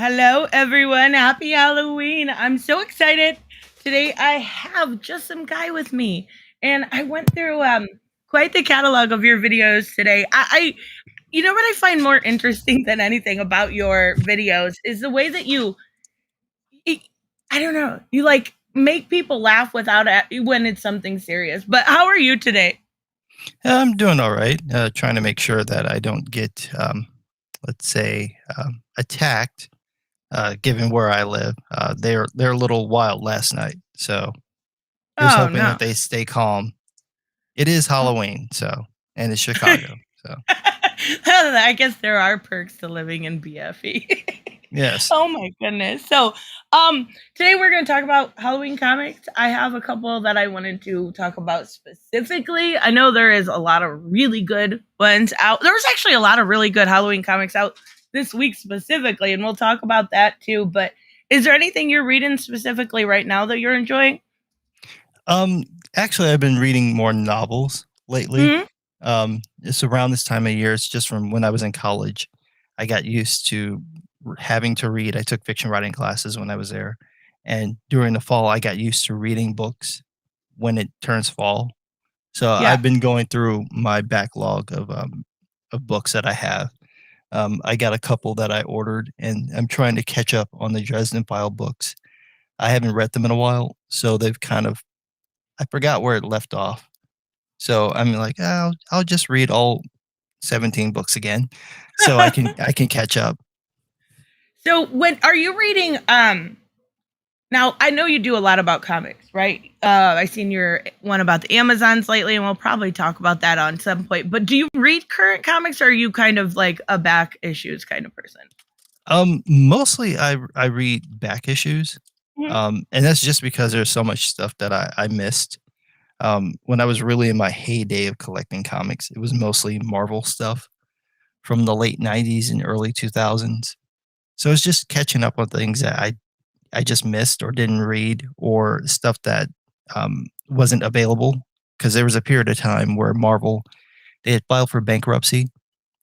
Hello, everyone. Happy Halloween. I'm so excited. Today, I have just some guy with me, and I went through quite the catalog of your videos today. You know what I find more interesting than anything about your videos is the way that I I don't know, you like make people laugh without when it's something serious. But how are you today? I'm doing all right. Trying to make sure that I don't get, let's say, attacked. Given where I live, they're a little wild last night, so just Oh, hoping that no. they stay calm. It is Halloween, so and it's Chicago, so I guess there are perks to living in BFE. yes. Oh my goodness. So, today we're going to talk about Halloween comics. I have a couple that I wanted to talk about specifically. I know there is a lot of really good ones out. There was actually a lot of really good Halloween comics out this week specifically, and we'll talk about that too. But is there anything you're reading specifically right now that you're enjoying? Um, Actually, I've been reading more novels lately. Hmm. It's around this time of year. It's just from when I was in college. I got used to having to read. I took fiction writing classes when I was there, and during the fall, I got used to reading books when it turns fall. So Yeah. I've been going through my backlog of books that I have. I got a couple that I ordered, and I'm trying to catch up on the Dresden File books. I haven't read them in a while, so they've kind of I forgot where it left off. So I'm like, I'll just read all 17 books again, so I can catch up. So, when are you reading now, I know you do a lot about comics, right? I seen your one about the Amazons lately, and we'll probably talk about that on some point. But do you read current comics, or are you kind of like a back issues kind of person? Mostly I read back issues, Mhm. and that's just because there's so much stuff that I missed. When I was really in my heyday of collecting comics, it was mostly Marvel stuff from the late '90s and early 2000s. So it's just catching up on things that I just missed or didn't read, or stuff that wasn't available. Because there was a period of time where Marvel, they had filed for bankruptcy,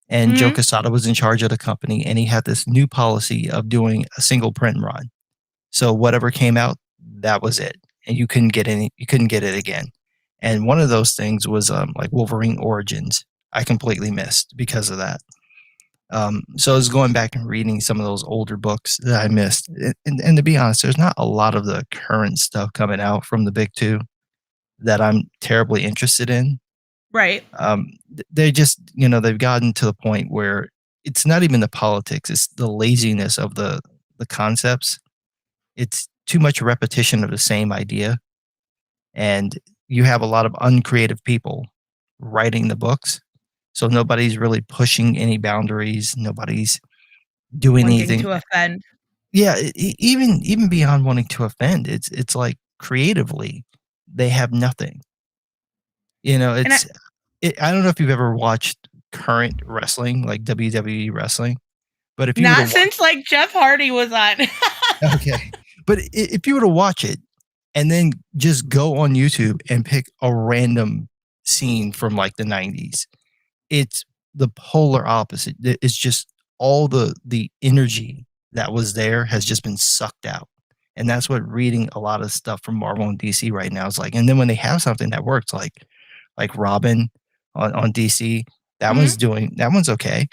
and Joe Mhm. Quesada was in charge of the company, and he had this new policy of doing a single print run. So whatever came out, that was it, and you couldn't get it again. And one of those things was like Wolverine Origins. I completely missed because of that. So I was going back and reading some of those older books that I missed. And to be honest, there's not a lot of the current stuff coming out from the big two that I'm terribly interested in. Right. They just, they've gotten to the point where it's not even the politics; it's the laziness of the concepts. It's too much repetition of the same idea, and you have a lot of uncreative people writing the books. So nobody's really pushing any boundaries. Nobody's doing Wanting anything. to offend. Yeah, even beyond wanting to offend, it's like creatively, they have nothing. And I, I don't know if you've ever watched current wrestling, like WWE wrestling, but if you were to not watch, since like Jeff Hardy was on. okay, but if you were to watch it and then just go on YouTube and pick a random scene from like the '90s, it's the polar opposite. It's just all the energy that was there has just been sucked out. And that's what reading a lot of stuff from Marvel and DC right now is like. And then when they have something that works, like Robin on DC, Mhm. that one's okay.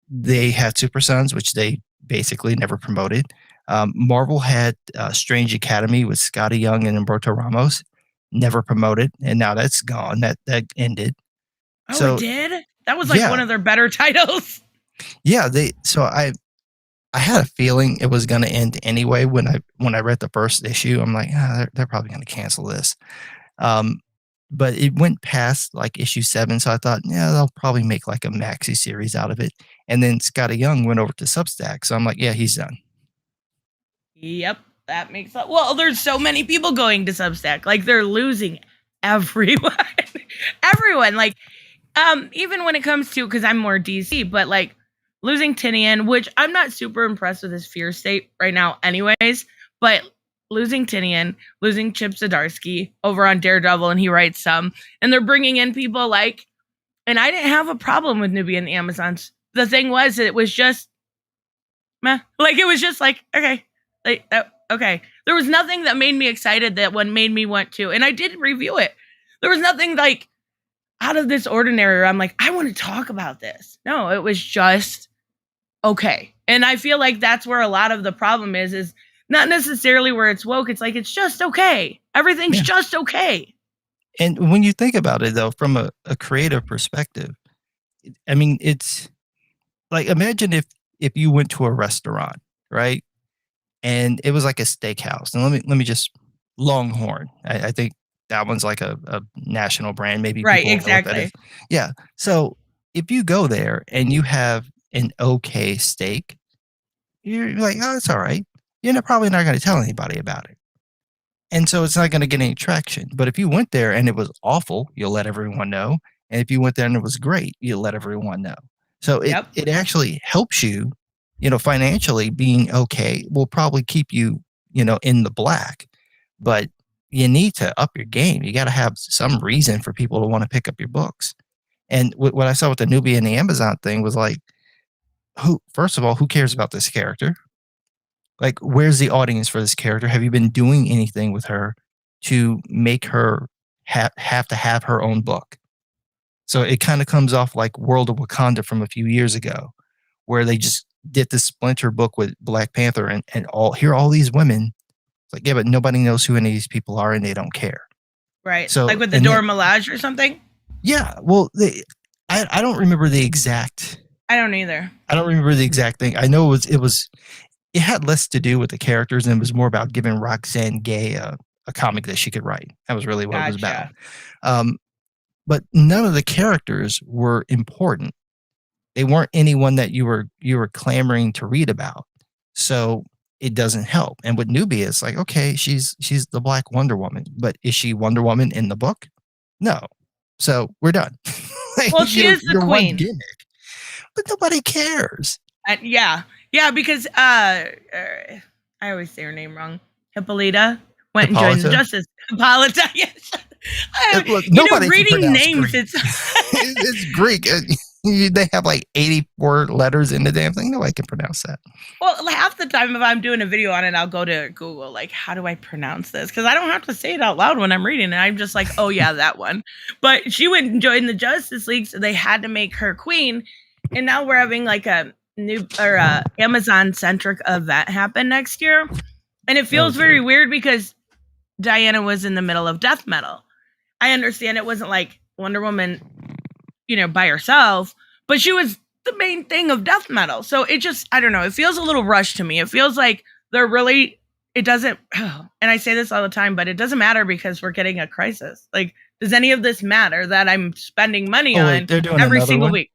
They had Super Sons, which they basically never promoted. Marvel had Strange Academy with Scotty Young and Humberto Ramos, never promoted, and now that's gone. That ended. Oh, it So did. That was like yeah, one of their better titles. yeah. I had a feeling it was going to end anyway when I read the first issue. I'm like, they're probably going to cancel this. Um, but it went past like issue 7, so I thought, yeah, they'll probably make like a maxi series out of it. And then Scotty Young went over to Substack, so I'm like, yeah, he's done. Yep, that makes up. Well, there's so many people going to Substack. Like they're losing everyone. Everyone. Like even when it comes to, because I'm more DC, but like losing Tinian, which I'm not super impressed with his fear state right now, anyways. But losing Tinian, losing Chip Zdarsky over on Daredevil, and he writes some, and they're bringing in people like, and I didn't have a problem with Newbie and the Amazons. The thing was, it was just meh. Like it was just like, okay. Like okay. There was nothing that made me excited that one made me want to. And I did review it. There was nothing like out of this ordinary where I'm like, I want to talk about this. No, it was just okay. And I feel like that's where a lot of the problem is not necessarily where it's woke. It's like, it's just okay. Everything's just okay. And when you think about it, though, from a creative perspective, I mean, it's like, imagine if you went to a restaurant, right? And it was like a steakhouse. And let me just Longhorn. I think that one's like a national brand. Maybe Right, people won't know what that is. exactly. Yeah. So if you go there and you have an okay steak, you're like, oh, it's all right. You're probably not going to tell anybody about it. And so it's not going to get any traction. But if you went there and it was awful, you'll let everyone know. And if you went there and it was great, you'll let everyone know. So Yep. it actually helps you, financially. Being okay will probably keep you, in the black. But you need to up your game. You got to have some reason for people to want to pick up your books. And what I saw with the Nubia and the Amazon thing was like, first of all, who cares about this character? Like, where's the audience for this character? Have you been doing anything with her to make her have to have her own book? So it kind of comes off like World of Wakanda from a few years ago, where they just did the Splinter book with Black Panther and all these women. It's like, yeah, but nobody knows who any of these people are and they don't care. Right. So, Like with the and Dora then, Milaje or something? yeah, well, I don't remember the exact. I don't either. I don't remember the exact thing. I know it had less to do with the characters and it was more about giving Roxanne Gay a comic that she could write. That was really what it was about. Gotcha. But none of the characters were important. They weren't anyone that you were clamoring to read about. So it doesn't help. And with Nubia, it's like, okay, she's the Black Wonder Woman, but is she Wonder Woman in the book? No. So we're done. Well, she is the you're one queen. gimmick, but nobody cares. Yeah. Yeah, because I always say her name wrong. Hippolyta went and joined the Hippolyta? Justice. Hippolyta, yes. Look, nobody can reading pronounce names, Greek. it's It's Greek. They have like 84 letters in the damn thing. Nobody can pronounce that. well, half the time if I'm doing a video on it, I'll go to Google, like, how do I pronounce this? Because I don't have to say it out loud when I'm reading it. I'm just like, oh yeah, that one. But she went and joined the Justice League, so they had to make her queen. And now we're having like a new or Amazon centric event happen next year. And it feels very weird because Diana was in the middle of death metal. I understand it wasn't like Wonder Woman, by herself, but she was the main thing of death metal. So it just, I don't know, it feels a little rushed to me. It feels like it doesn't, and I say this all the time, but it doesn't matter because we're getting a crisis. Like, does any of this matter that I'm spending money on they're doing every another single one? week?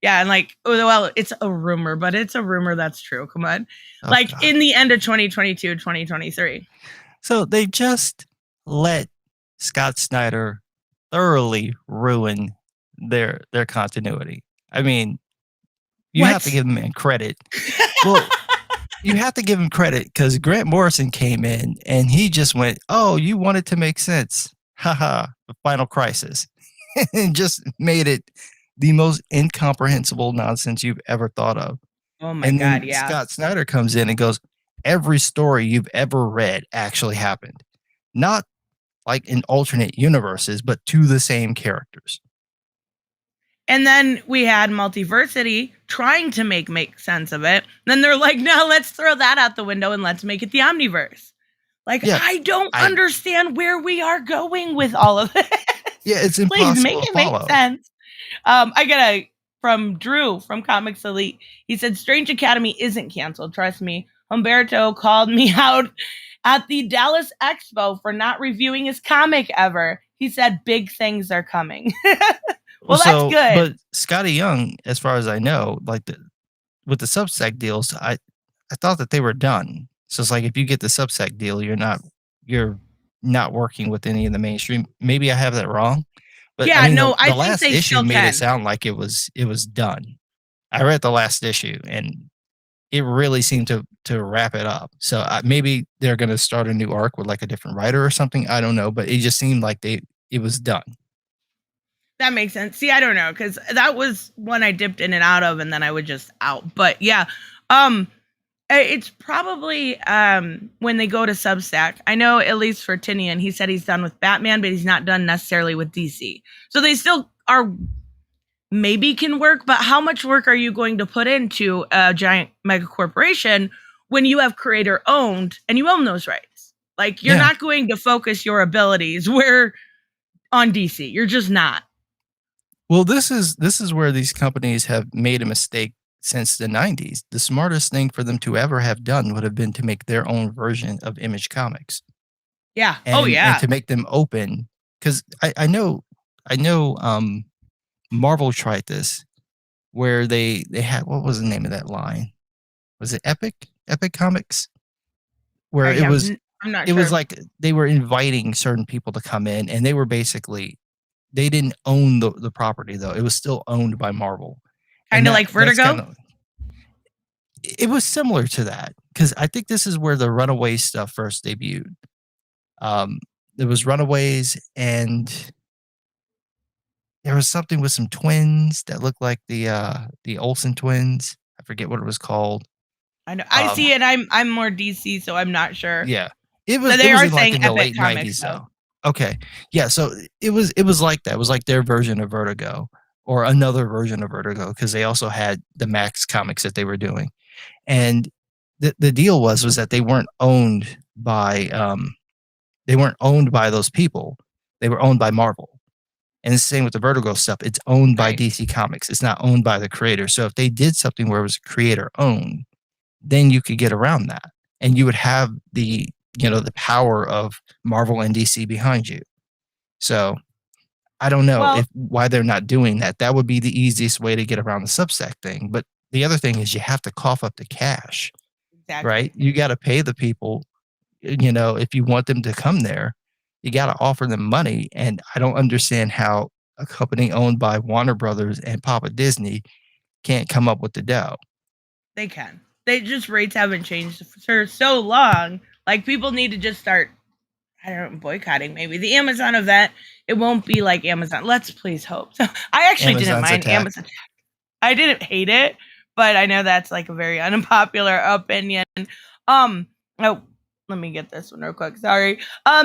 Yeah, and like, well, it's a rumor, but it's a rumor that's true. Come on. Oh, God. In the end of 2022, 2023. So they just let Scott Snyder thoroughly ruin their continuity. I mean, you have to give him credit. Well, you have to give him credit because Grant Morrison came in and he just went, "Oh, you want it to make sense? Haha, the Final Crisis," and just made it the most incomprehensible nonsense you've ever thought of. Oh my And God, then yeah. Scott Snyder comes in and goes, "Every story you've ever read actually happened, not like in alternate universes, but to the same characters." And then we had Multiversity trying to make sense of it. Then they're like, no, let's throw that out the window and let's make it the Omniverse. Like, yeah, I don't understand where we are going with all of this. Yeah, it's impossible. Please make it make sense. I got from Drew from Comics Elite. He said, Strange Academy isn't canceled. Trust me. Humberto called me out at the Dallas Expo for not reviewing his comic ever. He said, big things are coming. Well, that's good. But Scotty Young, as far as I know, like with the Substack deals, I thought that they were done. So it's like if you get the Substack deal, you're not working with any of the mainstream. Maybe I have that wrong. But yeah, I mean, no, the last issue made can. it sound like it was done. I read the last issue and it really seemed to wrap it up. So maybe they're going to start a new arc with like a different writer or something. I don't know, but it just seemed like it was done. That makes sense. See, I don't know, because that was one I dipped in and out of, and then I would just out. But yeah, It's probably when they go to Substack. I know at least for Tinian, he said he's done with Batman, but he's not done necessarily with DC. So they still are maybe can work, but how much work are you going to put into a giant mega corporation when you have creator owned and you own those rights? Like you're Yeah. not going to focus your abilities where on DC. You're just not. Well, this is where these companies have made a mistake since the 90s. The smartest thing for them to ever have done would have been to make their own version of Image Comics Yeah. Oh and yeah. to make them open. Because I know Marvel tried this where they had, what was the name of that line? Was it Epic Comics? Where I have. I'm not it was sure. like they were inviting certain people to come in, and they were basically, they didn't own the property though. It was still owned by Marvel. And Kind of like that's kind Vertigo. of, it was similar to that, because I think this is where the Runaways stuff first debuted. Um, there was Runaways, and there was something with some twins that looked like the Olsen twins. I forget what it was called. I know. I Um, see it. I'm more DC, so I'm not sure. yeah, So it they was are in like saying in the Epic late Comics '90s though. though. Okay, yeah, so it was like that. It was like their version of Vertigo, or another version of Vertigo, because they also had the Max comics that they were doing. And the deal was that they weren't owned by those people. They were owned by Marvel. And it's the same with the Vertigo stuff. It's owned by Right. DC Comics. It's not owned by the creator. So if they did something where it was creator owned, then you could get around that. And you would have the power of Marvel and DC behind you. So I don't know Well, if why they're not doing that. That would be the easiest way to get around the Substack thing. But the other thing is you have to cough up the cash, right? exactly. You got to pay the people, if you want them to come there, you got to offer them money. And I don't understand how a company owned by Warner Brothers and Papa Disney can't come up with the dough. They can. They just rates haven't changed for so long. Like people need to just start. I don't know, boycotting maybe the Amazon event. It won't be like Amazon. Let's please hope. So I actually didn't Amazon's mind attack. Amazon. I didn't hate it, but I know that's like a very unpopular opinion. Oh, let me get this one real quick. Sorry.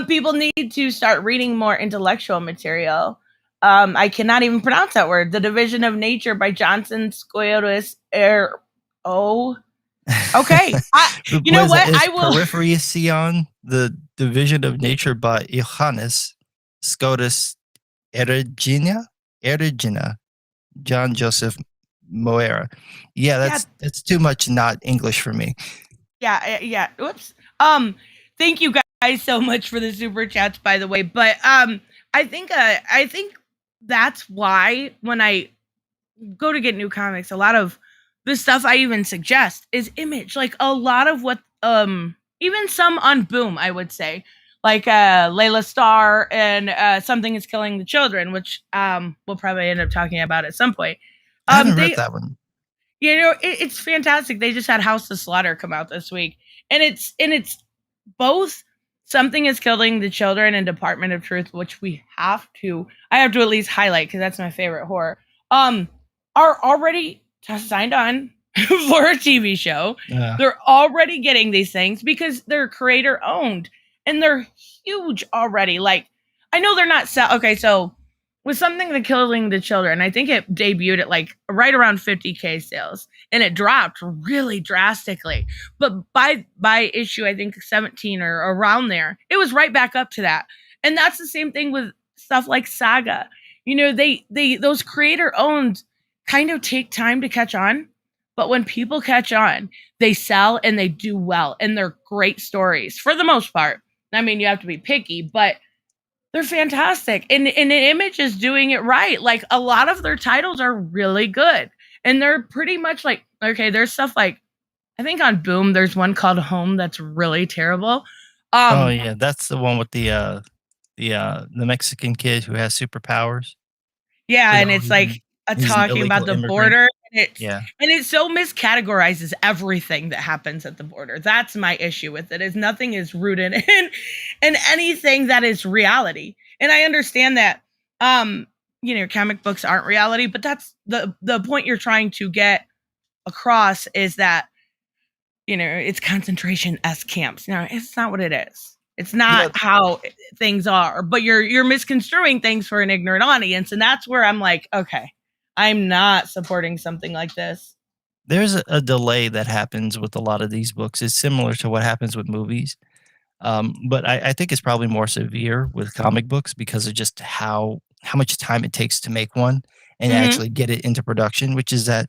People need to start reading more intellectual material. I cannot even pronounce that word. The Division of Nature by Johnson Scotus Oh, okay. You What know is that? what? Is I will. Periphery Sion, the Division of Nature by Johannes Scotus Erigena, John Joseph Moera. Yeah, Yeah, that's too much not English for me. yeah. Oops. Thank you guys so much for the super chats, by the way. But I think that's why when I go to get new comics, a lot of the stuff I even suggest is Image. Like a lot of what even some on Boom, I would say. Like Layla Starr and Something is Killing the Children, which we'll probably end up talking about at some point. I haven't read They that one. it's fantastic. They just had House of Slaughter come out this week, and it's both Something is Killing the Children and Department of Truth, which I have to at least highlight because that's my favorite horror. Are already signed on for a TV show. They're already getting these things because they're creator owned and they're huge already. Like I know they're not okay, so with Something to Killing the Children, I think it debuted at like right around 50K sales and it dropped really drastically. But by issue, I think 17 or around there, it was right back up to that. And that's the same thing with stuff like Saga. They those creator owned kind of take time to catch on, but when people catch on, they sell and they do well and they're great stories for the most part. I mean, you have to be picky, but they're fantastic. And Image is doing it right. Like a lot of their titles are really good. And they're pretty much like, okay, there's stuff like I think on Boom there's one called Home that's really terrible. Oh Um yeah, that's the one with the Mexican kid who has superpowers. yeah, You and know, it's like he's an talking about illegal the immigrant. border Yeah. and it so miscategorizes everything that happens at the border. That's my issue with it. Is nothing is rooted in anything that is reality. And I understand that comic books aren't reality, but that's the point you're trying to get across is that it's concentration S camps. No, it's not what it is. It's not Yeah, how things are, but you're misconstruing things for an ignorant audience, and that's where I'm like, okay, I'm not supporting something like this. there's a delay that happens with a lot of these books. It's similar to what happens with movies. But I think it's probably more severe with comic books because of just how much time it takes to make one and Hmm. actually get it into production, which is that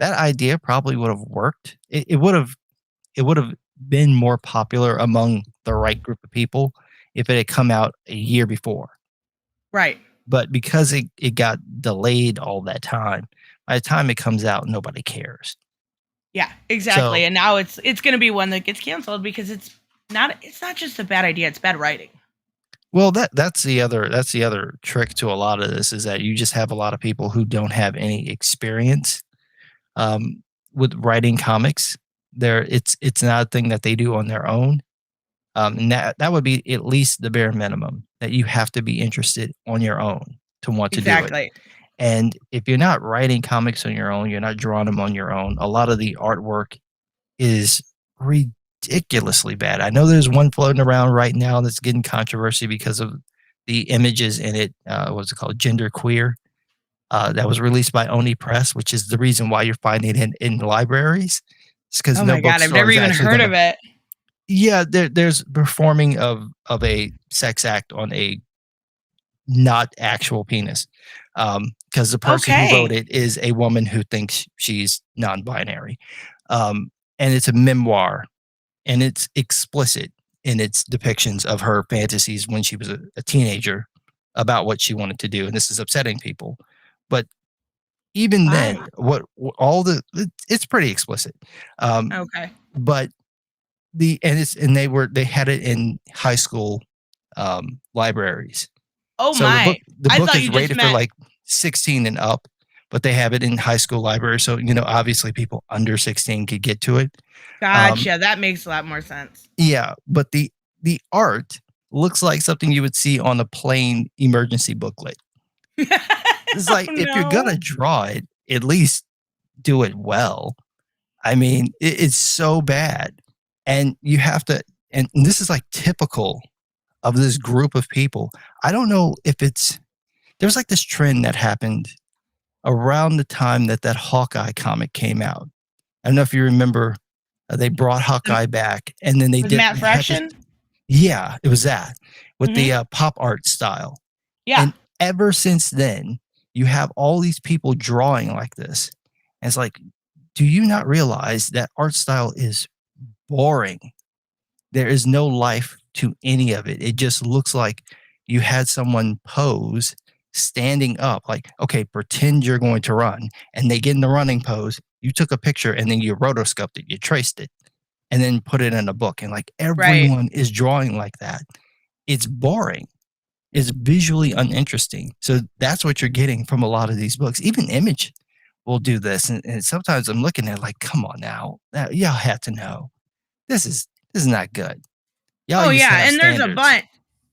idea probably would have worked. It would have been more popular among the right group of people if it had come out a year before. Right. But because it got delayed all that time, by the time it comes out, nobody cares. Yeah, exactly. So, And now it's going to be one that gets canceled because it's not just a bad idea, it's bad writing. well, that's the other trick to a lot of this is that you just have a lot of people who don't have any experience um, with writing comics. It's not a thing that they do on their own. And that would be at least the bare minimum that you have to be interested on your own to want to do it. Exactly. And if you're not writing comics on your own, you're not drawing them on your own. A lot of the artwork is ridiculously bad. I know there's one floating around right now that's getting controversy because of the images in it. What's it called? Gender queer. That was released by Oni Press, which is the reason why you're finding it in libraries. It's because Oh no my god, I've bookstore never is even actually heard going of to. it. Yeah, there's performing of a sex act on a not actual penis, because the person who wrote Okay. it is a woman who thinks she's non-binary, and it's a memoir, and it's explicit in its depictions of her fantasies when she was a teenager about what she wanted to do, and this is upsetting people. But even Wow. then, all it's pretty explicit. Um, Okay. but they had it in high school libraries. Oh So the book my. the I book thought is you just rated for meant like 16 and up, but they have it in high school libraries. So obviously people under 16 could get to it. Um, gotcha. That makes a lot more sense. yeah, but the art looks like something you would see on a plain emergency booklet. It's Oh like if you're no. gonna draw it, at least do it well. I mean, it's so bad, and you have to. And this is like typical of this group of people. I don't know if it's there's like this trend that happened around the time that Hawkeye comic came out. I don't know if you remember. They brought Um, Hawkeye back, and then With Matt they had this. Fraction? Yeah, it was that with the Hmm. pop art style. Yeah. And ever since then, you have all these people drawing like this. And it's like, do you not realize that art style is boring? There is no life to any of it. It just looks like you had someone pose standing up, like, okay, pretend you're going to run. And they get in the running pose. You took a picture and then you rotoscoped it, you traced it, and then put it in a book. And like Right. everyone is drawing like that. It's boring. It's visually uninteresting. So that's what you're getting from a lot of these books. Even Image will do this. And sometimes I'm looking at it like, come on now. Y'all have to know. This is not good. Y'all Oh used to yeah, have and there's a standards. bunch.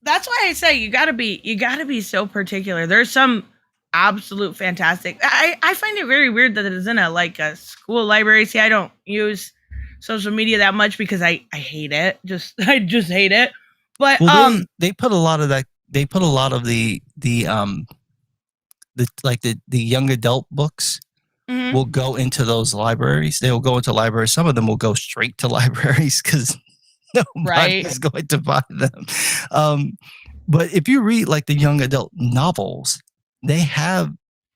That's why I say you gotta be so particular. There's some absolute fantastic. I find it very weird that it is in a school library. See, I don't use social media that much because I hate it. I just hate it. But Well, they put a lot of that. They put a lot of the young adult books mhm, will go into those libraries. They will go into libraries. Some of them will go straight to libraries because right. nobody's going to buy them. Um, but if you read like the young adult novels, they have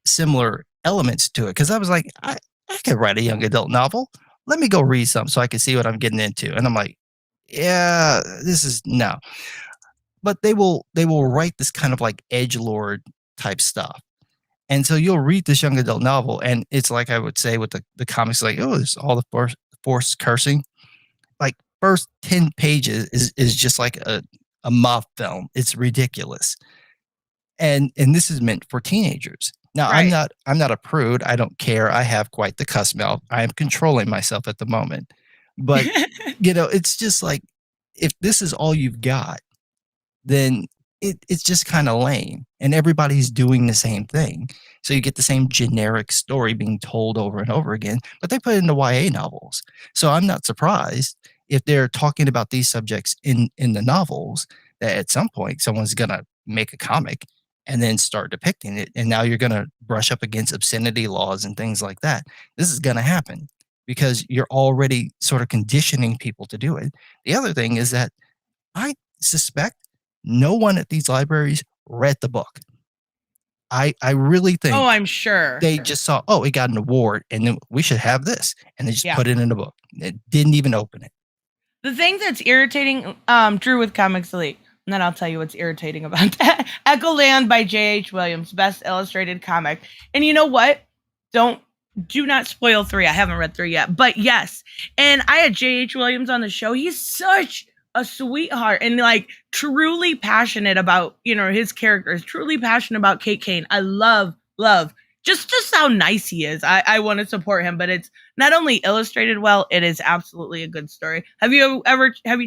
similar elements to it. Because I was like, I could write a young adult novel. Let me go read some so I can see what I'm getting into. And I'm like, yeah, this is no. But they will write this kind of like edge lord type stuff. And so you'll read this young adult novel, and it's like I would say with the comics, like, oh, it's all the forced cursing. Like first 10 pages is just like a mob film. It's ridiculous. And this is meant for teenagers. Now Right. I'm not a prude. I don't care. I have quite the cuss mouth. I am controlling myself at the moment. But it's just like if this is all you've got, then it's just kind of lame, and everybody's doing the same thing. So you get the same generic story being told over and over again, but they put it into YA novels. So I'm not surprised if they're talking about these subjects in the novels, that at some point someone's gonna make a comic and then start depicting it, and now you're gonna brush up against obscenity laws and things like that. This is gonna happen because you're already sort of conditioning people to do it. The other thing is that I suspect no one at these libraries read the book. I really Oh, think I'm sure. they just saw, oh, it got an award, and then we should have this, and they just Yeah. put it in a book. It didn't even open it. The thing that's irritating, Drew, with Comics Elite, and then I'll tell you what's irritating about that. Echo Land by J.H. Williams, best illustrated comic. And you know what? Do not spoil 3. I haven't read 3 yet, but yes. And I had J.H. Williams on the show. He's such a sweetheart and like truly passionate about, his characters, truly passionate about Kate Kane. I love just how nice he is. I want to support him, but it's not only illustrated well, it is absolutely a good story. Have you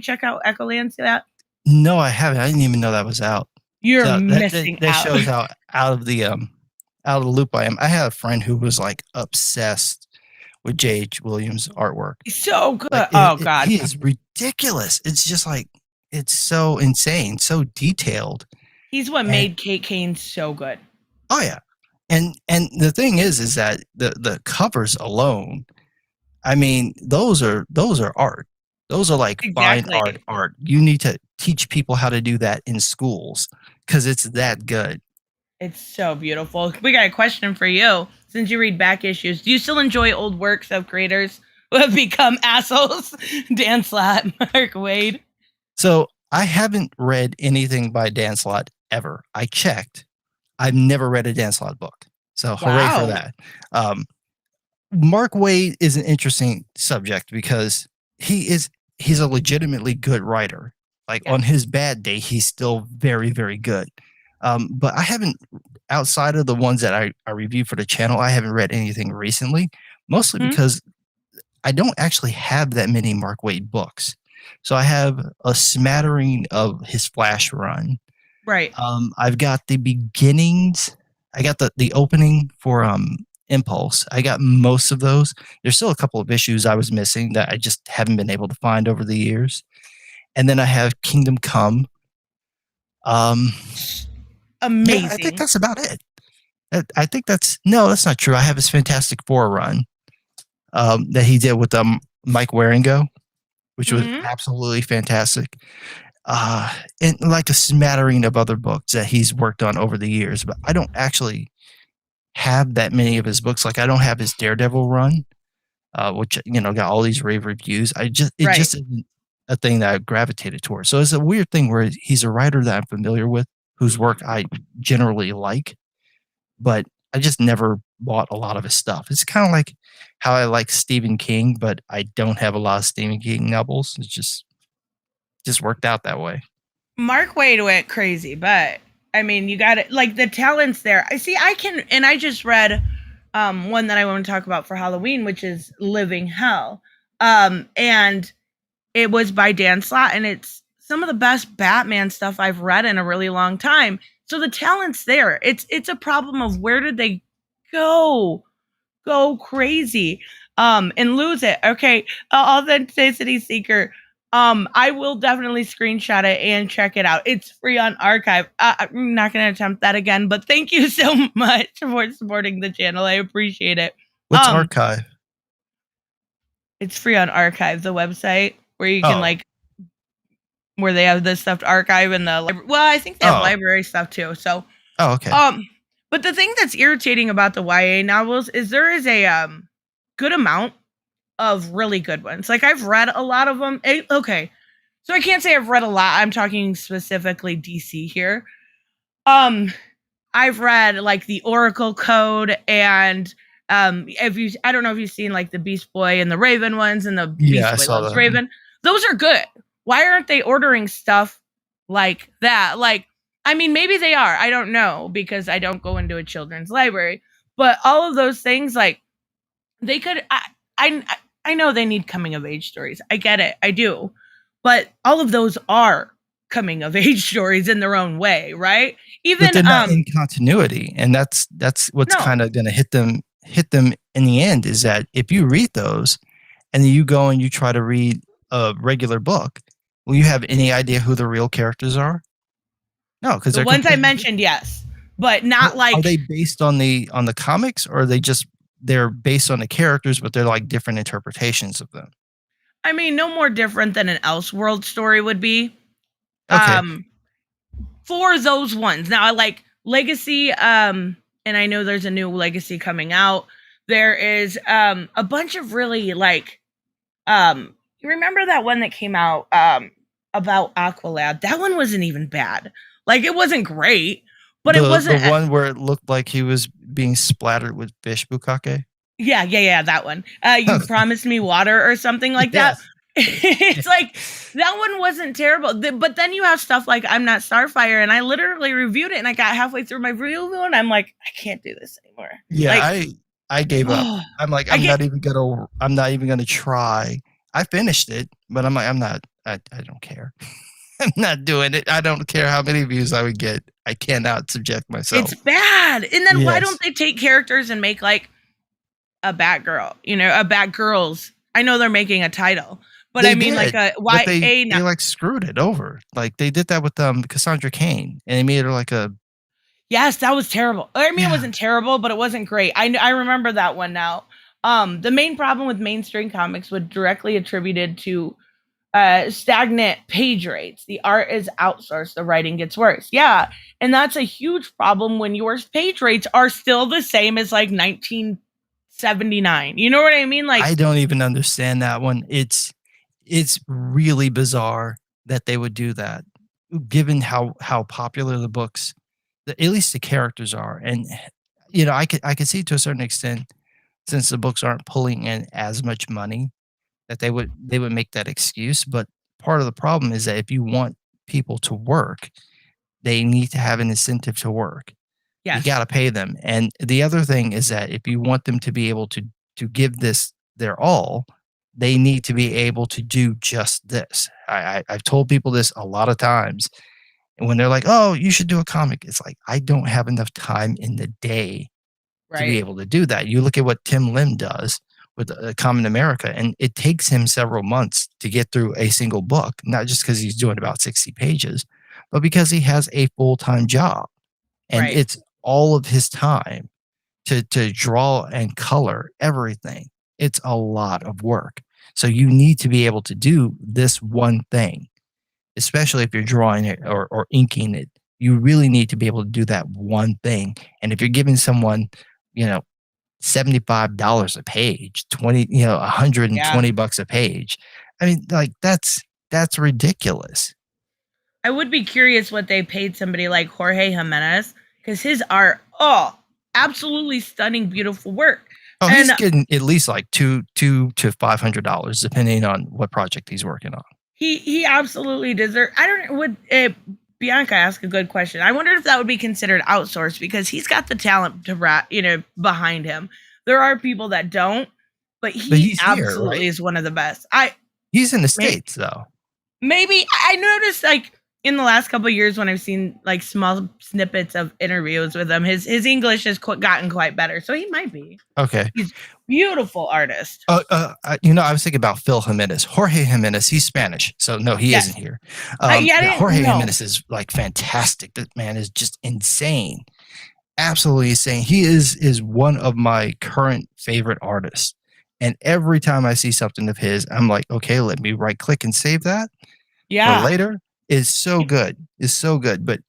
checked out Echo Land yet? No, I haven't. I didn't even know that was out. You're So missing that out. shows how out of the loop I am. I had a friend who was like obsessed with J.H. Williams artwork. He's so good. Like, God. He is ridiculous. It's just like, it's so insane, so detailed. He's what made Kate Kane so good. Oh yeah. And the thing is that the covers alone, I mean, those are art. Those are like Exactly. fine art. You need to teach people how to do that in schools because it's that good. It's so beautiful. We got a question for you. Since you read back issues, do you still enjoy old works of creators who have become assholes? Dan Slott, Mark Waid. So I haven't read anything by Dan Slott ever. I checked. I've never read a Dan Slott book. So hooray for that. Mark Waid is an interesting subject because he's a legitimately good writer. Like on his bad day, he's still very, very good. But I haven't, outside of the ones that I review for the channel, I haven't read anything recently, mostly because I don't actually have that many Mark Waid books. So I have a smattering of his Flash run. Right. I've got the beginnings. I got the opening for Impulse. I got most of those. There's still a couple of issues I was missing that I just haven't been able to find over the years. And then I have Kingdom Come. Amazing. Yeah, I think that's about it. I think that's not true. I have his Fantastic Four run that he did with Mike Waringo, which was absolutely fantastic. And like a smattering of other books that he's worked on over the years, but I don't actually have that many of his books. Like I don't have his Daredevil run, which got all these rave reviews. It just isn't a thing that I gravitated towards. So it's a weird thing where he's a writer that I'm familiar with, whose work I generally like, but I just never bought a lot of his stuff. It's kind of like how I like Stephen King, but I don't have a lot of Stephen King novels. It's just worked out that way. Mark Waid went crazy, but I mean, you got it. Like the talent's there. I just read one that I want to talk about for Halloween, which is Living Hell. And it was by Dan Slott, and it's some of the best Batman stuff I've read in a really long time. So the talent's there. It's a problem of where did they go crazy and lose it. Okay, Authenticity Seeker. I will definitely screenshot it and check it out. It's free on Archive. I'm not going to attempt that again, but thank you so much for supporting the channel. I appreciate it. What's Archive? It's free on Archive, the website where you can where they have this stuff to archive in the library. Well, I think they have library stuff too. So, okay. But the thing that's irritating about the YA novels is there is a good amount of really good ones. Like I've read a lot of them. Okay. So I can't say I've read a lot. I'm talking specifically DC here. I've read like the Oracle Code and I don't know if you've seen like the Beast Boy and the Raven ones and the Beast Boy Loves Raven. Those are good. Why aren't they ordering stuff like that? Like, I mean, maybe they are. I don't know because I don't go into a children's library. But all of those things, like, they could. I know they need coming of age stories. I get it. I do. But all of those are coming of age stories in their own way, right? But Even they're not in continuity, and that's what's no, kind of going to hit them in the end, is that if you read those and then you go and you try to read a regular book, will you have any idea who the real characters are? No, because the they're ones I completely mentioned, yes, but not Are like, they based on the comics, or are they just they're based on the characters, but they're like different interpretations of them? I mean, no more different than an Elseworld story would be. Okay, Um, for those ones. Now I like Legacy, and I know there's a new Legacy coming out. There is a bunch of really like you remember that one that came out about Aqualad? That one wasn't even bad. Like it wasn't great, but it the wasn't one where it looked like he was being splattered with fish bukkake. yeah, that one. You promised me water or something like that. Yes. It's like that one wasn't terrible. But then you have stuff like I'm Not Starfire, and I literally reviewed it, and I got halfway through my review, and I'm like, I can't do this anymore. Yeah, Like, I gave up. oh, I'm like, I get I'm not even gonna try. I finished it, but I'm like, I don't care. I'm not doing it. I don't care how many views I would get. I cannot subject myself. it's bad. And then why Yes. don't they take characters and make like a Batgirl? You know, a Batgirls. I know they're making a title, but They I mean like did, a but YA. they like screwed it over. Like they did that with Cassandra Cain, and they made her like a Yes, that was terrible. I mean, it yeah. wasn't terrible, but it wasn't great. I remember that one now. The main problem with mainstream comics was directly attributed to stagnant page rates. The art is outsourced, the writing gets worse. Yeah, and that's a huge problem when your page rates are still the same as like 1979. You know what I mean? Like, I don't even understand that one. It's really bizarre that they would do that, given how popular the books, at least the characters are, and I could see to a certain extent, since the books aren't pulling in as much money, that they would make that excuse. But part of the problem is that if you want people to work, they need to have an incentive to work. You yes, gotta pay them. And the other thing is that if you want them to be able to give this their all, they need to be able to do just this. I've told people this a lot of times, and when they're like, "Oh, you should do a comic," it's like, I don't have enough time in the day to be right, able to do that. You look at what Tim Lim does with Common America, and it takes him several months to get through a single book, not just because he's doing about 60 pages, but because he has a full-time job, and right. it's all of his time to draw and color everything. It's a lot of work. So you need to be able to do this one thing, especially if you're drawing it or inking it. You really need to be able to do that one thing. And if you're giving someone, you know, $75 a page, 120 Yeah. bucks a page. I mean, like that's ridiculous. I would be curious what they paid somebody like Jorge Jimenez because his art, oh, absolutely stunning, beautiful work. Oh, And he's getting at least like two to $500, depending on what project he's working on. he absolutely deserves. I don't would Bianca ask a good question. I wonder if that would be considered outsourced because he's got the talent to behind him. There are people that don't, but But he he's here, absolutely right? is one of the best. I He's in the may, States, though. maybe I noticed like in the last couple of years when I've seen like small snippets of interviews with him, his English has gotten quite better. So he might be. Okay. He's beautiful artist. I was thinking about Phil Jimenez. Jorge Jimenez, he's Spanish. So, no, he isn't Yes. here. Yeah, I Yeah, didn't Jorge know. Jimenez is like fantastic. That man is just insane. Absolutely insane. He is one of my current favorite artists. And every time I see something of his, I'm like, okay, let me right click and save that for Yeah. later. Is so good. Is so good. But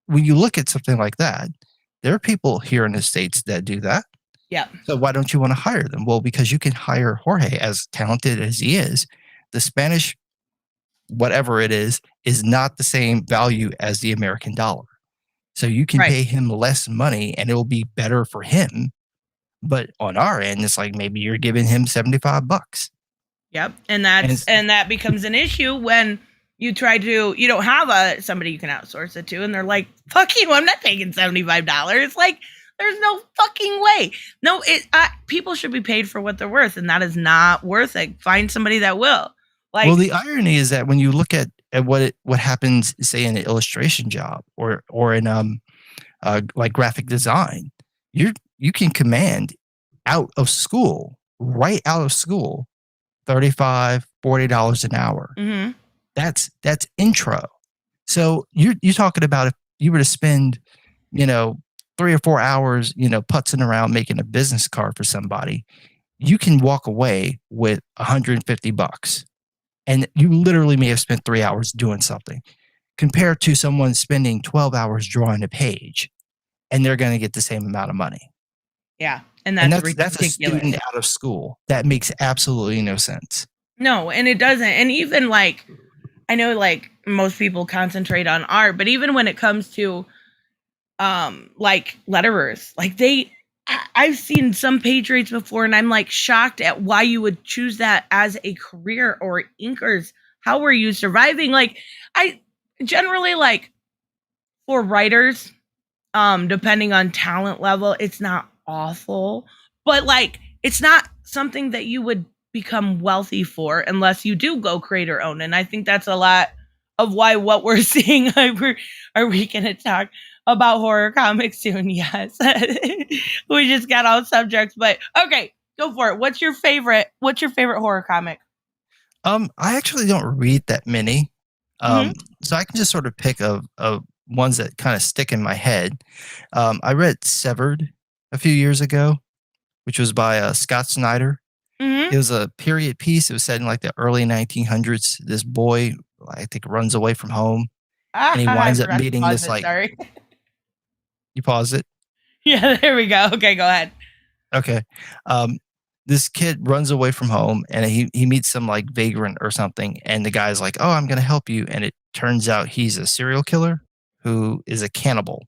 when you look at something like that, there are people here in the States that do that. Yeah. So why don't you want to hire them? Well, because you can hire Jorge, as talented as he is. The Spanish, whatever it is not the same value as the American dollar. So you can Right. pay him less money and it will be better for him. But on our end, it's like maybe you're giving him 75 bucks. Yep. And And that becomes an issue when you don't have somebody you can outsource it to and they're like, fuck you, I'm not taking $75. Like there's no fucking way. No, people should be paid for what they're worth and that is not worth it. Find somebody that will. Like well, the irony is that when you look at at what happens, say, in an illustration job or in like graphic design. You can command out of school, right out of school, $35-$40 an hour. Mm-hmm. That's intro. So you're talking about if you were to spend, 3 or 4 hours, putzing around making a business card for somebody, you can walk away with $150. And you literally may have spent 3 hours doing something compared to someone spending 12 hours drawing a page, and they're going to get the same amount of money. Yeah, and And that's that's a ridiculous. student out of school. That makes absolutely no sense. No, and it doesn't. And even like, I know like most people concentrate on art, but even when it comes to like letterers, like I've seen some page rates before, and I'm like shocked at why you would choose that as a career, or inkers. How were you surviving? Like, I generally like, for writers, depending on talent level, it's not awful, but like it's not something that you would become wealthy for unless you do go creator own. And I think that's a lot of why what we're seeing. Are we gonna talk about horror comics soon? Yes. We just got off subjects, but okay, go for it. What's your favorite horror comic? I actually don't read that many. Mm-hmm. So I can just sort of pick of ones that kind of stick in my head. I read Severed a few years ago, which was by Scott Snyder. Mm-hmm. It was a period piece. It was set in like the early 1900s. This boy, I think, runs away from home, and he I winds up forgot to meeting pause this it. like. Sorry. You pause it. Yeah, there we go. Okay, go ahead. Okay. This kid runs away from home, and he meets some like vagrant or something, and the guy's like, "Oh, I'm gonna help you," and it turns out he's a serial killer who is a cannibal,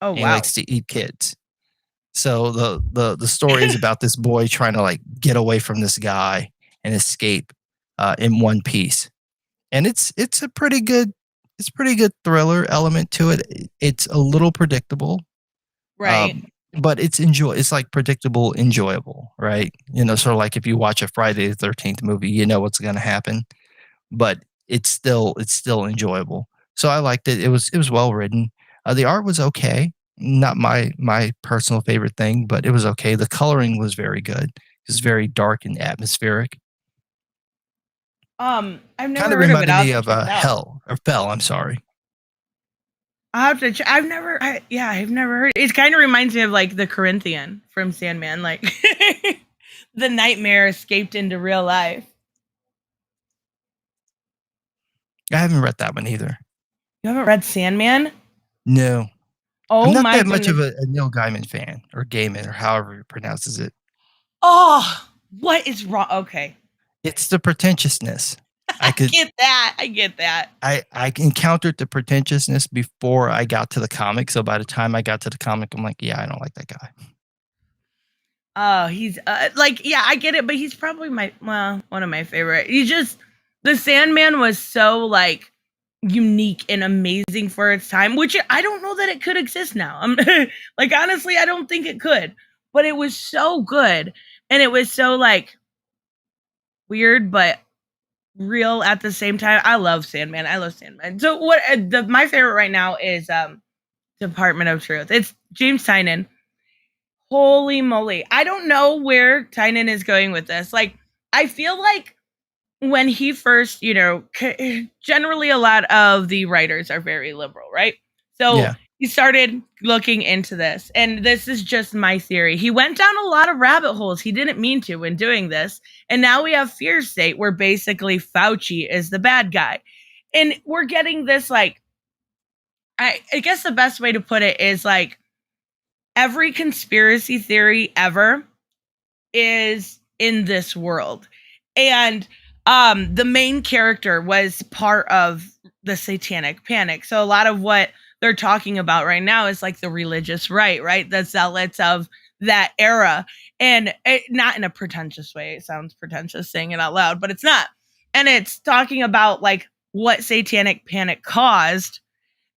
Oh and he wow. likes to eat kids. So the story is about this boy trying to like get away from this guy and escape in one piece, and it's a pretty good thriller element to it. It's a little predictable, Right. but it's like predictable, enjoyable, right? Sort of like if you watch a Friday the 13th movie, you know what's going to happen, but it's still enjoyable. So I liked it. It was well written. The art was okay, not my personal favorite thing, but it was okay. The coloring was very good. It was very dark and atmospheric. I've never Kind of heard of it. reminded I'll me have to of check it out. Hell or Fell. I'm sorry. I'll have to. I've never heard. It kind of reminds me of like the Corinthian from Sandman, like the nightmare escaped into real life. I haven't read that one either. You haven't read Sandman? No, I'm Oh not my that much goodness! of a Neil Gaiman fan, or Gaiman, or however he pronounces it. Oh, what is wrong? Okay, It's the pretentiousness. I could get that. I get that. I encountered the pretentiousness before I got to the comic. So by the time I got to the comic, I'm like, yeah, I don't like that guy. Oh, he's like, yeah, I get it, but he's probably one of my favorite. The Sandman was so like unique and amazing for its time, which I don't know that it could exist now. I'm like, honestly, I don't think it could, but it was so good, and it was so like weird but real at the same time. I love Sandman. I love Sandman. So what my favorite right now is Department of Truth. It's James Tynion. Holy moly. I don't know where Tynan is going with this. Like, I feel like when he first, generally a lot of the writers are very liberal, right? So Yeah. he started looking into this, and this is just my theory. He went down a lot of rabbit holes he didn't mean to when doing this, and now we have Fear State, where basically Fauci is the bad guy. And we're getting this, like, I guess the best way to put it is like, every conspiracy theory ever is in this world. And the main character was part of the satanic panic. So a lot of what they're talking about right now is like the religious right? The zealots of that era. And not in a pretentious way. It sounds pretentious saying it out loud, but it's not. And it's talking about like what satanic panic caused,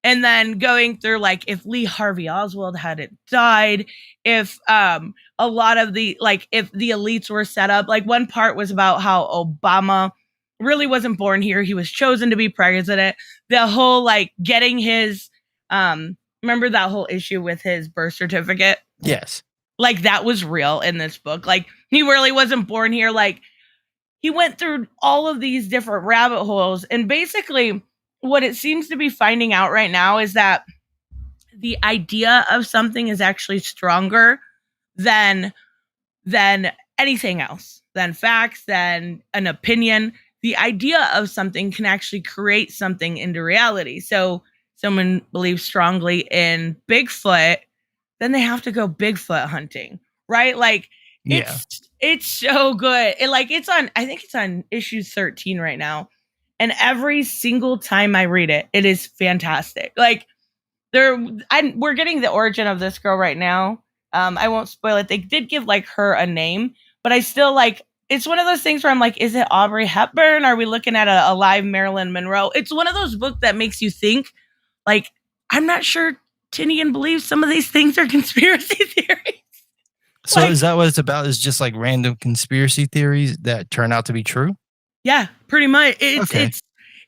and then going through like if Lee Harvey Oswald hadn't died, if a lot of the, like, if the elites were set up. Like, one part was about how Obama really wasn't born here. He was chosen to be president. The whole like getting his remember that whole issue with his birth certificate? Yes. Like that was real in this book. Like he really wasn't born here. Like he went through all of these different rabbit holes, and basically what it seems to be finding out right now is that the idea of something is actually stronger than anything else, than facts, than an opinion. The idea of something can actually create something into reality. So someone believes strongly in Bigfoot, then they have to go Bigfoot hunting, right? Like Yeah. it's so good. It's on, I think it's on issue 13 right now. And every single time I read it, it is fantastic. Like we're getting the origin of this girl right now. I won't spoil it. They did give like her a name, but I still like, it's one of those things where I'm like, is it Audrey Hepburn? Are we looking at a live Marilyn Monroe? It's one of those books that makes you think, like, I'm not sure Tinian believes some of these things are conspiracy theories. So Like, is that what it's about? Is just like random conspiracy theories that turn out to be true? yeah, pretty much. Okay.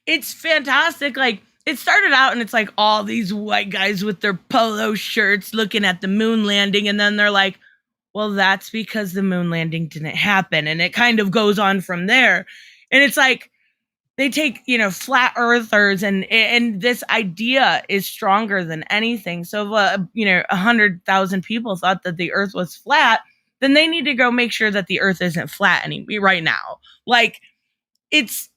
It's fantastic. Like it started out and it's like all these white guys with their polo shirts looking at the moon landing, and then they're like, well, that's because the moon landing didn't happen. And it kind of goes on from there. And it's like they take, flat earthers, and this idea is stronger than anything. So if 100,000 people thought that the earth was flat, then they need to go make sure that the earth isn't flat anymore right now. Like it's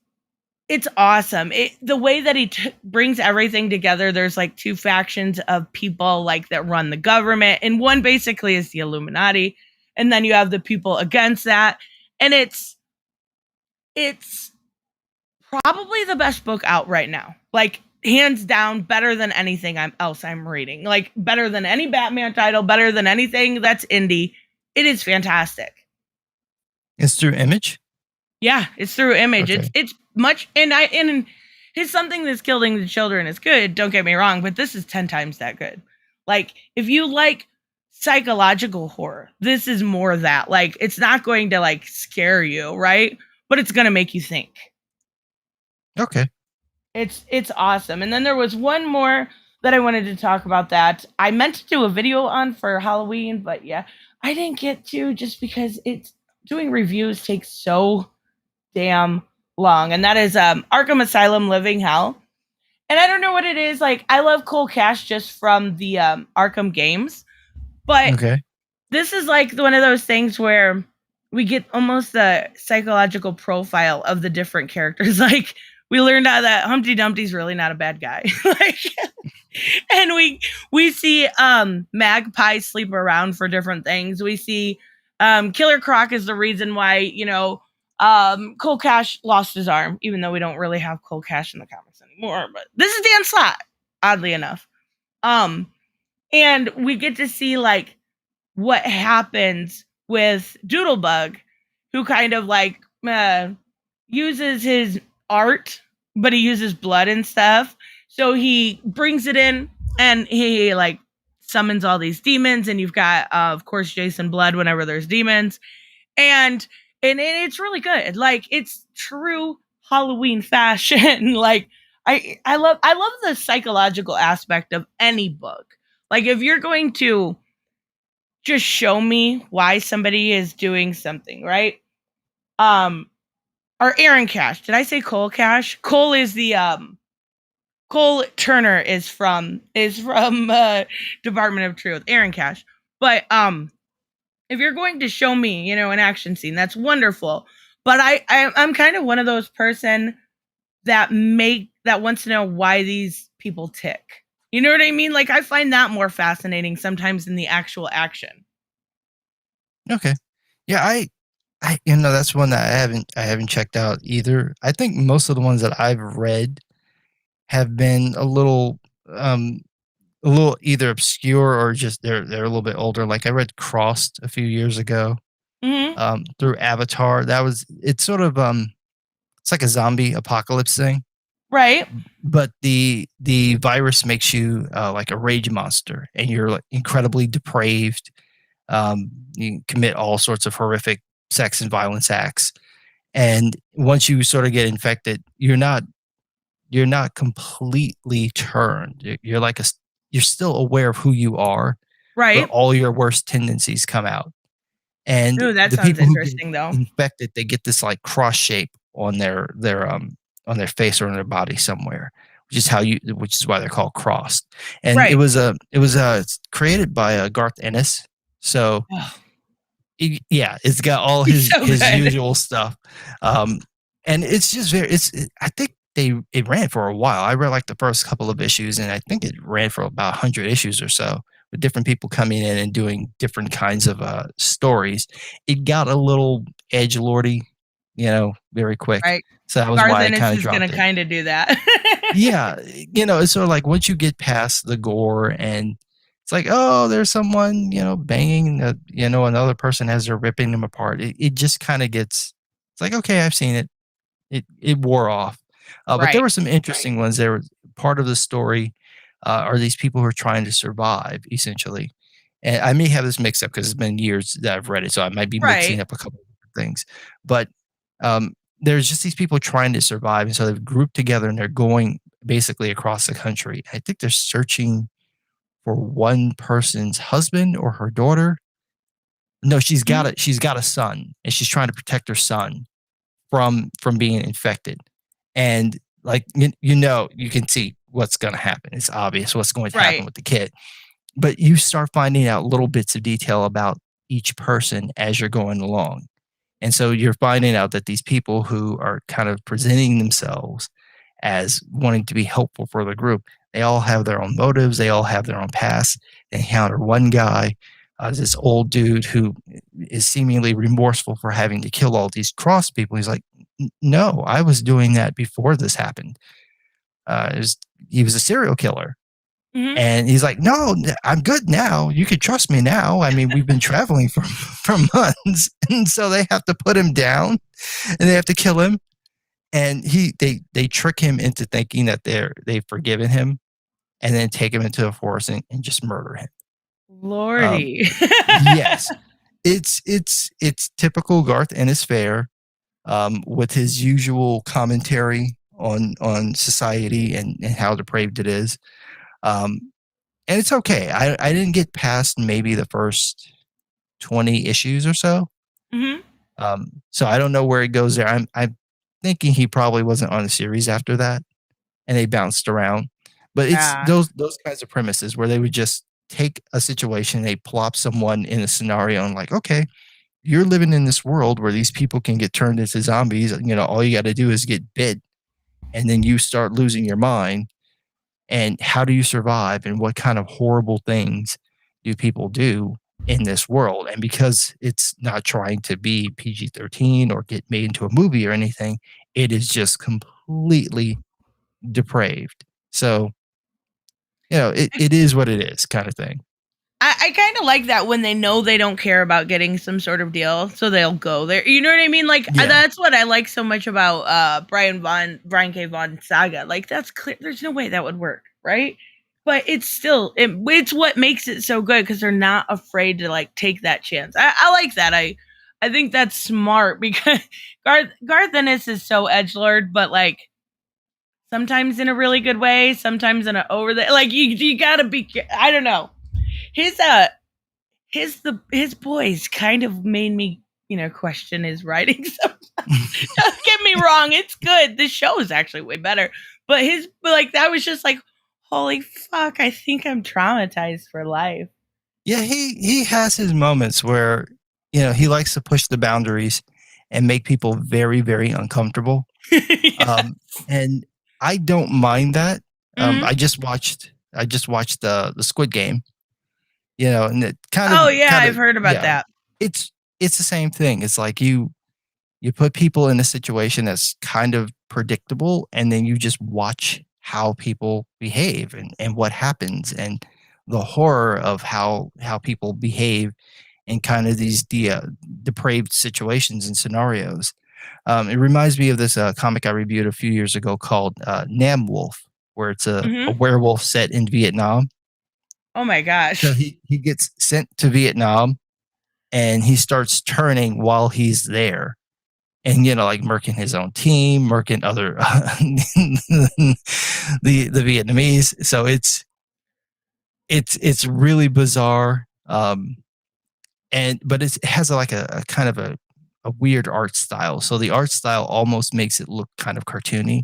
awesome. The way that he brings everything together, there's like two factions of people like that run the government, and one basically is the Illuminati, and then you have the people against that, and it's probably the best book out right now. Like hands down, better than anything else I'm reading. Like better than any Batman title, better than anything that's indie. It is fantastic. It's through Image? Yeah, it's through Image. Okay. It's much, and his Something That's Killing the Children is good, don't get me wrong, but this is 10 times that good. Like if you like psychological horror, this is more that. Like it's not going to like scare you, right? But it's going to make you think. Okay. It's awesome. And then there was one more that I wanted to talk about that I meant to do a video on for Halloween, but yeah, I didn't get to, just because it's doing reviews takes so damn long. And that is Arkham Asylum Living Hell. And I don't know what it is. Like I love Cole Cash just from the Arkham games, but Okay. this is like one of those things where we get almost the psychological profile of the different characters. Like we learned out that Humpty Dumpty's really not a bad guy. Like, and we see Magpie sleep around for different things. We see Killer Croc is the reason why, Cole Cash lost his arm, even though we don't really have Cole Cash in the comics anymore. But this is Dan Slott, oddly enough. And we get to see like what happens with Doodlebug, who kind of like uses his art, but he uses blood and stuff. So he brings it in and he like summons all these demons, and you've got of course Jason Blood whenever there's demons, and it's really good. Like it's true Halloween fashion. Like I love the psychological aspect of any book. Like if you're going to just show me why somebody is doing something, right? Or Aaron Cash. Did I say Cole Cash? Cole is the Cole Turner is from Department of Truth. Aaron Cash. But if you're going to show me, an action scene, that's wonderful. But I'm kind of one of those person that wants to know why these people tick. You know what I mean? Like I find that more fascinating sometimes than the actual action. Okay. Yeah, I that's one that I haven't checked out either. I think most of the ones that I've read have been a little either obscure or just they're a little bit older. Like I read Crossed a few years ago. Through Avatar. It's sort of it's like a zombie apocalypse thing. Right. But the virus makes you like a rage monster, and you're like incredibly depraved. You commit all sorts of horrific sex and violence acts, And once you sort of get infected, you're not completely turned. You're like you're still aware of who you are, but Right. all your worst tendencies come out. And Ooh, that the sounds people who get interesting, though. infected, they get this like cross shape on on their face or on their body somewhere, which is why they're called crossed. And Right. it was created by Garth Ennis. So Oh, yeah, it's got all he's so his good. usual stuff, um, and it's just very. I think it ran for a while. I read like the first couple of issues, and I think it ran for about 100 issues or so, with different people coming in and doing different kinds of stories. It got a little edge lordy, very quick. Right. So that was Garth why I Ennis kind of is gonna dropped it. kinda do that. Yeah, it's sort of like once you get past the gore and it's like, oh, there's someone, banging, another person as they're ripping them apart. It just kind of gets, it's like, okay, I've seen it. It wore off. But there Right. were some interesting ones. There were part of the story are these people who are trying to survive, essentially. And I may have this mixed up because it's been years that I've read it, so I might be mixing Right. up a couple of different things. But there's just these people trying to survive, and so they've grouped together and they're going basically across the country. I think they're searching for one person's husband or her daughter. No, Mhm. she's got a son, and she's trying to protect her son from being infected. And like you can see what's going to happen. It's obvious what's going to happen Right. with the kid. But you start finding out little bits of detail about each person as you're going along. And so you're finding out that these people who are kind of presenting themselves as wanting to be helpful for the group, they all have their own motives, they all have their own past. They encounter one guy, this old dude who is seemingly remorseful for having to kill all these cross people. He's like, no, I was doing that before this happened. He was a serial killer. Mhm. And he's like, no, I'm good now. You could trust me now. I mean, we've been traveling for months. And so they have to put him down and they have to kill him. And they trick him into thinking that they've forgiven him and then take him into the forest and just murder him. Um, Lordy. yes, it's typical Garth Ennis fare, with his usual commentary on society and how depraved it is. Um, and it's okay. I didn't get past maybe the first 20 issues or so. Mhm. So I don't know where it goes there. I'm thinking he probably wasn't on the series after that, and they bounced around. But it's Yeah. those kinds of premises where they would just take a situation, they plop someone in a scenario, and like, okay, you're living in this world where these people can get turned into zombies. All you got to do is get bit, and then you start losing your mind. And how do you survive? And what kind of horrible things do people do in this world? And because it's not trying to be PG-13 or get made into a movie or anything, it is just completely depraved. So, it is what it is, kind of thing. I kind of like that when they know they don't care about getting some sort of deal, so they'll go there. You know what I mean? Like Yeah. that's what I like so much about Brian K. Vaughan saga. Like that's clear. There's no way that would work, right? But it's still it's what makes it so good because they're not afraid to like take that chance. I like that. I think that's smart because Garth Ennis is so edgelord, but like sometimes in a really good way, sometimes in a over the like you gotta be. I don't know his his boys kind of made me question his writing. So don't get me wrong, it's good. The show is actually way better, but like that was just like holy fuck, I think I'm traumatized for life. Yeah, he has his moments where, he likes to push the boundaries and make people very, very uncomfortable. Yeah. And I don't mind that. Hmm. I just watched the Squid Game, and it Oh yeah, kind I've of heard about yeah, that. it's it's the same thing. It's like you put people in a situation that's kind of predictable, and then you just watch how people behave and what happens and the horror of how people behave in kind of these depraved situations and scenarios. It reminds me of this comic I reviewed a few years ago called Nam Wolf, where it's a Hmm. werewolf set in Vietnam. Oh my So gosh. he gets sent to Vietnam and he starts turning while he's there. and like murking his own team, murking other the Vietnamese. So it's really bizarre. But it has like a kind of a weird art style. So the art style almost makes it look kind of cartoony,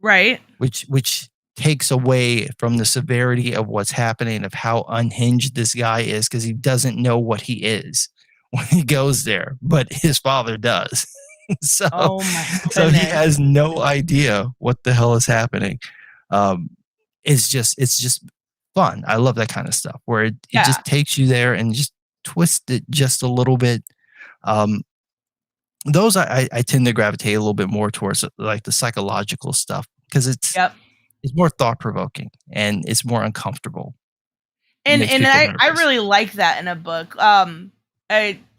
Right. which takes away from the severity of what's happening, of how unhinged this guy is, because he doesn't know what he is when he goes there, but his father does. so Oh my so he goodness. has no idea what the hell is happening. Um, it's just fun. I love that kind of stuff where it Yeah. just takes you there and just twist it just a little bit. Um, those I tend to gravitate a little bit more towards, like the psychological stuff, because Yep. it's more thought provoking and it's more uncomfortable. It And makes and people I nervous. really like that in a book.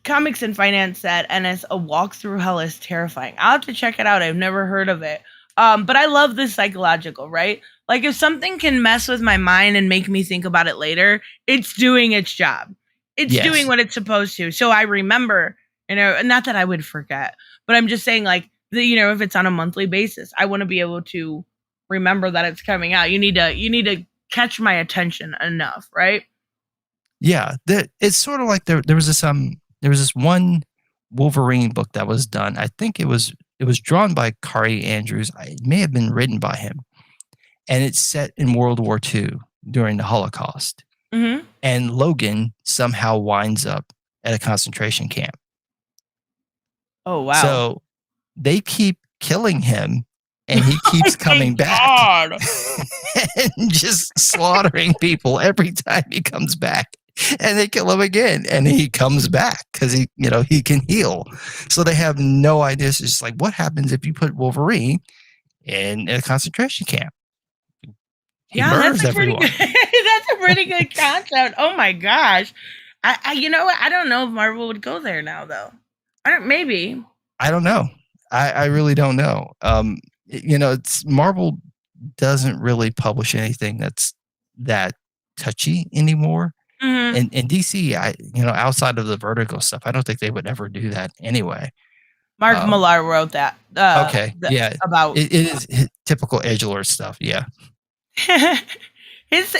Comics and Finance said, and as a walk through hell is terrifying. I'll have to check it out. I've never heard of it. But I love the psychological, right? Like if something can mess with my mind and make me think about it later, it's doing its job. It's doing Yes. what it's supposed to. So I remember, not that I would forget, but I'm just saying like if it's on a monthly basis, I want to be able to remember that it's coming out. You need to catch my attention enough, right? Yeah. It's sort of like there was this one Wolverine book that was done. I think it was drawn by Kari Andrews. It may have been written by him, and it's set in World War II during the Holocaust. Mm-hmm. And Logan somehow winds up at a concentration camp. Oh wow. So they keep killing him, and he Oh, keeps coming thank back God. and just slaughtering people every time he comes back. And they kill him again, and he comes back because he can heal. So they have no idea. It's just like, what happens if you put Wolverine in a concentration camp? He Yeah, that's murders a pretty good everyone. that's a pretty good concept. Oh my gosh. I I don't know if Marvel would go there now though. I don't maybe. I don't know. I really don't know. It's Marvel doesn't really publish anything that's that touchy anymore. Mm-hmm. And DC, outside of the Vertigo stuff, I don't think they would ever do that anyway. Mark Um, Millar wrote that okay, yeah, about it is typical edgelord stuff. Yeah, his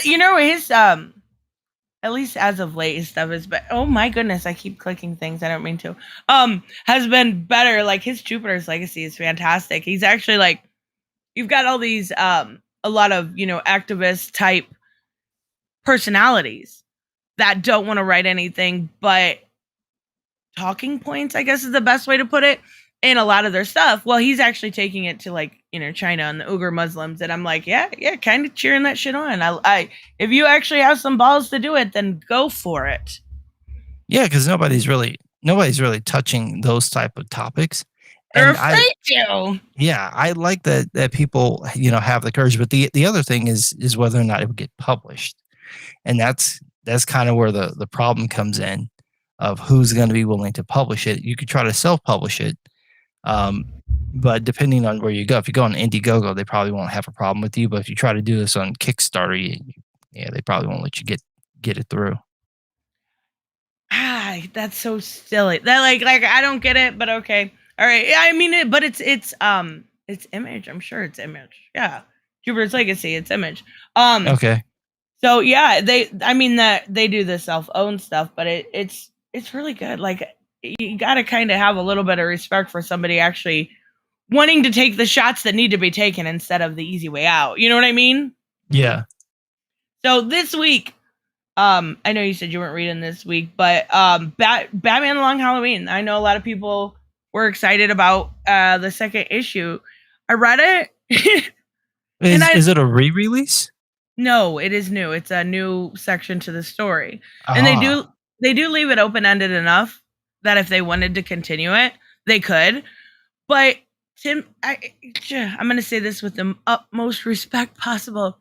at least as of late his stuff is but oh my goodness, I keep clicking things I don't mean to. Has been better. Like his Jupiter's Legacy is fantastic. He's actually like you've got all these a lot of, activist type personalities that don't want to write anything but talking points, I guess is the best way to put it, in a lot of their stuff. Well, he's actually taking it to like, China and the Uyghur Muslims. And I'm like, yeah, kind of cheering that shit on. I if you actually have some balls to do it, then go for it. yeah, because nobody's really touching those type of topics, They're and afraid to. I like that people have the courage. But the other thing is whether or not it would get published, and that's kind of where the problem comes in, of who's going to be willing to publish it. You could try to self-publish it, but depending on where you go, if you go on Indiegogo, they probably won't have a problem with you. But if you try to do this on Kickstarter, they probably won't let you get it through. That's so silly. That like I don't get it, but okay. All right. Yeah, I mean it, but it's Image. I'm sure it's Image. Yeah. Jupiter's Legacy, it's Image. Okay. So yeah, I mean that they do the self-owned stuff, but it's really good. Like you got to kind of have a little bit of respect for somebody actually wanting to take the shots that need to be taken instead of the easy way out. You know what I mean? Yeah. So this week, I know you said you weren't reading this week, but Batman Long Halloween. I know a lot of people were excited about the second issue. I read it. Is it a re-release? No, it is new. It's a new section to the story. And Ah, they do leave it open-ended enough that if they wanted to continue it, they could. But I'm going to say this with the utmost respect possible.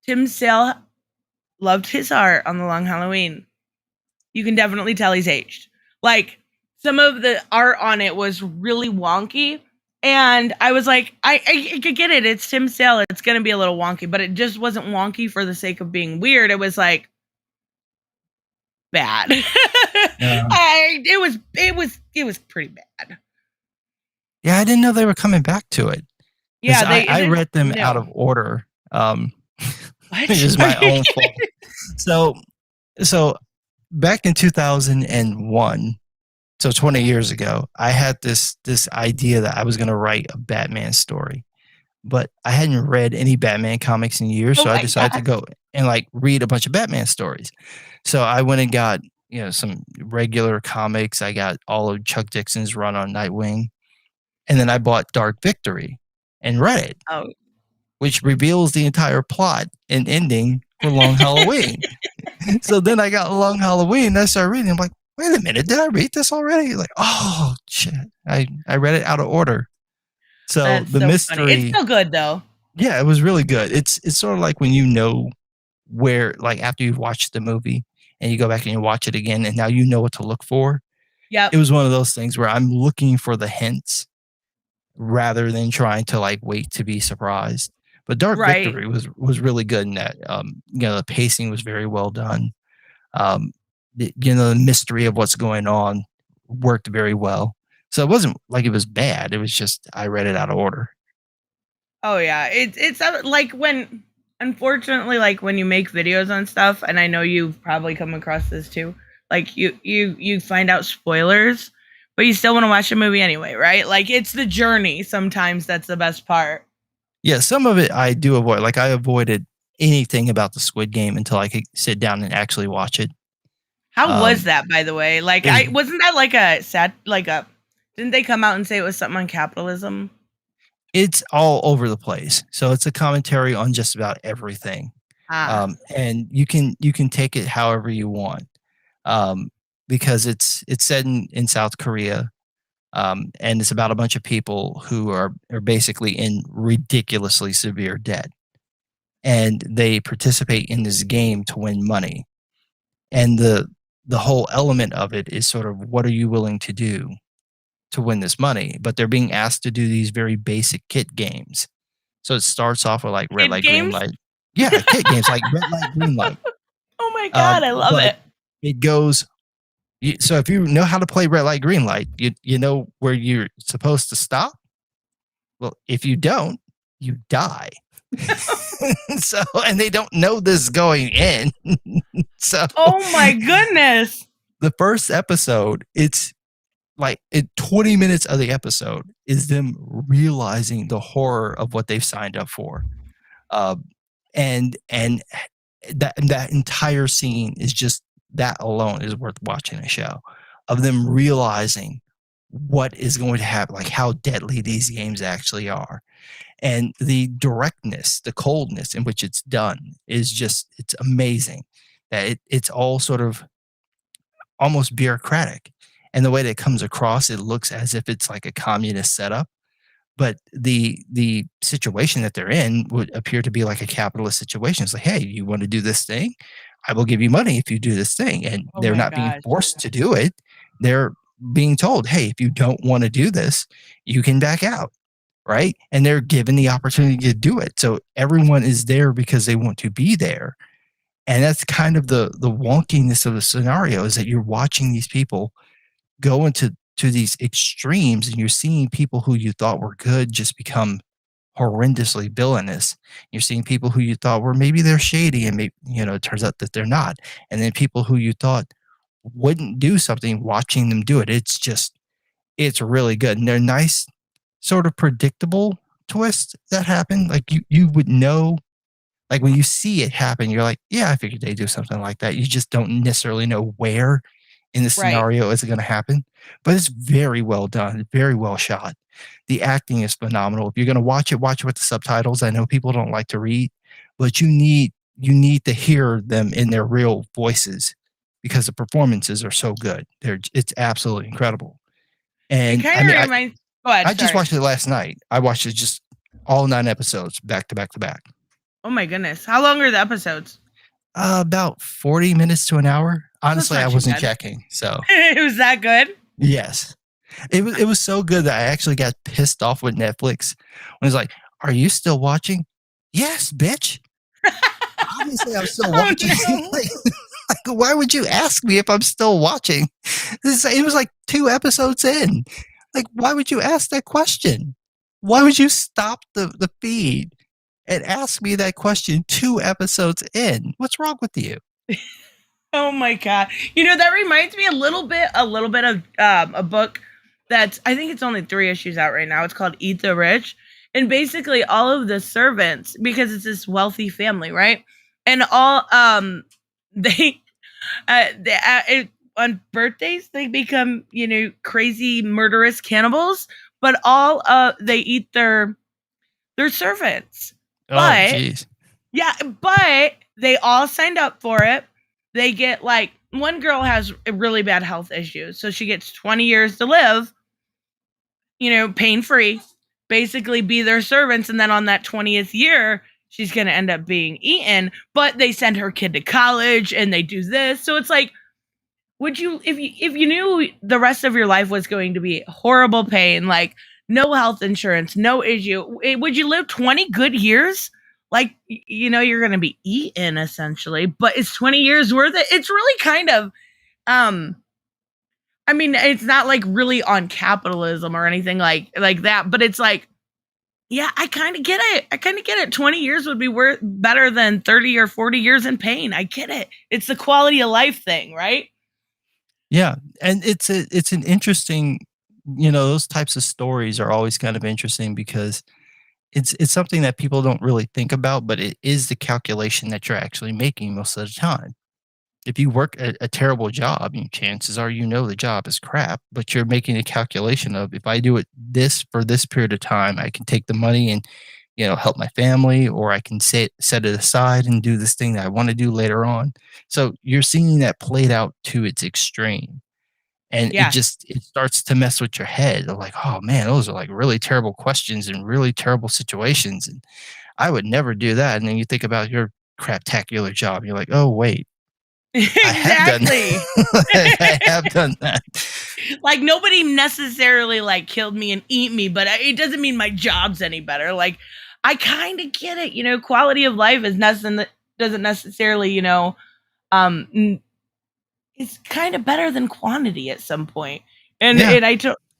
Tim Sale loved his art on the Long Halloween. You can definitely tell he's aged. Like some of the art on it was really wonky. And I was like, I could get it. It's Tim Sale. It's going to be a little wonky, but it just wasn't wonky for the sake of being weird. It was like bad. yeah. It was pretty bad. Yeah, I didn't know they were coming back to it because Yeah, I they read them out of no. order. Which What? is my own fault. So so back in 2001, so 20 years ago, I had this idea that I was going to write a Batman story, but I hadn't read any Batman comics in years, Oh so I my decided to god. go and like read a bunch of Batman stories. So I went and got, some regular comics. I got all of Chuck Dixon's run on Nightwing, and then I bought Dark Victory and read it, Oh. which reveals the entire plot and ending for Long Halloween. So then I got Long Halloween and I started reading. I'm like, wait a minute, did I read this already? Like, oh shit. I read it out of order. So That's the so funny. It's mystery, still good though. yeah, it was really good. It's sort of like when you know where, like after you've watched the movie and you go back and you watch it again and now you know what to look for. Yep. It was one of those things where I'm looking for the hints rather than trying to like wait to be surprised. But Dark Right. Victory was really good in that. The pacing was very well done. Um, the mystery of what's going on worked very well. So it wasn't like it was bad. It was just I read it out of order. Oh yeah. It's like when, unfortunately, like when you make videos on stuff, and I know you've probably come across this too. Like you find out spoilers, but you still want to watch the movie anyway, right? Like it's the journey sometimes that's the best part. Yeah, some of it I do avoid. Like I avoided anything about the Squid Game until I could sit down and actually watch it. How was Um, that, by the way? Like it was I wasn't that like a sad like a didn't they come out and say it was something on capitalism? it's all over the place. So it's a commentary on just about everything. Ah. And you can take it however you want. Um, because it's set in South Korea. And it's about a bunch of people who are basically in ridiculously severe debt, and they participate in this game to win money. And the whole element of it is sort of what are you willing to do to win this money? But they're being asked to do these very basic kit games. So it starts off with like red Kid light, green games? light. Yeah, kit games like red light, green light. Oh my god, I love But it. it goes. So if you know how to play red light, green light, you know where you're supposed to stop. Well, if you don't, you die. So, and they don't know this going in. So, Oh my goodness. the first episode, it's like 20 minutes of the episode is them realizing the horror of what they've signed up for. Uh, and that entire scene is just that alone is worth watching a show of them realizing what is going to happen, like how deadly these games actually are. And the directness, the coldness in which it's done is just, it's amazing that it's all sort of almost bureaucratic. And the way that it comes across, it looks as if it's like a communist setup, but the situation that they're in would appear to be like a capitalist situation. It's like, hey, you want to do this thing? I will give you money if you do this thing. And Oh they're my not being gosh. forced to do it. They're being told, hey, if you don't want to do this, you can back out. Right. And they're given the opportunity to do it. So everyone is there because they want to be there. And that's kind of the wonkiness of the scenario, is that you're watching these people go into these extremes, and you're seeing people who you thought were good just become horrendously villainous. You're seeing people who you thought were, maybe they're shady, and maybe, it turns out that they're not. And then people who you thought wouldn't do something, watching them do it. It's really good. And they're nice, sort of predictable twists that happen. Like you would know, like when you see it happen, you're like, yeah, I figured they'd do something like that. You just don't necessarily know where in the Right. scenario is it going to happen. But it's very well done, very well shot. The acting is phenomenal. If you're going to watch it with the subtitles. I know people don't like to read, but you need to hear them in their real voices because the performances are so good. It's absolutely incredible. It And kind I of mean, reminds Go ahead, I just sorry. watched it last night. I watched it just all 9 episodes back to back to back. Oh my goodness. How long are the episodes? About 40 minutes to an hour. That's Honestly, I not too wasn't bad. checking. So, It was that good? yes. It was so good that I actually got pissed off with Netflix when it's like, "Are you still watching?" "Yes, bitch." Obviously, I'm still Oh watching. no. Like, why would you ask me if I'm still watching? It was like 2 episodes in. Like, why would you ask that question? Why would you stop the feed and ask me that question 2 episodes in? What's wrong with you? Oh my god! You know, that reminds me a little bit of a book that's, I think it's only 3 issues out right now. It's called Eat the Rich, and basically all of the servants, because it's this wealthy family, right? And all they on birthdays they become, you know, crazy murderous cannibals, but all they eat their servants. Oh, But jeez. yeah, but they all signed up for it. They get, like, one girl has really bad health issues, so she gets 20 years to live, you know, pain free, basically be their servants, and then on that 20th year, she's going to end up being eaten. But they send her kid to college and they do this. So it's like, would you, if you knew the rest of your life was going to be horrible pain, like no health insurance, no issue, would you live 20 good years? Like, you know, you're going to be eaten essentially, but is 20 years worth it? It's really kind of, um, I mean, it's not like really on capitalism or anything like that, but it's like, yeah, I kind of get it. I kind of get it. 20 years would be worth better than 30 or 40 years in pain. I get it. It's the quality of life thing, right? Yeah, and it's an interesting, those types of stories are always kind of interesting because it's something that people don't really think about, but it is the calculation that you're actually making most of the time. If you work a terrible job, chances are the job is crap, but you're making a calculation of, if I do it this for this period of time, I can take the money and help my family, or I can set it aside and do this thing that I want to do later on. So you're seeing that played out to its extreme. And Yeah. it starts to mess with your head. They're like, oh man, those are like really terrible questions and really terrible situations. And I would never do that. And then you think about your craptacular job. You're like, oh wait, I have done Exactly. I have done that. Like, nobody necessarily like killed me and eat me, but it doesn't mean my job's any better. Like, I kind of get it. You know, quality of life is nothing, doesn't necessarily, you know, um, it's kind of better than quantity at some point. And Yeah.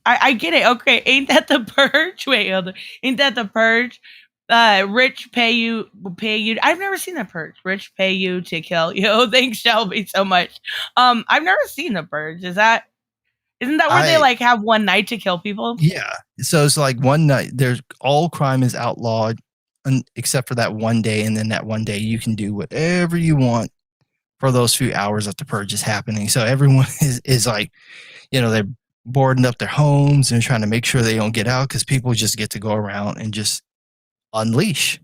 I get it. Okay, ain't that the purge? Wait, ain't that the purge? Rich pay you. I've never seen the purge. Rich pay you to kill you. Oh, thanks, Shelby, so much. I've never seen the purge. Isn't that where they I like have one night to kill people? Yeah. So it's like one night, there's all crime is outlawed, except for that one day, and then that one day you can do whatever you want for those few hours that the purge is happening. So everyone is like, they're boarding up their homes and trying to make sure they don't get out, because people just get to go around and just unleash.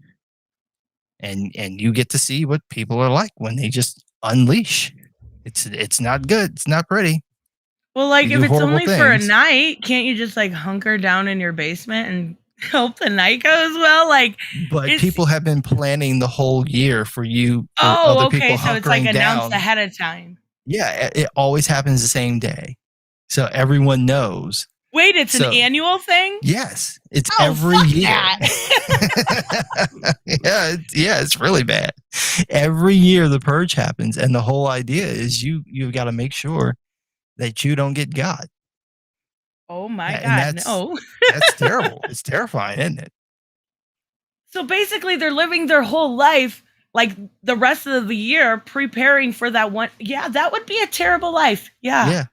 And you get to see what people are like when they just unleash. It's not good. It's not pretty. Well, like, They if do it's horrible only for a things. night, can't you just like hunker down in your basement and hope the night goes well? Like, But it's people have been planning the whole year for other oh, okay, people so it's like hunkering announced down. ahead of time. Yeah, it always happens the same day. So everyone knows. Wait, it's an So, annual thing? yes, it's Oh, every fuck year. that. Yeah, it's really bad. Every year the purge happens, and the whole idea is you've got to make sure that you don't get got. Oh my And god, no. that's terrible. It's terrifying, isn't it? So basically they're living their whole life, like, the rest of the year preparing for that one. Yeah, that would be a terrible life. Yeah. Yeah.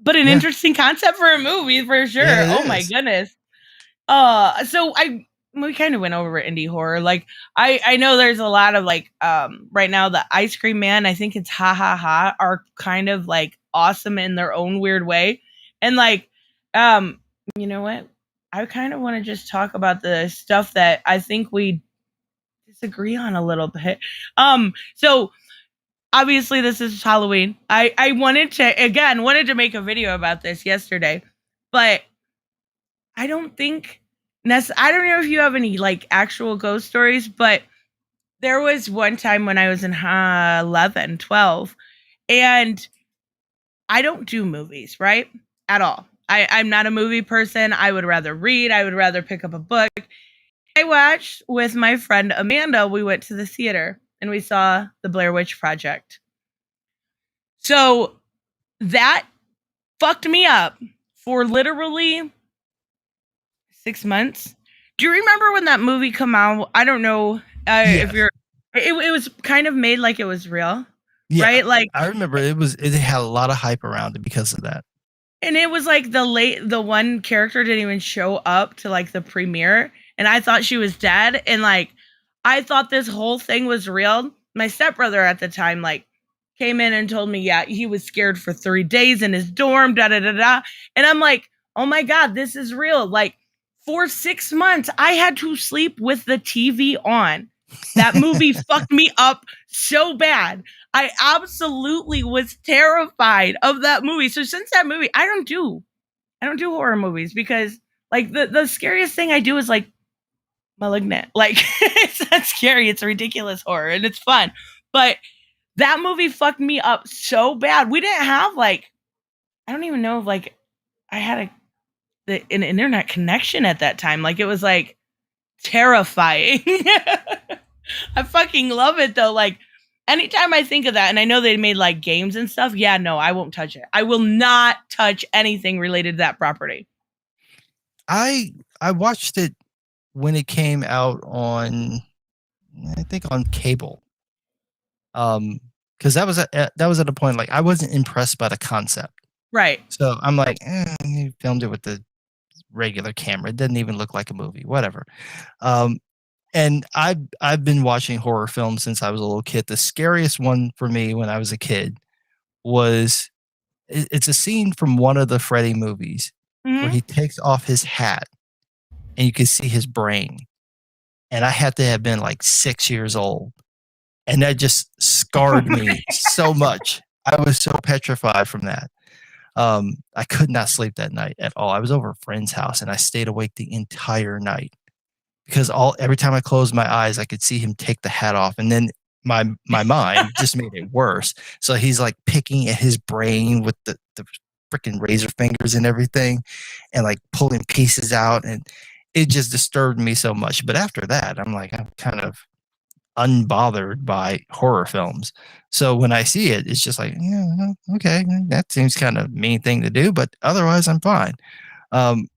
But an Yeah. interesting concept for a movie for Yeah, sure. it Oh my is. goodness. So we kind of went over indie horror. Like, I know there's a lot of like right now the Ice Cream Man, I think it's Ha Ha Ha, are kind of like awesome in their own weird way. And like, um you know what? I kind of want to just talk about the stuff that I think we disagree on a little bit. So obviously this is Halloween. I wanted to make a video about this yesterday, but I don't think I don't know if you have any like actual ghost stories, but there was one time when I was in 11, 12, and I don't do movies, right? At all. I'm not a movie person. I would rather read. I would rather pick up a book. I watched with my friend Amanda. We went to the theater and we saw the Blair Witch Project. So that fucked me up for literally 6 months. Do you remember when that movie come out? I don't know if Yes. you're. It was kind of made like it was real, Yeah. right? Like, I remember it had a lot of hype around it because of that. and it was like the one character didn't even show up to like the premiere, and I thought she was dead, and like I thought this whole thing was real. My stepbrother at the time like came in and told me, yeah, he was scared for 3 days in his dorm, da da da da, and I'm like, oh my god, this is real. Like for 6 months, I had to sleep with the TV on. That movie fucked me up so bad. I absolutely was terrified of that movie. So since that movie, I don't do horror movies because like the scariest thing I do is like Malignant. Like it's not scary, it's ridiculous horror and it's fun. But that movie fucked me up so bad. We didn't have like I don't even know if like I had an internet connection at that time. Like it was like terrifying. I fucking love it though. Like anytime I think of that, and I know they made like games and stuff, yeah, no, I won't touch it. I will not touch anything related to that property. I watched it when it came out on, I think on cable. Because that was at a point like I wasn't impressed by the concept. Right. So I'm like, you filmed it with the regular camera. It doesn't even look like a movie. Whatever. And I've been watching horror films since I was a little kid. The scariest one for me when I was a kid was it's a scene from one of the Freddy movies where Mm-hmm. he takes off his hat and you can see his brain. And I had to have been like 6 years old. And that just Oh scarred my. me so much. I was so petrified from that. I could not sleep that night at all. I was over a friend's house and I stayed awake the entire night because every time I closed my eyes, I could see him take the hat off, and then my mind just made it worse. So he's like picking at his brain with the freaking razor fingers and everything, and like pulling pieces out, and it just disturbed me so much. But after that, I'm kind of unbothered by horror films. So when I see it, it's just like, yeah, okay, that seems kind of mean thing to do, but otherwise I'm fine. Um,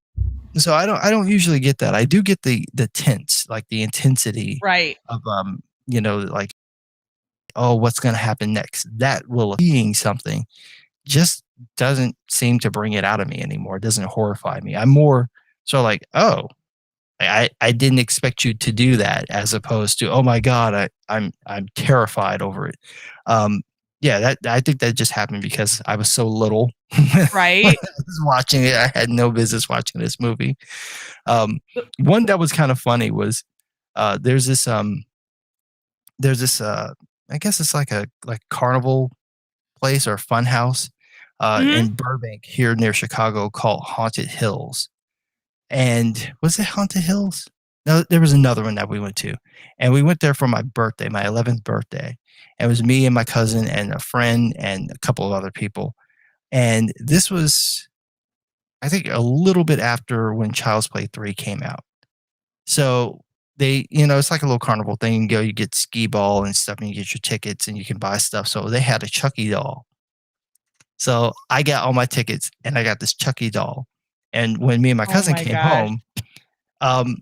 so I don't usually get that. I do get the tense, like the intensity Right. of like, oh, what's going to happen next? That will being something just doesn't seem to bring it out of me anymore. It doesn't horrify me. I'm more so like, oh, I didn't expect you to do that, as opposed to, oh my god, I'm terrified over it. Yeah, that I think that just happened because I was so little when Right. I was watching it. I had no business watching this movie. One that was kind of funny was there's this I guess it's like a carnival place or fun house Mm-hmm. in Burbank here near Chicago called Haunted Hills. And was it Haunted Hills? No, there was another one that we went to. And we went there for my birthday, my 11th birthday. And it was me and my cousin and a friend and a couple of other people. And this was, I think, a little bit after when Child's Play 3 came out. So it's like a little carnival thing. You go, you get skee ball and stuff, and you get your tickets and you can buy stuff. So they had a Chucky doll. So I got all my tickets and I got this Chucky doll. And when me and my Oh cousin my came gosh. home, um,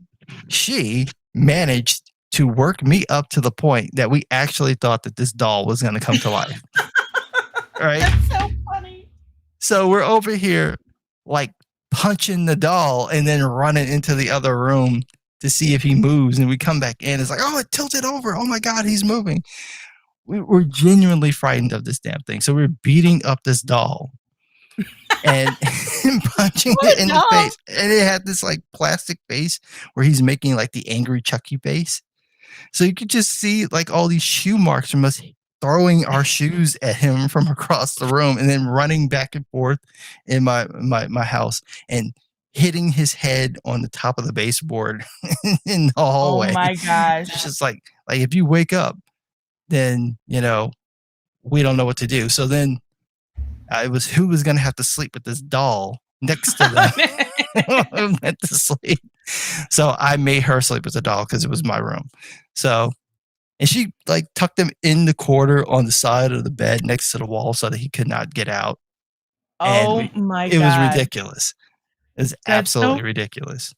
she managed to work me up to the point that we actually thought that this doll was going to come to life. Right. That's so funny. So we're over here like punching the doll and then running into the other room to see if he moves. And we come back in. It's like, oh, it tilted over. Oh my God, he's moving. We were genuinely frightened of this damn thing. So we we're beating up this doll and punching it What in the doll? face. And it had this like plastic face where he's making like the angry Chucky face. So you could just see like all these shoe marks from us throwing our shoes at him from across the room and then running back and forth in my house and hitting his head on the top of the baseboard in the Oh hallway. my It's gosh. just like if you wake up, then we don't know what to do. So then it was who was going to have to sleep with this doll next to them went to sleep. So I made her sleep with the doll because it was my room. So, and she like tucked him in the corner on the side of the bed next to the wall so that he could not get out. And Oh my it was god. ridiculous. It was That's so absolutely ridiculous.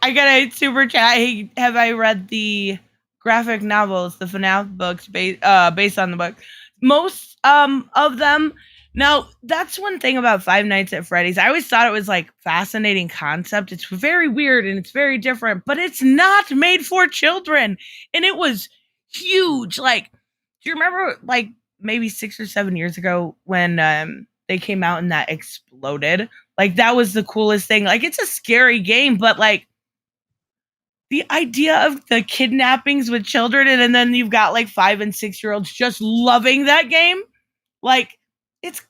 I got a super chat. Hey, have I read the graphic novels, the FNAF books based on the book? Most of them. Now, that's one thing about Five Nights at Freddy's. I always thought it was like fascinating concept. It's very weird and it's very different, but it's not made for children. And it was huge. Like, do you remember like maybe 6 or 7 years ago when they came out and that exploded? Like that was the coolest thing. Like it's a scary game, but like the idea of the kidnappings with children and then you've got like 5 and 6 year olds just loving that game. Like it's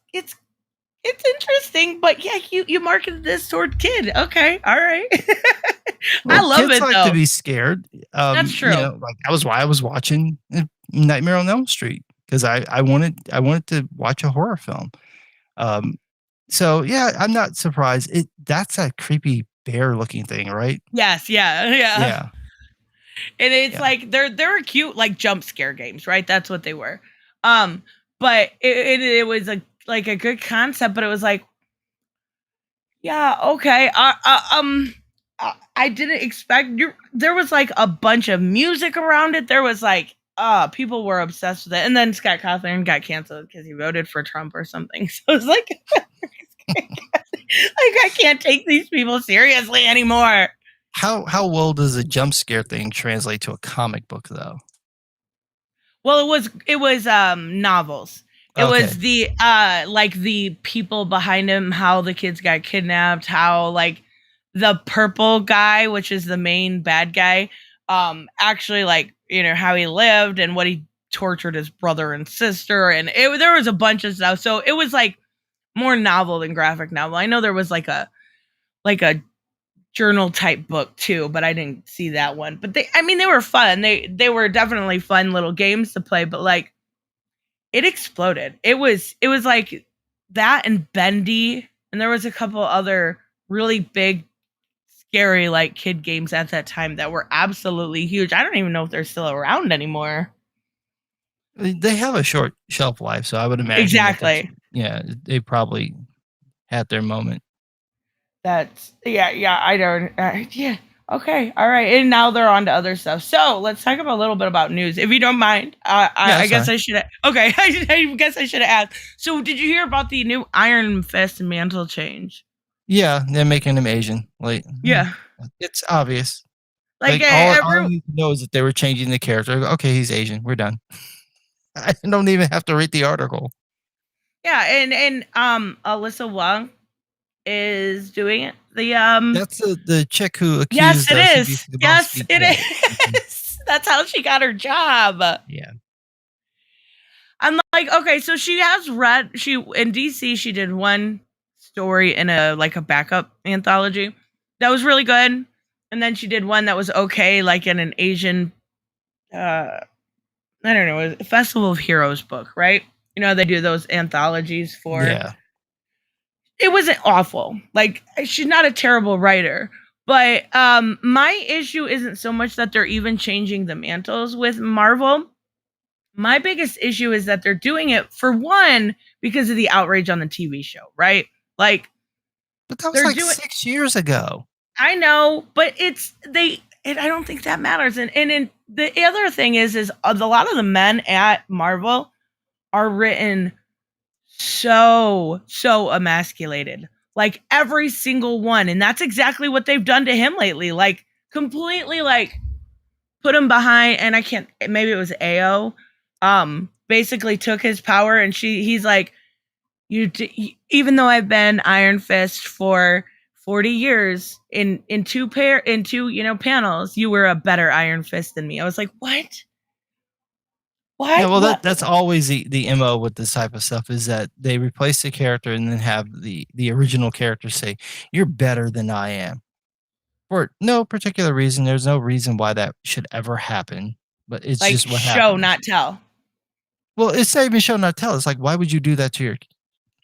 interesting, but yeah, you marketed this toward kid. Okay, all right. I Well, love kids it like though. to be scared. That's true. Like that was why I was watching Nightmare on Elm Street because I wanted to watch a horror film. Um, so yeah, I'm not surprised. That's that creepy bear looking thing, right? Yes, yeah, yeah. Yeah, And it's yeah. like they're cute like jump scare games, right? That's what they were. Um, but it was like a good concept, but it was like, yeah, okay. I didn't expect there was like a bunch of music around it. There was like people were obsessed with it. And then Scott Cawthon got canceled because he voted for Trump or something. So it's like like I can't take these people seriously anymore. How well does a jump scare thing translate to a comic book though? Well, it was novels. It Okay, was the like the people behind him, how the kids got kidnapped, how like the purple guy, which is the main bad guy, actually like, how he lived and what he tortured his brother and sister and there was a bunch of stuff. So it was like more novel than graphic novel. I know there was like a journal type book too, but I didn't see that one. But they were fun. They were definitely fun little games to play, but like it exploded. It was like that and Bendy, and there was a couple other really big scary like kid games at that time that were absolutely huge. I don't even know if they're still around anymore. they have a short shelf life, so I would imagine that Exactly. they probably had their moment. That's yeah. I don't. Yeah. Okay. All right. And now they're on to other stuff. So let's talk about a little bit about news, if you don't mind. Yeah, I that's guess fine. I should. Okay. I guess I should have asked. So did you hear about the new Iron Fist mantle change? Yeah, they're making him Asian. Like, Yeah. it's obvious. Like Like all every you know is that they were changing the character. Okay, he's Asian. We're done. I don't even have to read the article. yeah, and Alyssa Wong is doing it. That's the chick who Yes, accused it CBC is. The Boss Yes, Speak. it Yeah. Mhm. is. That's how she got her job. Yeah. I'm like, okay, so she has read she in DC she did one story in a like a backup anthology that was really good. And then she did one that was okay, like in an Asian uh I don't know, a Festival of Heroes book, right? They do those anthologies for Yeah. it wasn't awful. Like she's not a terrible writer. But my issue isn't so much that they're even changing the mantles with Marvel. My biggest issue is that they're doing it for one because of the outrage on the TV show, right? Like But that was they're like doing 6 years ago. I know, but I don't think that matters. And the other thing is a lot of the men at Marvel are written so emasculated. Like every single one, and that's exactly what they've done to him lately. Like completely like put him behind, and I can't, maybe it was AO, basically took his power, and he's like, even though I've been Iron Fist for 40 years in two panels, you were a better Iron Fist than me. I was like, Yeah, well, what? that's always the MO with this type of stuff is that they replace the character and then have the original character say, "You're better than I am." For no particular reason. There's no reason why that should ever happen, but it's Like just what show happens. not tell. Well, it's not even show not tell. It's like, why would you do that to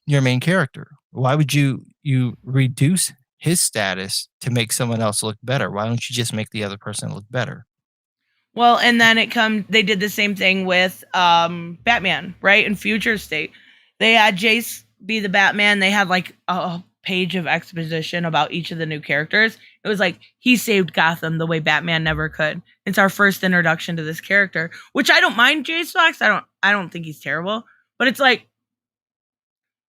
your main character? Why would you reduce his status to make someone else look better? Why don't you just make the other person look better? Well, and then they did the same thing with Batman, right? In Future State. They had Jace be the Batman. They had like page of exposition about each of the new characters. It was like, he saved Gotham the way Batman never could. It's our first introduction to this character, which I don't mind Jace Fox. I don't think he's terrible, but it's like,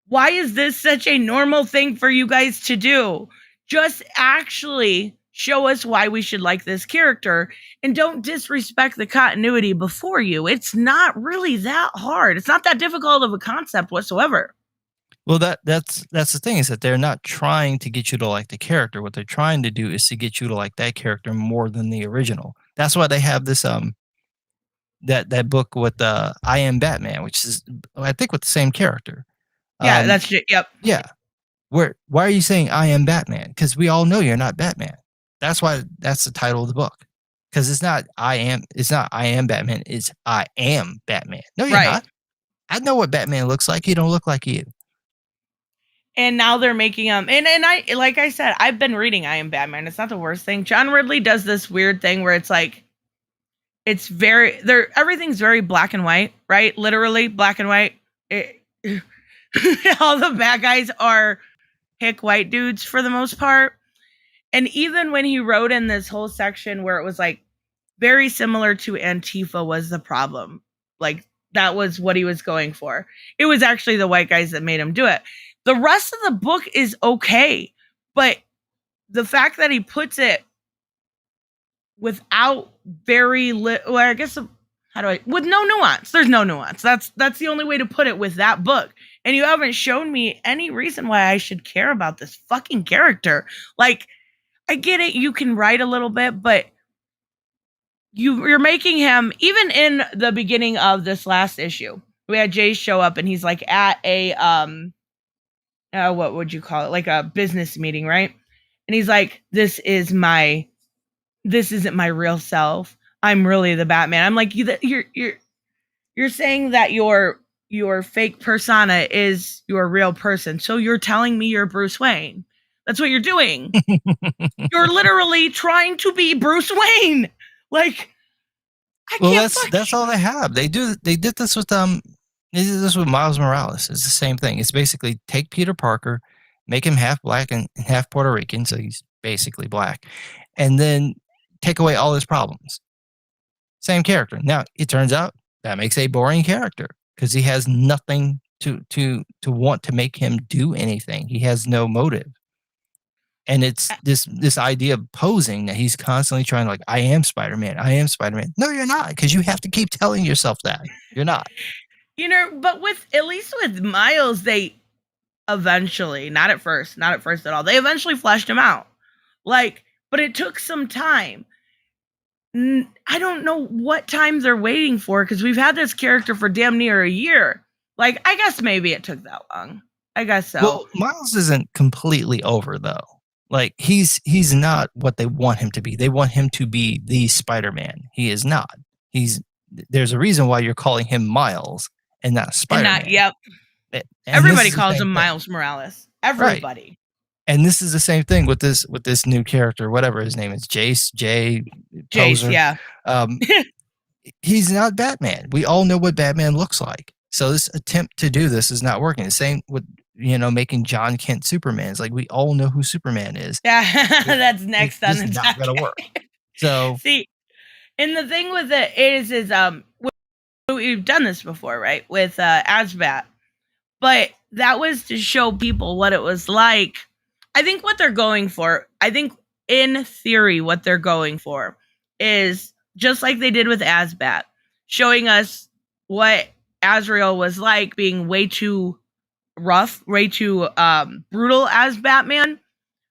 why is this such a normal thing for you guys to do? Just actually show us why we should like this character and don't disrespect the continuity before you. It's not really that hard. It's not that difficult of a concept whatsoever. Well, that's the thing, is that they're not trying to get you to like the character. What they're trying to do is to get you to like that character more than the original. That's why they have this that book with I Am Batman, which is, I think, with the same character. Yeah, that's yep. Yeah. Why are you saying I am Batman? Because we all know you're not Batman. That's why that's the title of the book. Because it's not I am Batman, it's I am Batman. No, you're not. I know what Batman looks like. He don't look like you. And now they're making and I, like I said, I've been reading I Am Batman. It's not the worst thing. John Ridley does this weird thing where it's like, it's very everything's very black and white, right? Literally black and white. All the bad guys are hick white dudes for the most part. And even when he wrote in this whole section where it was like very similar to Antifa was the problem, like that was what he was going for. It was actually the white guys that made him do it. The rest of the book is okay, but the fact that he puts it without very well, I guess, with no nuance. There's no nuance. That's the only way to put it with that book. And you haven't shown me any reason why I should care about this fucking character. Like, I get it, you can write a little bit, but you're making him, even in the beginning of this last issue, we had Jay show up and he's like at a what would you call it? Like a business meeting, right? And he's like, this isn't my real self. I'm really the Batman. I'm like, you're saying that your fake persona is your real person. So you're telling me you're Bruce Wayne. That's what you're doing. You're literally trying to be Bruce Wayne. Like, that's all they have. They did this with Miles Morales. It's the same thing. It's basically take Peter Parker, make him half black and half Puerto Rican, so he's basically black, and then take away all his problems. Same character. Now, it turns out that makes a boring character because he has nothing to want to make him do anything. He has no motive. And it's this idea of posing that he's constantly trying to, like, I am Spider-Man. I am Spider-Man. No, you're not, because you have to keep telling yourself that. You're not. But at least with Miles, they eventually, not at first at all, they eventually fleshed him out. Like, but it took some time. I don't know what time they're waiting for, because we've had this character for damn near a year. Like, I guess maybe it took that long. I guess so. Well, Miles isn't completely over, though. Like, he's not what they want him to be. They want him to be the Spider-Man. He is not. There's a reason why you're calling him Miles and not Spider-Man. Yep. And everybody calls him Miles Morales. Everybody. Right. And this is the same thing with this new character, whatever his name is, Jace, yeah. He's not Batman. We all know what Batman looks like. So this attempt to do this is not working. The same with, making John Kent Superman. It's like, we all know who Superman is. Yeah, that's next on the It's not going to work. So see, and the thing with it is we've done this before, right? With Asbat, but that was to show people what it was like. I think what they're going for, in theory, what they're going for is just like they did with Asbat, showing us what Azrael was like, being way too rough, way too brutal as Batman,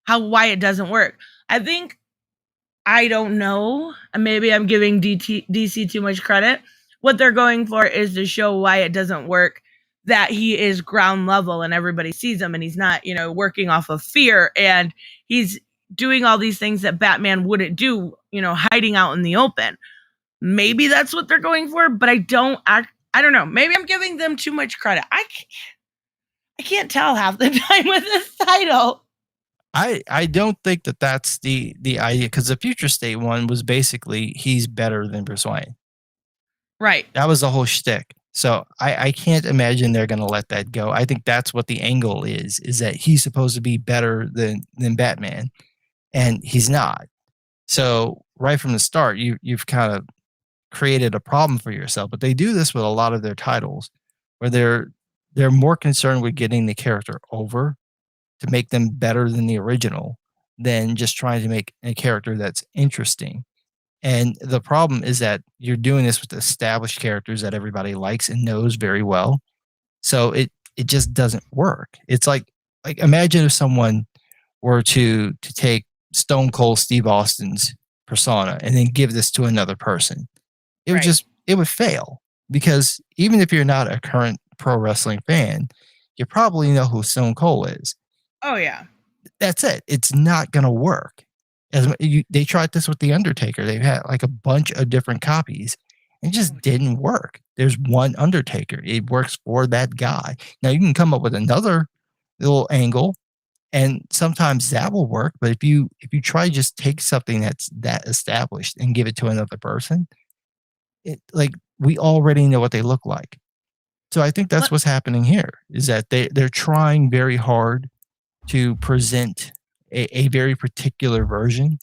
why it doesn't work. I don't know, maybe I'm giving DC too much credit. What they're going for is to show why it doesn't work, that he is ground level and everybody sees him and he's not, working off of fear, and he's doing all these things that Batman wouldn't do, hiding out in the open. Maybe that's what they're going for, but I don't know. Maybe I'm giving them too much credit. I can't tell half the time with this title. I don't think that's the idea, because the Future State one was basically he's better than Bruce Wayne. Right. That was the whole shtick. So I can't imagine they're going to let that go. I think that's what the angle is that he's supposed to be better than Batman, and he's not. So right from the start, you've kind of created a problem for yourself. But they do this with a lot of their titles, where they're more concerned with getting the character over to make them better than the original than just trying to make a character that's interesting. And the problem is that you're doing this with established characters that everybody likes and knows very well. So it just doesn't work. It's like imagine if someone were to take Stone Cold Steve Austin's persona and then give this to another person. It would Right. just it would fail because even if you're not a current pro wrestling fan, you probably know who Stone Cold is. Oh yeah. That's it. It's not gonna work. They tried this with The Undertaker. They've had like a bunch of different copies. It just didn't work. There's one Undertaker. It works for that guy. Now you can come up with another little angle, and sometimes that will work. But if you try to just take something that's that established and give it to another person, it like we already know what they look like. So I think that's Let- what's happening here is that they're trying very hard to present a very particular version,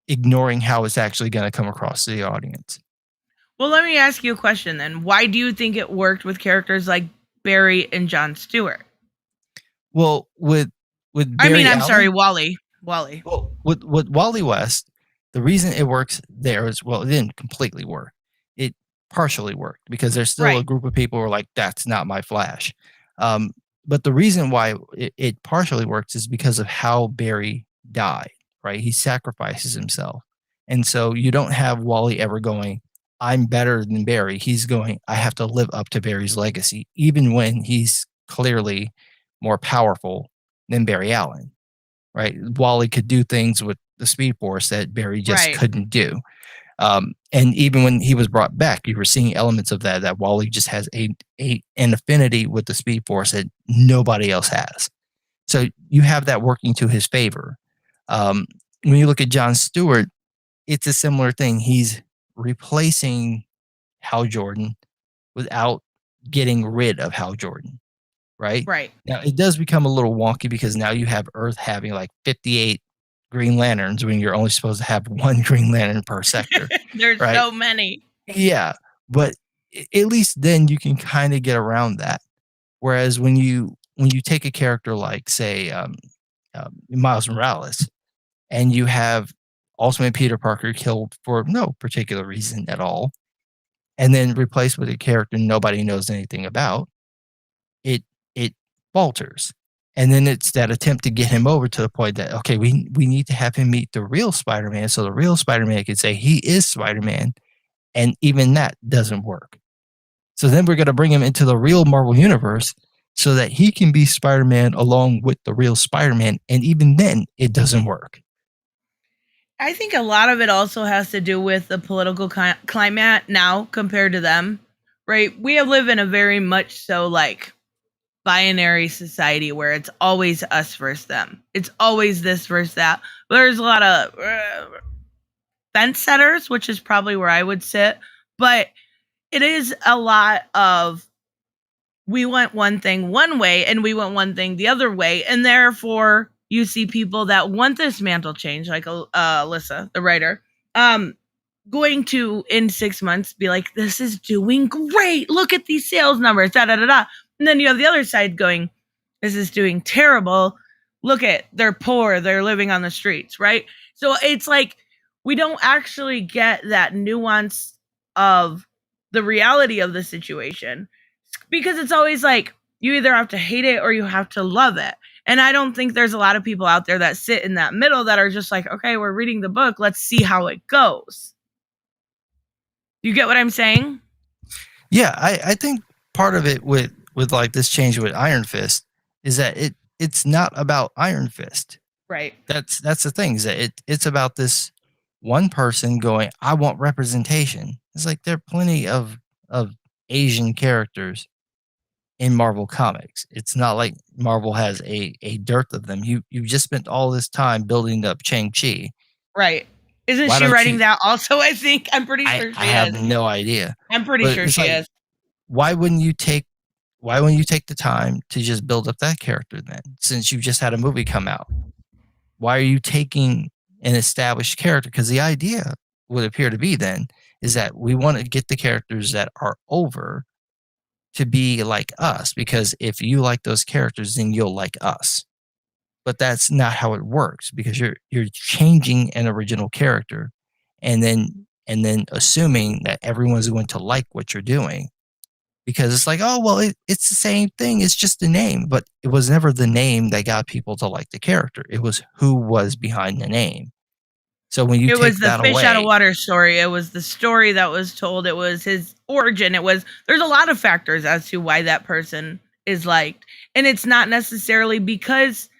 ignoring how it's actually going to come across to the audience. Well, let me ask you a question then. Why do you think it worked with characters like Barry and Jon Stewart? Well, with Barry I'm sorry, Allen, Wally. Wally. well, with Wally West, the reason it works there is well, it didn't completely work. It partially worked because there's still a Right. group of people who are like, "That's not my Flash." Um, but the reason why it partially works is because of how Barry died. Right, he sacrifices himself, and so you don't have Wally ever going, "I'm better than Barry." He's going, "I have to live up to Barry's legacy," even when he's clearly more powerful than Barry Allen, right? Wally could do things with the Speed Force that Barry just Right. couldn't do. And even when he was brought back, you were seeing elements of that Wally just has an affinity with the Speed Force that nobody else has. So you have that working to his favor. When you look at Jon Stewart, it's a similar thing. He's replacing Hal Jordan without getting rid of Hal Jordan. Right? Right. Now, it does become a little wonky because now you have Earth having like 58 Green Lanterns when you're only supposed to have one Green Lantern per sector, There's right? so many. Yeah, but at least then you can kind of get around that. Whereas when you take a character like say Miles Morales and you have Ultimate Peter Parker killed for no particular reason at all, and then replaced with a character nobody knows anything about, it it falters. And then it's that attempt to get him over to the point that, okay, we need to have him meet the real Spider-Man so the real Spider-Man can say he is Spider-Man, and even that doesn't work. So then we're going to bring him into the real Marvel universe so that he can be Spider-Man along with the real Spider-Man, and even then it doesn't work. I think a lot of it also has to do with the political climate now compared to them, right? We live in a very much so like binary society where it's always us versus them. It's always this versus that. There's a lot of fence setters, which is probably where I would sit, but it is a lot of we want one thing one way and we want one thing the other way, and therefore you see people that want this mantle change, like Alyssa, the writer, going to in 6 months be like, "This is doing great. Look at these sales numbers." Da da da da. And then you have the other side going, "This is doing terrible. Look at they're poor. They're living on the streets." Right. So it's like we don't actually get that nuance of the reality of the situation because it's always like you either have to hate it or you have to love it. And I don't think there's a lot of people out there that sit in that middle that are just like, okay, we're reading the book. Let's see how it goes. You get what I'm saying? Yeah, I think part of it with like this change with Iron Fist is that it's not about Iron Fist. Right. That's the thing is that it's about this one person going, I want representation. It's like there are plenty of Asian characters in Marvel comics. It's not like Marvel has a dearth of them. You've just spent all this time building up Shang-Chi. Right. Isn't Why she don't writing you that also? I think I'm pretty I sure I she have is. no idea. I'm pretty But sure it's she like is. why wouldn't you take the time to just build up that character then, since you've just had a movie come out? Why are you taking an established character? Because the idea would appear to be then is that we want to get the characters that are over to be like us, because if you like those characters, then you'll like us. But that's not how it works, because you're changing an original character and then assuming that everyone's going to like what you're doing, because it's like, oh well, it's the same thing, it's just a name. But it was never the name that got people to like the character, it was who was behind the name. So when you It was take the that fish out of away, water story. It was the story that was told. It was his origin. There's a lot of factors as to why that person is liked. And it's not necessarily because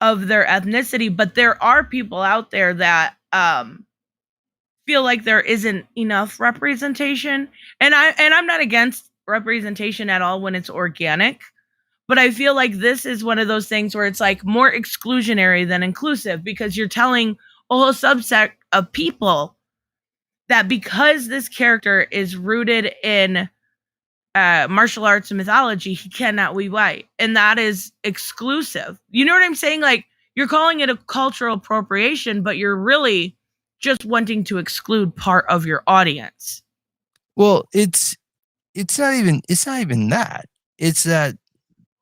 of their ethnicity, but there are people out there that feel like there isn't enough representation. And I'm not against representation at all when it's organic. But I feel like this is one of those things where it's like more exclusionary than inclusive, because you're telling a whole subset of people that because this character is rooted in martial arts and mythology, he cannot be white. And that is exclusive. You know what I'm saying? Like, you're calling it a cultural appropriation, but you're really just wanting to exclude part of your audience. well, it's not even that. It's that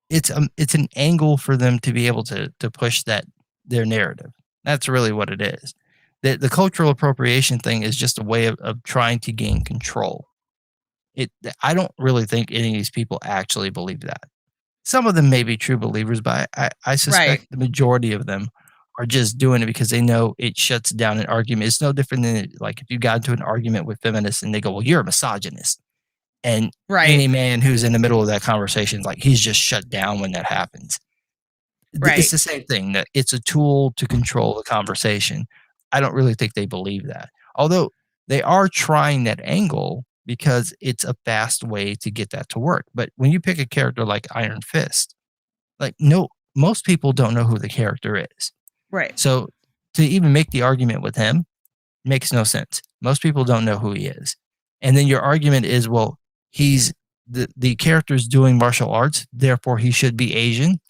it's an angle for them to be able to push that their narrative. That's really what it is. The cultural appropriation thing is just a way of trying to gain control. I don't really think any of these people actually believe that. Some of them may be true believers, but I Right. suspect the majority of them are just doing it because they know it shuts down an argument. It's no different than, like, if you got into an argument with feminists and they go, "Well, you're a misogynist." And Right. any man who's in the middle of that conversation, like, he's just shut down when that happens. It's Right. the same thing, that it's a tool to control the conversation. I don't really think they believe that. Although they are trying that angle because it's a fast way to get that to work. But when you pick a character like Iron Fist, like, no, most people don't know who the character is. Right. So to even make the argument with him makes no sense. Most people don't know who he is. And then your argument is, well, he's the character's doing martial arts, therefore he should be Asian.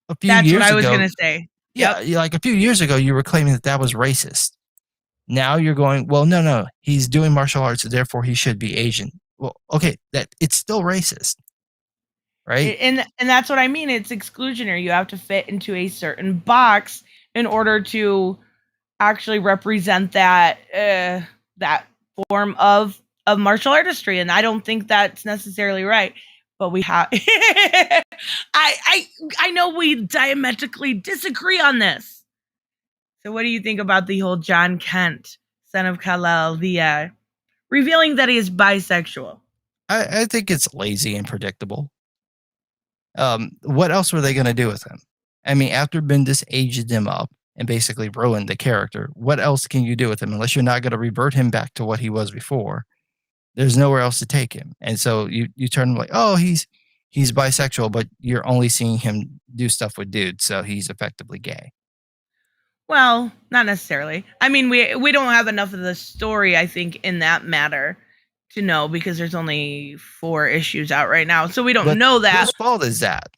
A few That's what years I was ago, going to say. yeah, Yep. like a few years ago, you were claiming that that was racist. Now you're going, well, no, he's doing martial arts, therefore he should be Asian. Well, okay, that it's still racist, right? And that's what I mean. It's exclusionary. You have to fit into a certain box in order to actually represent that form of martial artistry, and I don't think that's necessarily right. But we have I know we diametrically disagree on this. So what do you think about the whole John Kent, son of Kal-El, the revealing that he is bisexual? I think it's lazy and predictable. What else were they going to do with him? I mean, after Bendis aged him up and basically ruined the character, what else can you do with him unless you're not going to revert him back to what he was before? There's nowhere else to take him, and so you turn him like, oh, he's bisexual, but you're only seeing him do stuff with dudes, so he's effectively gay. Well, not necessarily. I mean, we don't have enough of the story, I think, in that matter to know, because there's only 4 issues out right now, so we don't But know that. whose fault is that?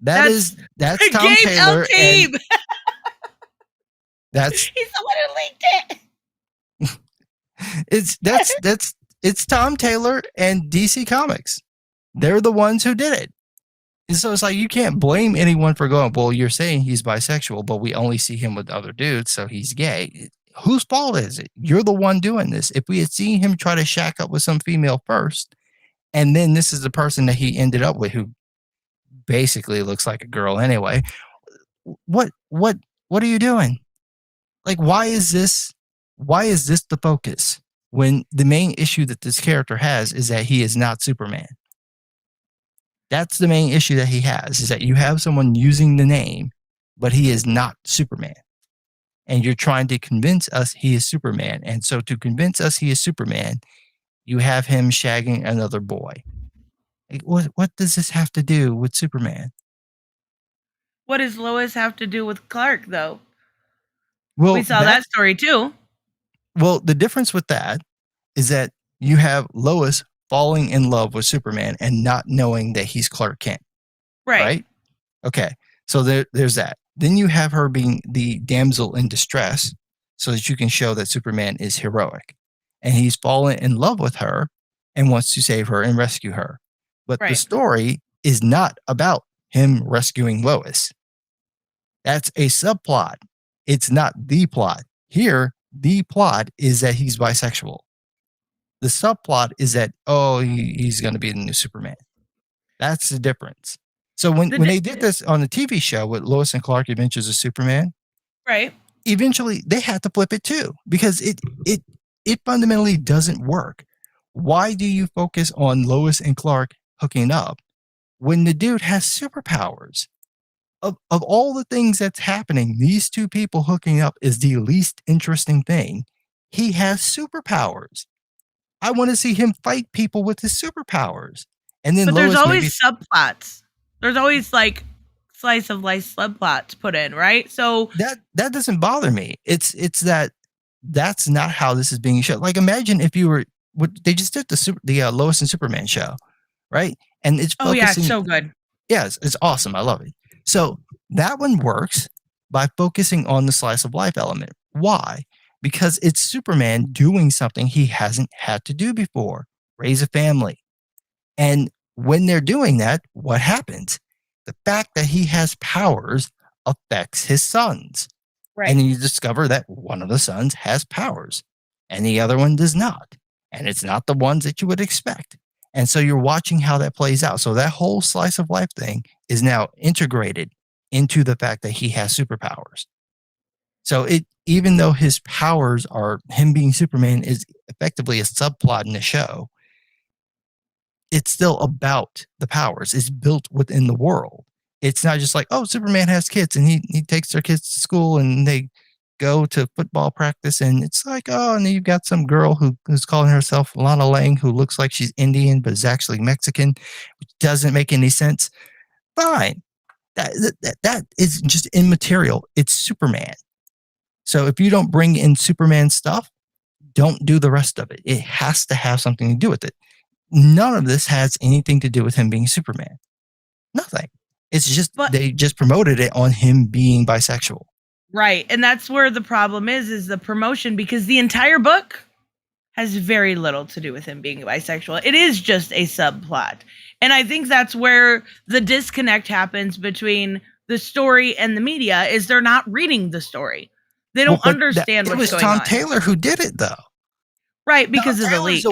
That's That's Tom Gabe Taylor, and Eltaeb. that's He's the one who leaked it's Tom Taylor and DC Comics. They're the ones who did it. And so it's like, you can't blame anyone for going, well, you're saying he's bisexual, but we only see him with other dudes, so he's gay. Whose fault is it? You're the one doing this. If we had seen him try to shack up with some female first, and then this is the person that he ended up with, who basically looks like a girl anyway, what are you doing? Like, why is this the focus when the main issue that this character has is that he is not Superman? That's the main issue that he has, is that you have someone using the name, but he is not Superman. And you're trying to convince us he is Superman. And so to convince us he is Superman, you have him shagging another boy. Like, what does this have to do with Superman? What does Lois have to do with Clark, though? Well, We saw that story too. Well, the difference with that is that you have Lois falling in love with Superman and not knowing that he's Clark Kent, right? Okay, so there's that. Then you have her being the damsel in distress so that you can show that Superman is heroic. And he's fallen in love with her and wants to save her and rescue her. But the story is not about him rescuing Lois. That's a subplot. It's not the plot. Here, the plot is that he's bisexual. The subplot is that, he's going to be the new Superman. That's the difference. So when they did this on the TV show with Lois and Clark Adventures of Superman, right, eventually they had to flip it too because it fundamentally doesn't work. Why do you focus on Lois and Clark hooking up when the dude has superpowers? Of all the things that's happening, these two people hooking up is the least interesting thing. He has superpowers. I want to see him fight people with his superpowers. And then but Lois there's always subplots. There's always like slice of life subplots put in, right? So that doesn't bother me. It's that's not how this is being shown. Like imagine if you were they just did the Lois and Superman show, right? And it's focusing. It's so good. Yes, it's awesome. I love it. So that one works by focusing on the slice of life element. Why? Because it's Superman doing something he hasn't had to do before, raise a family. And when they're doing that, what happens? The fact that he has powers affects his sons. Right. And you discover that one of the sons has powers and the other one does not. And it's not the ones that you would expect. And so you're watching how that plays out. So that whole slice of life thing is now integrated into the fact that he has superpowers. So even though his powers are him being Superman is effectively a subplot in the show, it's still about the powers. It's built within the world. It's not just like, Superman has kids and he takes their kids to school and they go to football practice. And it's like, and then you've got some girl who's calling herself Lana Lang, who looks like she's Indian, but is actually Mexican, which doesn't make any sense. Fine. That is just immaterial. It's Superman. So if you don't bring in Superman stuff, don't do the rest of it. It has to have something to do with it. None of this has anything to do with him being Superman. Nothing. It's just they just promoted it on him being bisexual. Right. And that's where the problem is the promotion, because the entire book has very little to do with him being bisexual. It is just a subplot. And I think that's where the disconnect happens between the story and the media is they're not reading the story. They don't understand what's going on. It was Tom Taylor who did it though. Right, because of the leak.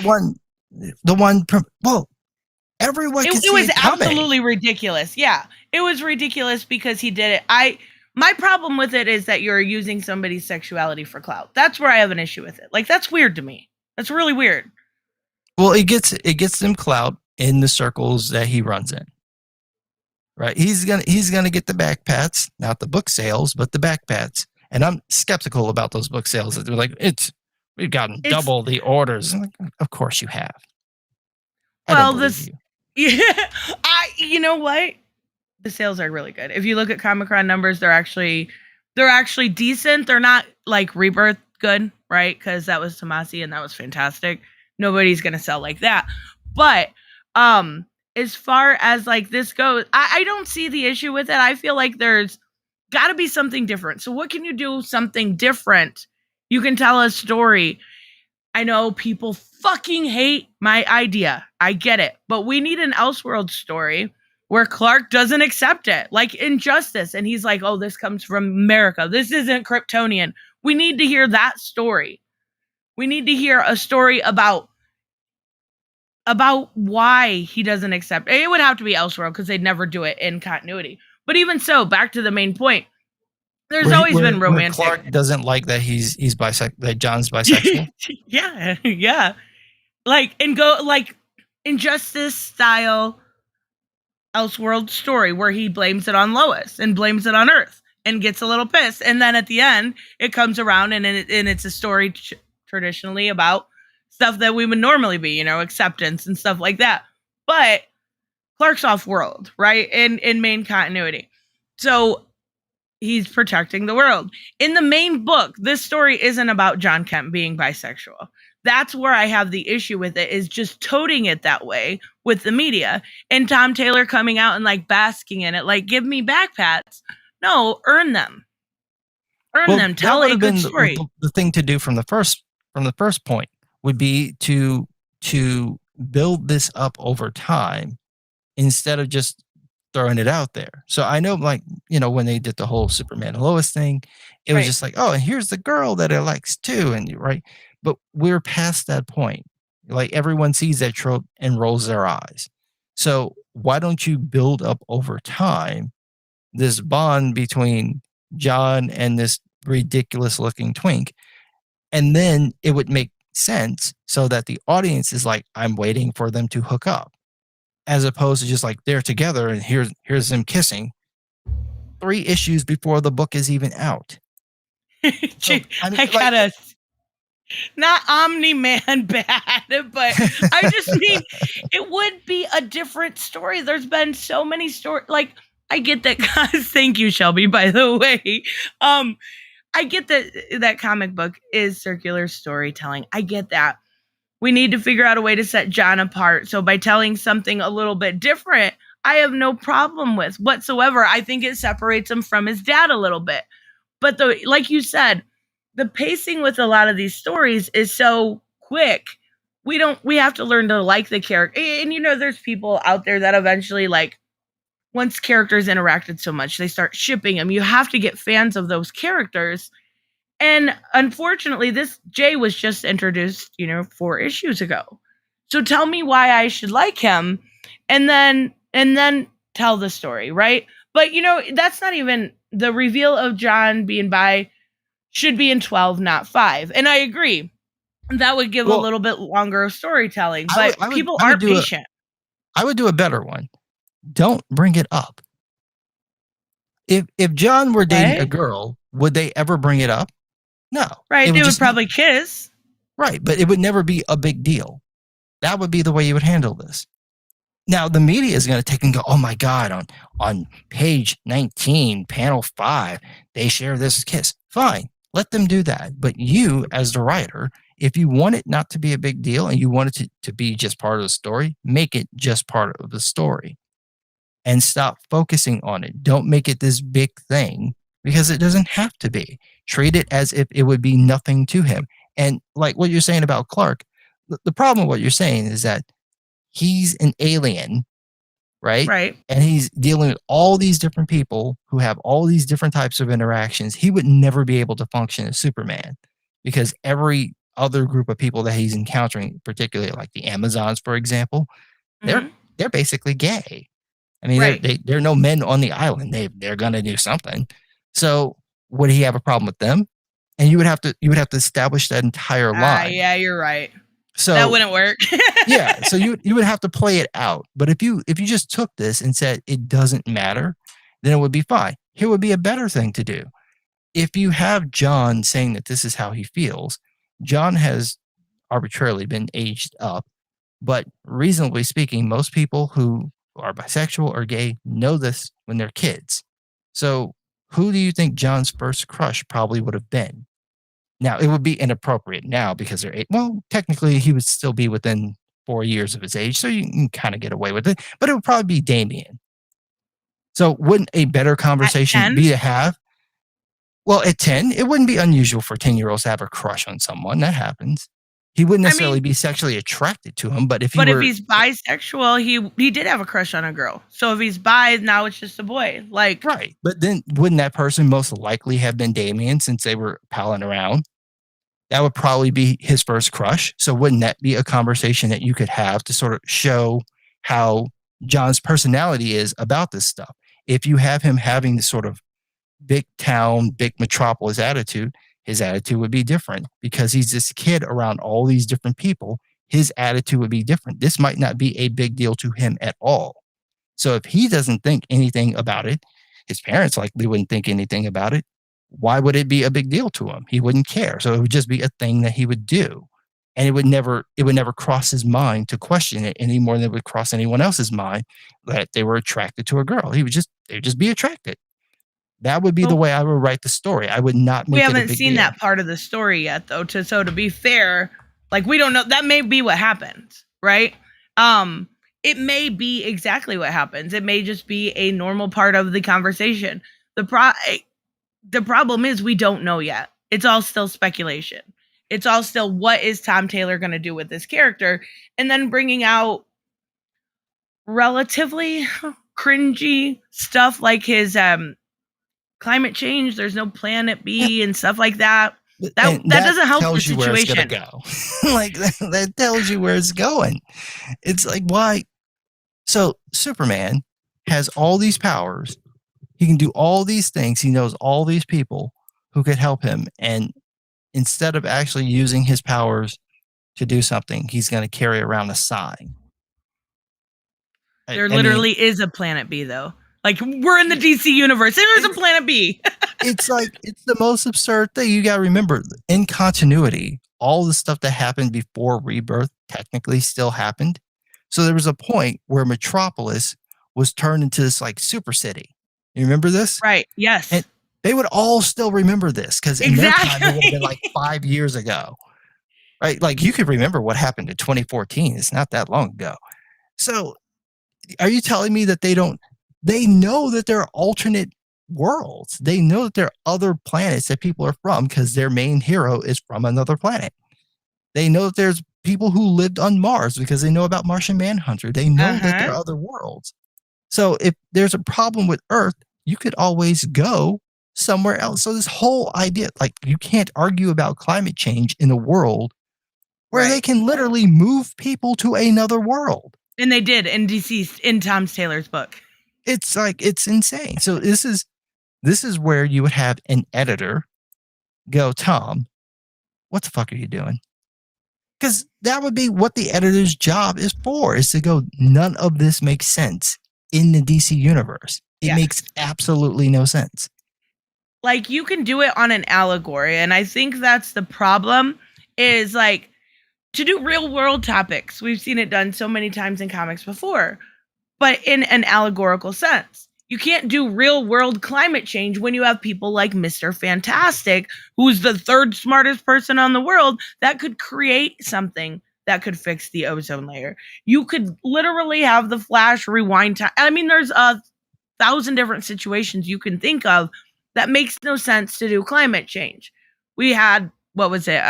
Everyone can see it was coming. Absolutely ridiculous. Yeah, it was ridiculous because he did it. My problem with it is that you're using somebody's sexuality for clout. That's where I have an issue with it. Like, that's weird to me. That's really weird. Well, it gets them clout in the circles that he runs in. Right? He's gonna get the back pats, not the book sales, but the back pats. And I'm skeptical about those book sales. They're like, we've gotten double the orders. Like, of course you have. You know what? The sales are really good. If you look at Comic-Con numbers, they're actually decent. They're not like Rebirth good, right? Because that was Tomasi and that was fantastic. Nobody's gonna sell like that. But as far as like this goes, I don't see the issue with it. I feel like there's got to be something different. So what can you do something different? You can tell a story. I know people fucking hate my idea. I get it. But we need an Elseworld story where Clark doesn't accept it. Like Injustice. And he's like, this comes from America. This isn't Kryptonian. We need to hear that story. We need to hear a story about why he doesn't accept it. It would have to be Elseworld because they'd never do it in continuity. But even so, back to the main point. There's always been romantic. Clark doesn't like that he's that John's bisexual. yeah. Like, and go like Injustice style Elseworld story where he blames it on Lois and blames it on Earth and gets a little pissed. And then at the end, it comes around and it's a story traditionally about stuff that we would normally be, acceptance and stuff like that. But Clark's off-world, right? In main continuity. So he's protecting the world. In the main book, this story isn't about John Kent being bisexual. That's where I have the issue with it, is just toting it that way with the media, and Tom Taylor coming out and like basking in it, like, give me back pats. No, earn them. Earn Well, them. that Tell would a have good been story. the thing to do from the first point would be to build this up over time instead of just throwing it out there. So I know, like, when they did the whole Superman and Lois thing, it was Right. just like, oh, and here's the girl that it likes too, and right. But we're past that point. Like everyone sees that trope and rolls their eyes. So why don't you build up over time this bond between John and this ridiculous looking twink? And then it would make sense so that the audience is like, I'm waiting for them to hook up, as opposed to just like they're together and here's them kissing 3 issues before the book is even out. So I mean, I like, gotta, not Omni Man bad, but I just mean it would be a different story. There's been so many stories. Like, I get that, guys. Thank you, Shelby, by the way. I get that comic book is circular storytelling. I get that. We need to figure out a way to set John apart. So by telling something a little bit different, I have no problem with whatsoever. I think it separates him from his dad a little bit. But like you said, the pacing with a lot of these stories is so quick. We have to learn to like the character. And there's people out there that eventually, like, once characters interacted so much, they start shipping them. You have to get fans of those characters. And unfortunately, this Jay was just introduced, 4 issues ago. So tell me why I should like him, and then tell the story, right? But that's not even the reveal of John being bi should be in 12, not 5. And I agree. That would give a well, little bit longer of storytelling, but people I would aren't do patient. I would do a better one. Don't bring it up. If John were dating a Right? girl, would they ever bring it up? No. Right. It They would would just probably kiss. right, but it would never be a big deal. That would be the way you would handle this. Now the media is going to take and go, oh my God, on page 19, panel 5, they share this kiss. Fine, let them do that. But you, as the writer, if you want it not to be a big deal and you want it to be just part of the story, make it just part of the story and stop focusing on it. Don't make it this big thing because it doesn't have to be. Treat it as if it would be nothing to him. And like what you're saying about Clark, the problem with what you're saying is that he's an alien, right? Right. And he's dealing with all these different people who have all these different types of interactions. He would never be able to function as Superman because every other group of people that he's encountering, particularly like the Amazons, for example, they're Mm-hmm. they're basically gay. I mean, Right. there are no men on the island. They're gonna do something. So would he have a problem with them? And you would have to establish that entire line. Yeah, you're right. So That wouldn't work. yeah, so you would have to play it out. But if you just took this and said it doesn't matter, then it would be fine. Here would be a better thing to do. If you have John saying that this is how he feels, John has arbitrarily been aged up, but reasonably speaking, most people who are bisexual or gay know this when they're kids. So who do you think John's first crush probably would have been? Now, it would be inappropriate now because they're well, technically he would still be within 4 years of his age, so you can kind of get away with it, but it would probably be Damien. So wouldn't a better At conversation 10? be to have? Well, at 10, it wouldn't be unusual for 10-year-olds to have a crush on someone. That happens. He wouldn't I necessarily mean, be sexually attracted to him, but if he but if were he's bisexual, he did have a crush on a girl. So if he's bi, now it's just a boy. Like, right, but then wouldn't that person most likely have been Damien since they were palling around? That would probably be his first crush. So wouldn't that be a conversation that you could have to sort of show how John's personality is about this stuff? If you have him having this sort of big town, big metropolis attitude, his attitude would be different because he's this kid around all these different people. His attitude would be different. This might not be a big deal to him at all. So if he doesn't think anything about it, his parents likely wouldn't think anything about it. Why would it be a big deal to him? He wouldn't care. So it would just be a thing that he would do. And it would never cross his mind to question it any more than it would cross anyone else's mind that they were attracted to a girl. They'd just be attracted. That would be the but way I would write the story. I would not we make it a haven't big seen deal. that part of the story yet, though. So to be fair, Like, we don't know. That may be what happens, right? It may be exactly what happens. It may just be a normal part of the conversation. The problem is we don't know yet. It's all still speculation. It's all still, what is Tom Taylor going to do with this character? And then bringing out relatively cringy stuff like his climate change, there's no planet B and stuff like that. That doesn't help the tells you where it's situation. gonna go. Like that tells you where it's going. It's like, why? So Superman has all these powers. He can do all these things. He knows all these people who could help him. And instead of actually using his powers to do something, he's going to carry around a sign. There literally is a planet B, though. Like, we're in the DC universe. There is a planet B. It's like, it's the most absurd thing. You got to remember, in continuity, all the stuff that happened before Rebirth technically still happened. So there was a point where Metropolis was turned into this like super city. You remember this? Right. Yes. And they would all still remember this because in their time, it would have been like 5 years ago. Right? Like, you could remember what happened in 2014. It's not that long ago. So are you telling me that they know that there are alternate worlds? They know that there are other planets that people are from because their main hero is from another planet. They know that there's people who lived on Mars because they know about Martian Manhunter. They know that there are other worlds. So if there's a problem with Earth, you could always go somewhere else. So this whole idea, like, you can't argue about climate change in a world where they can literally move people to another world. And they did in DC, in Tom Taylor's book. It's like, it's insane. So this is where you would have an editor go, Tom, what the fuck are you doing? Because that would be what the editor's job is for, is to go, none of this makes sense in the DC universe. It makes absolutely no sense. Like, you can do it on an allegory, and I think that's the problem, is like, to do real world topics. We've seen it done so many times in comics before, but in an allegorical sense. You can't do real world climate change when you have people like Mr. Fantastic, who's the third smartest person on the world, that could create something that could fix the ozone layer. You could literally have the Flash rewind time. I mean, there's 1,000 different situations you can think of that makes no sense to do climate change. We had, what was it?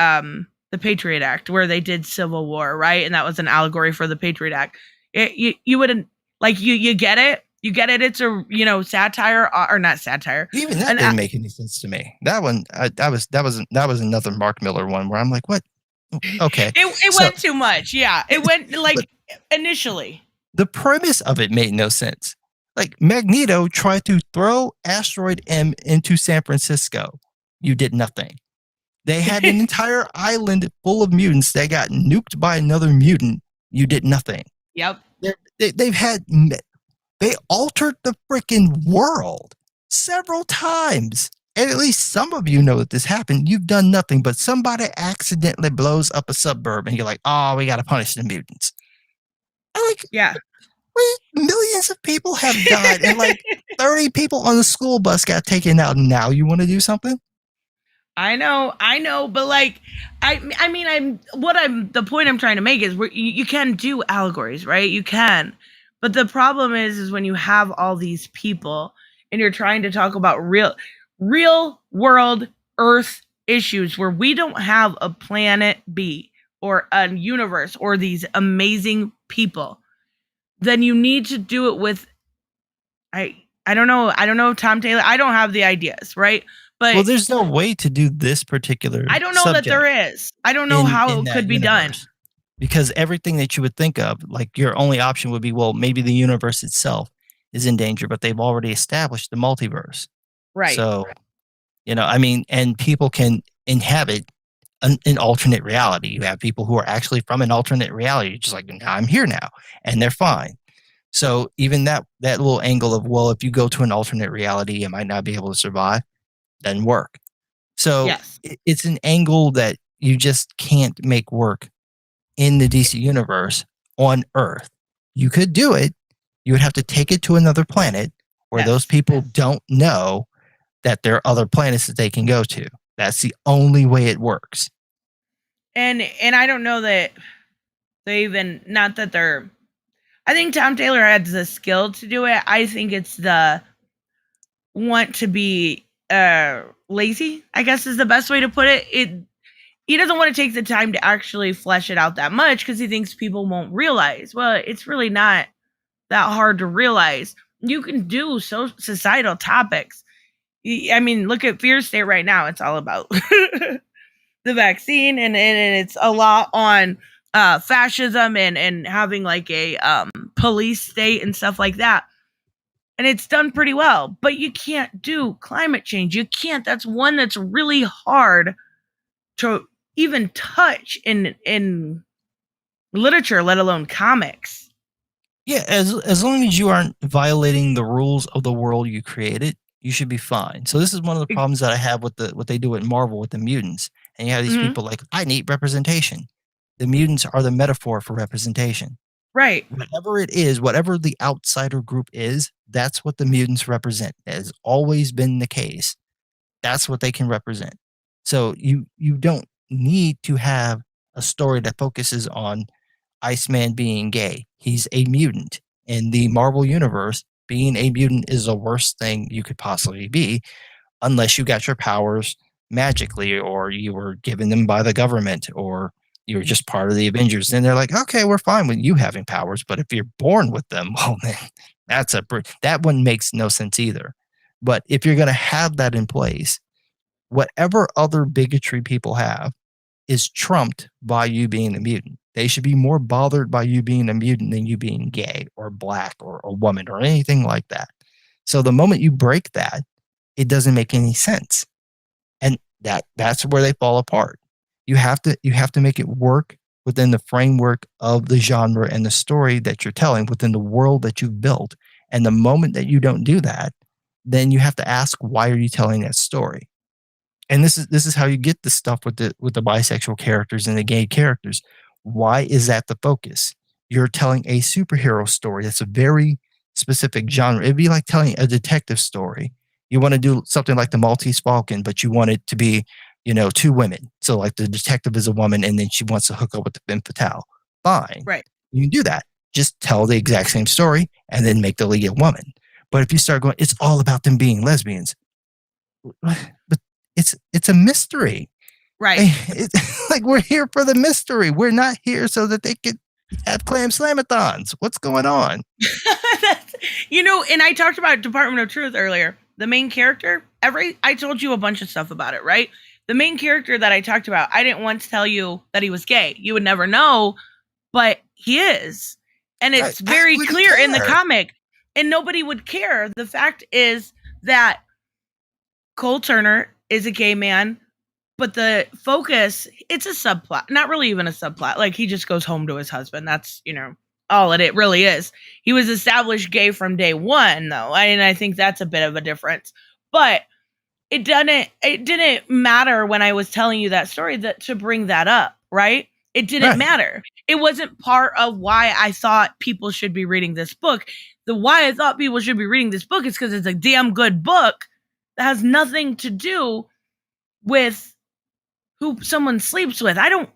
The Patriot Act, where they did Civil War, right? And that was an allegory for the Patriot Act. You wouldn't, like, you get it? You get it? It's a, satire, or not satire. Even that didn't make any sense to me. That one, that was another Mark Miller one where I'm like, what? Okay. It went too much. Yeah. It went, like, initially. The premise of it made no sense. Like, Magneto tried to throw Asteroid M into San Francisco. You did nothing. They had an entire island full of mutants that got nuked by another mutant. You did nothing. Yep. They altered the freaking world several times. And at least some of you know that this happened. You've done nothing, but somebody accidentally blows up a suburb and you're like, oh, we got to punish the mutants. Like, yeah. Millions of people have died and like 30 people on the school bus got taken out. And now you want to do something? I know, but like, the point I'm trying to make is you can do allegories, right? You can, but the problem is when you have all these people and you're trying to talk about real world Earth issues where we don't have a planet B or a universe or these amazing people, then you need to do it with, I don't know, Tom Taylor. I don't have the ideas, right? But well, there's no way to do this particular I don't know that there is. I don't know how it could be done. Because everything that you would think of, like, your only option would be, well, maybe the universe itself is in danger, but they've already established the multiverse. Right. So, and people can inhabit an alternate reality. You have people who are actually from an alternate reality, just like, I'm here now, and they're fine. So even that little angle of, well, if you go to an alternate reality, you might not be able to survive, doesn't work. So yes. It's an angle that you just can't make work in the DC universe on Earth. You could do it. You would have to take it to another planet where those people don't know that there are other planets that they can go to. That's the only way it works. And I don't know that they even, not that they're, I think Tom Taylor has the skill to do it. I think it's the want to be lazy, I guess is the best way to put it. He doesn't want to take the time to actually flesh it out that much because he thinks people won't realize. Well, it's really not that hard to realize. You can do societal topics. I mean, look at Fear State right now. It's all about the vaccine, and it's a lot on fascism and having like a police state and stuff like that. And it's done pretty well, but you can't do climate change. You can't. That's one that's really hard to even touch in literature, let alone comics. Yeah, as long as you aren't violating the rules of the world you created, you should be fine. So this is one of the problems that I have with what they do at Marvel with the mutants. And you have these people like, I need representation. The mutants are the metaphor for representation. Right. Whatever it is, whatever the outsider group is, that's what the mutants represent. That has always been the case. That's what they can represent. So you don't need to have a story that focuses on Iceman being gay. He's a mutant. In the Marvel universe, being a mutant is the worst thing you could possibly be, unless you got your powers magically, or you were given them by the government, or you were just part of the Avengers. Then they're like, okay, we're fine with you having powers, but if you're born with them, well, then that one makes no sense either. But if you're going to have that in place, whatever other bigotry people have is trumped by you being a mutant. They should be more bothered by you being a mutant than you being gay or black or a woman or anything like that. So the moment you break that, it doesn't make any sense. And that's where they fall apart. You have to make it work within the framework of the genre and the story that you're telling within the world that you've built. And the moment that you don't do that, then you have to ask, why are you telling that story? And this is how you get the stuff with the bisexual characters and the gay characters. Why is that the focus? You're telling a superhero story that's a very specific genre. It'd be like telling a detective story. You want to do something like the Maltese Falcon, but you want it to be, two women. So like the detective is a woman and then she wants to hook up with the femme fatale. Fine. Right. You can do that. Just tell the exact same story and then make the lead a woman. But if you start going, it's all about them being lesbians. But it's a mystery. Right. Like we're here for the mystery. We're not here so that they could have clam slamathons. What's going on? And I talked about Department of Truth earlier. The main character, I told you a bunch of stuff about it, right? The main character that I talked about, I didn't once tell you that he was gay. You would never know, but he is. And it's very clear in the comic, and nobody would care. The fact is that Cole Turner is a gay man, but the focus, it's a subplot, not really even a subplot. Like he just goes home to his husband. That's, all it really is. He was established gay from day one, though. And I think that's a bit of a difference. But it didn't matter when I was telling you that story that to bring that up, right? It didn't matter. It wasn't part of why I thought people should be reading this book. The why I thought people should be reading this book is because it's a damn good book that has nothing to do with who someone sleeps with. I don't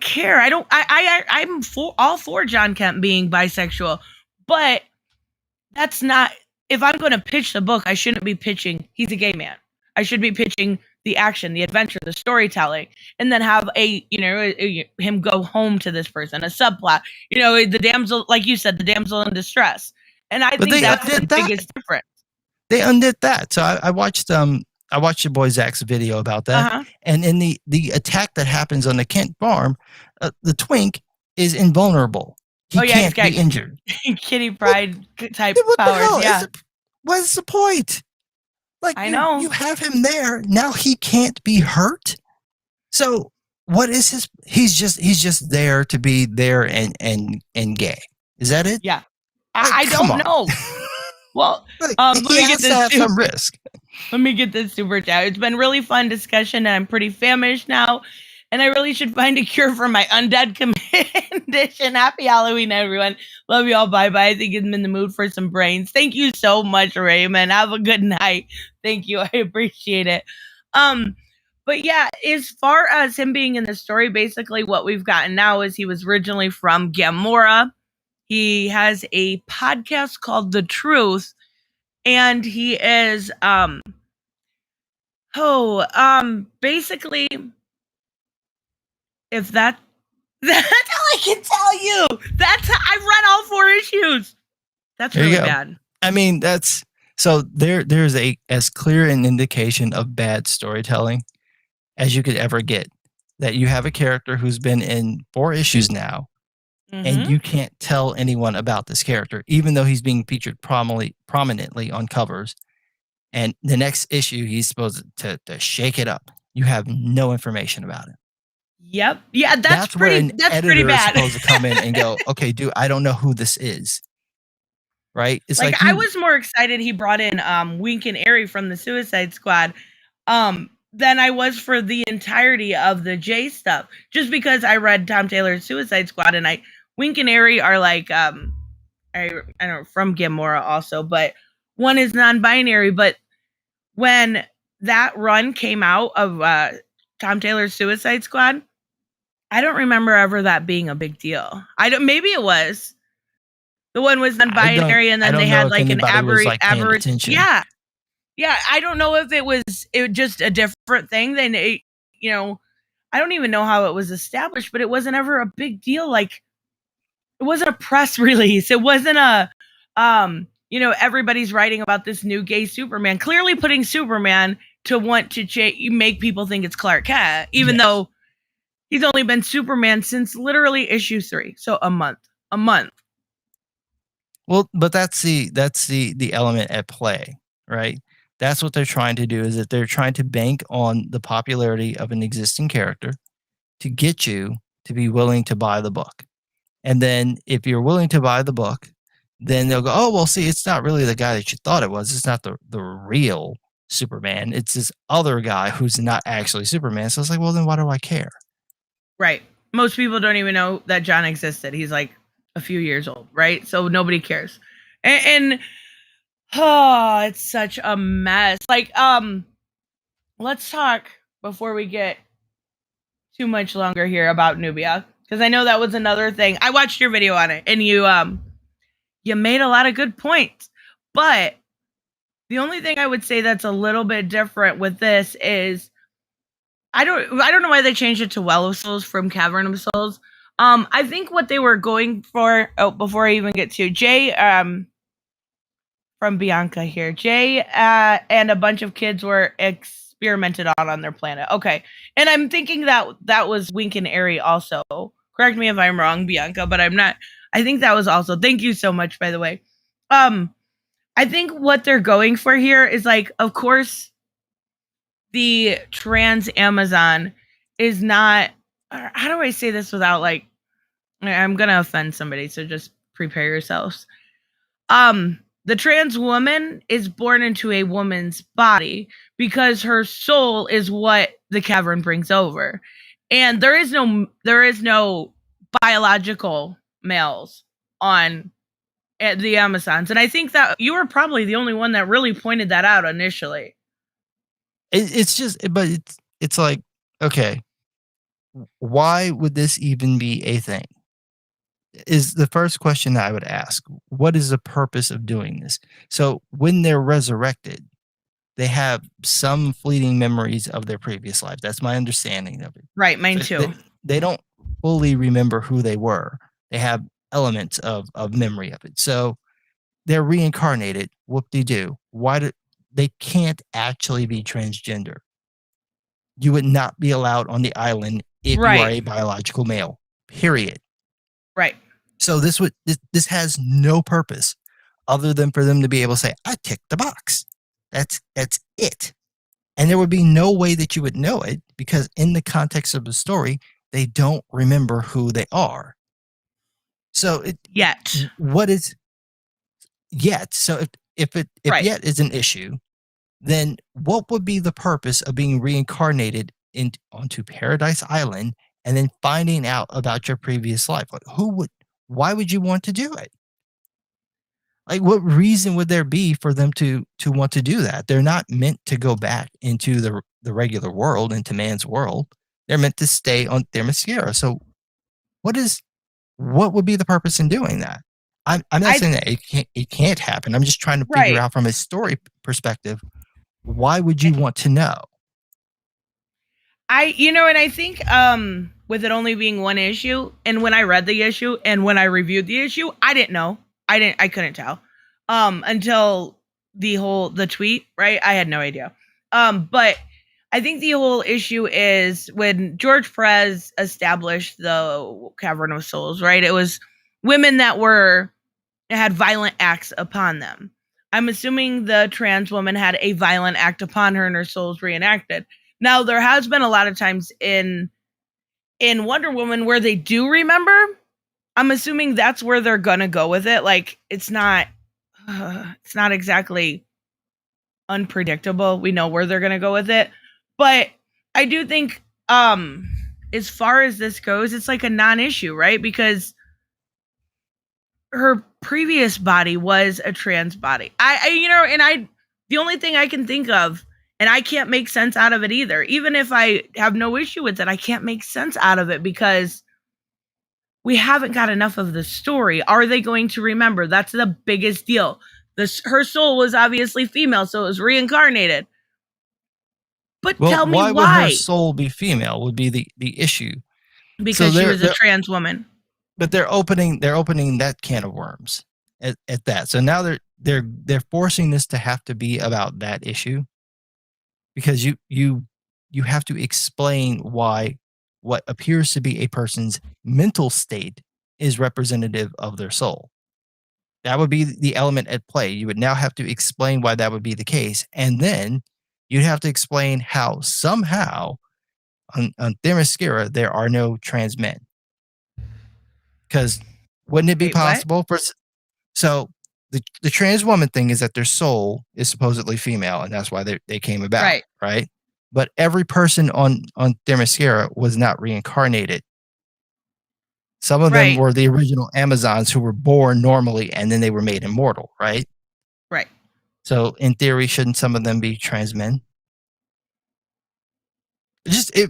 care. I'm all for John Kemp being bisexual, but that's not, if I'm going to pitch the book, I shouldn't be pitching he's a gay man. I should be pitching the action, the adventure, the storytelling, and then have him go home to this person, a subplot, the damsel, like you said, the damsel in distress. And I think that's the biggest difference. They undid that. So I watched your boy Zach's video about that. And in the attack that happens on the Kent farm, the twink is invulnerable. He can't be injured. Kitty Pryde type powers. Yeah. What's the point? Like, I know. You have him there. Now he can't be hurt. So what is his? He's just there to be there and gay. Is that it? Yeah. I don't know. Well, let me get this. Some risk. Let me get this super chat. It's been really fun discussion, and I'm pretty famished now, and I really should find a cure for my undead condition. Happy Halloween, everyone. Love you all. Bye-bye. I think I'm in the mood for some brains. Thank you so much, Raymond. Have a good night. Thank you. I appreciate it. But yeah, as far as him being in the story, basically what we've gotten now is he was originally from Gamora. He has a podcast called The Truth, and he is basically, if that that's all I can tell you. That's I read all 4 issues. That's really bad. I mean, that's so there's a as clear an indication of bad storytelling as you could ever get. That you have a character who's been in 4 issues now, and you can't tell anyone about this character, even though he's being featured prominently on covers. And the next issue, he's supposed to shake it up. You have no information about it. Yep. Yeah, that's where pretty. an That's editor pretty is bad. supposed to come in and go, okay, dude, I don't know who this is. Right? It's like I was more excited he brought in Wink and Airy from the Suicide Squad than I was for the entirety of the J stuff. Just because I read Tom Taylor's Suicide Squad, and Wink and Airy are like I don't know, from Gamora also, but one is non-binary. But when that run came out of Tom Taylor's Suicide Squad, I don't remember ever that being a big deal. Maybe it was. The one was non-binary, and then they had like an average. Yeah. Yeah, I don't know if it was just a different thing than I don't even know how it was established, but it wasn't ever a big deal. Like, it wasn't a press release. It wasn't a everybody's writing about this new gay Superman, clearly putting Superman to want to make people think it's Clark Kent, even though he's only been Superman since literally issue 3. So a month. Well, but that's the element at play, right? That's what they're trying to do, is that they're trying to bank on the popularity of an existing character to get you to be willing to buy the book. And then if you're willing to buy the book, then they'll go, oh, well, see, it's not really the guy that you thought it was. It's not the real Superman. It's this other guy who's not actually Superman. So it's like, well, then why do I care? Right. Most people don't even know that John existed. He's like a few years old, right? So nobody cares. And it's such a mess. Like, let's talk before we get too much longer here about Nubia, because I know that was another thing. I watched your video on it, and you made a lot of good points. But the only thing I would say that's a little bit different with this is I don't know why they changed it to Well of Souls from Cavern of Souls. I think what they were going for. Oh, before I even get to Jay, from Bianca here, Jay and a bunch of kids were experimented on their planet. Okay, and I'm thinking that was Wink and Airy also. Correct me if I'm wrong, Bianca, but I'm not. I think that was also. Thank you so much, by the way. I think what they're going for here is, like, of course, the trans Amazon is not. How do I say this without, like, I'm gonna offend somebody, so just prepare yourselves. The trans woman is born into a woman's body because her soul is what the cavern brings over, and there is no biological males on the Amazons. And I think that you were probably the only one that really pointed that out initially. It's just, but it's like, okay, why would this even be a thing? Is the first question that I would ask. What is the purpose of doing this? So when they're resurrected, they have some fleeting memories of their previous life. That's my understanding of it. Right, mine too. They don't fully remember who they were. They have elements of memory of it. So they're reincarnated. Whoop-de-doo. They can't actually be transgender. You would not be allowed on the island if you are a biological male. Period. Right. So this has no purpose other than for them to be able to say, I ticked the box. That's it. And there would be no way that you would know it, because in the context of the story, they don't remember who they are. So what is yet? So if yet is an issue, then what would be the purpose of being reincarnated onto Paradise Island and then finding out about your previous life? Like, why would you want to do it? Like, what reason would there be for them to want to do that? They're not meant to go back into the regular world, into man's world. They're meant to stay on Themyscira. So what would be the purpose in doing that? I'm not I saying that it can't happen. I'm just trying to figure right. out from a story perspective, why would you want to know? And I think with it only being one issue, and when I read the issue and when I reviewed the issue, I didn't know. I couldn't tell. Until the tweet, right? I had no idea. But I think the whole issue is when George Perez established the Cavern of Souls, right? It was women that had violent acts upon them. I'm assuming the trans woman had a violent act upon her and her soul's reenacted. Now, there has been a lot of times in Wonder Woman where they do remember. I'm assuming that's where they're gonna go with it. Like, it's not exactly unpredictable. We know where they're gonna go with it, but I do think, as far as this goes, it's like a non-issue, right? Because her previous body was a trans body. The only thing I can think of, and I can't make sense out of it either. Even if I have no issue with it, I can't make sense out of it because we haven't got enough of the story. Are they going to remember? That's the biggest deal. Her soul was obviously female, so it was reincarnated. But tell me why why. would her soul be female would be the issue. Because she was a trans woman. But they're opening that can of worms at that. So now they're forcing this to have to be about that issue, because you have to explain why what appears to be a person's mental state is representative of their soul. That would be the element at play. You would now have to explain why that would be the case, and then you'd have to explain how somehow on Themyscira there are no trans men. Because wouldn't it be possible for the trans woman thing is that their soul is supposedly female, and that's why they came about, right? But every person on Themyscira was not reincarnated. Some of them were the original Amazons who were born normally, and then they were made immortal, right? Right. So in theory, shouldn't some of them be trans men?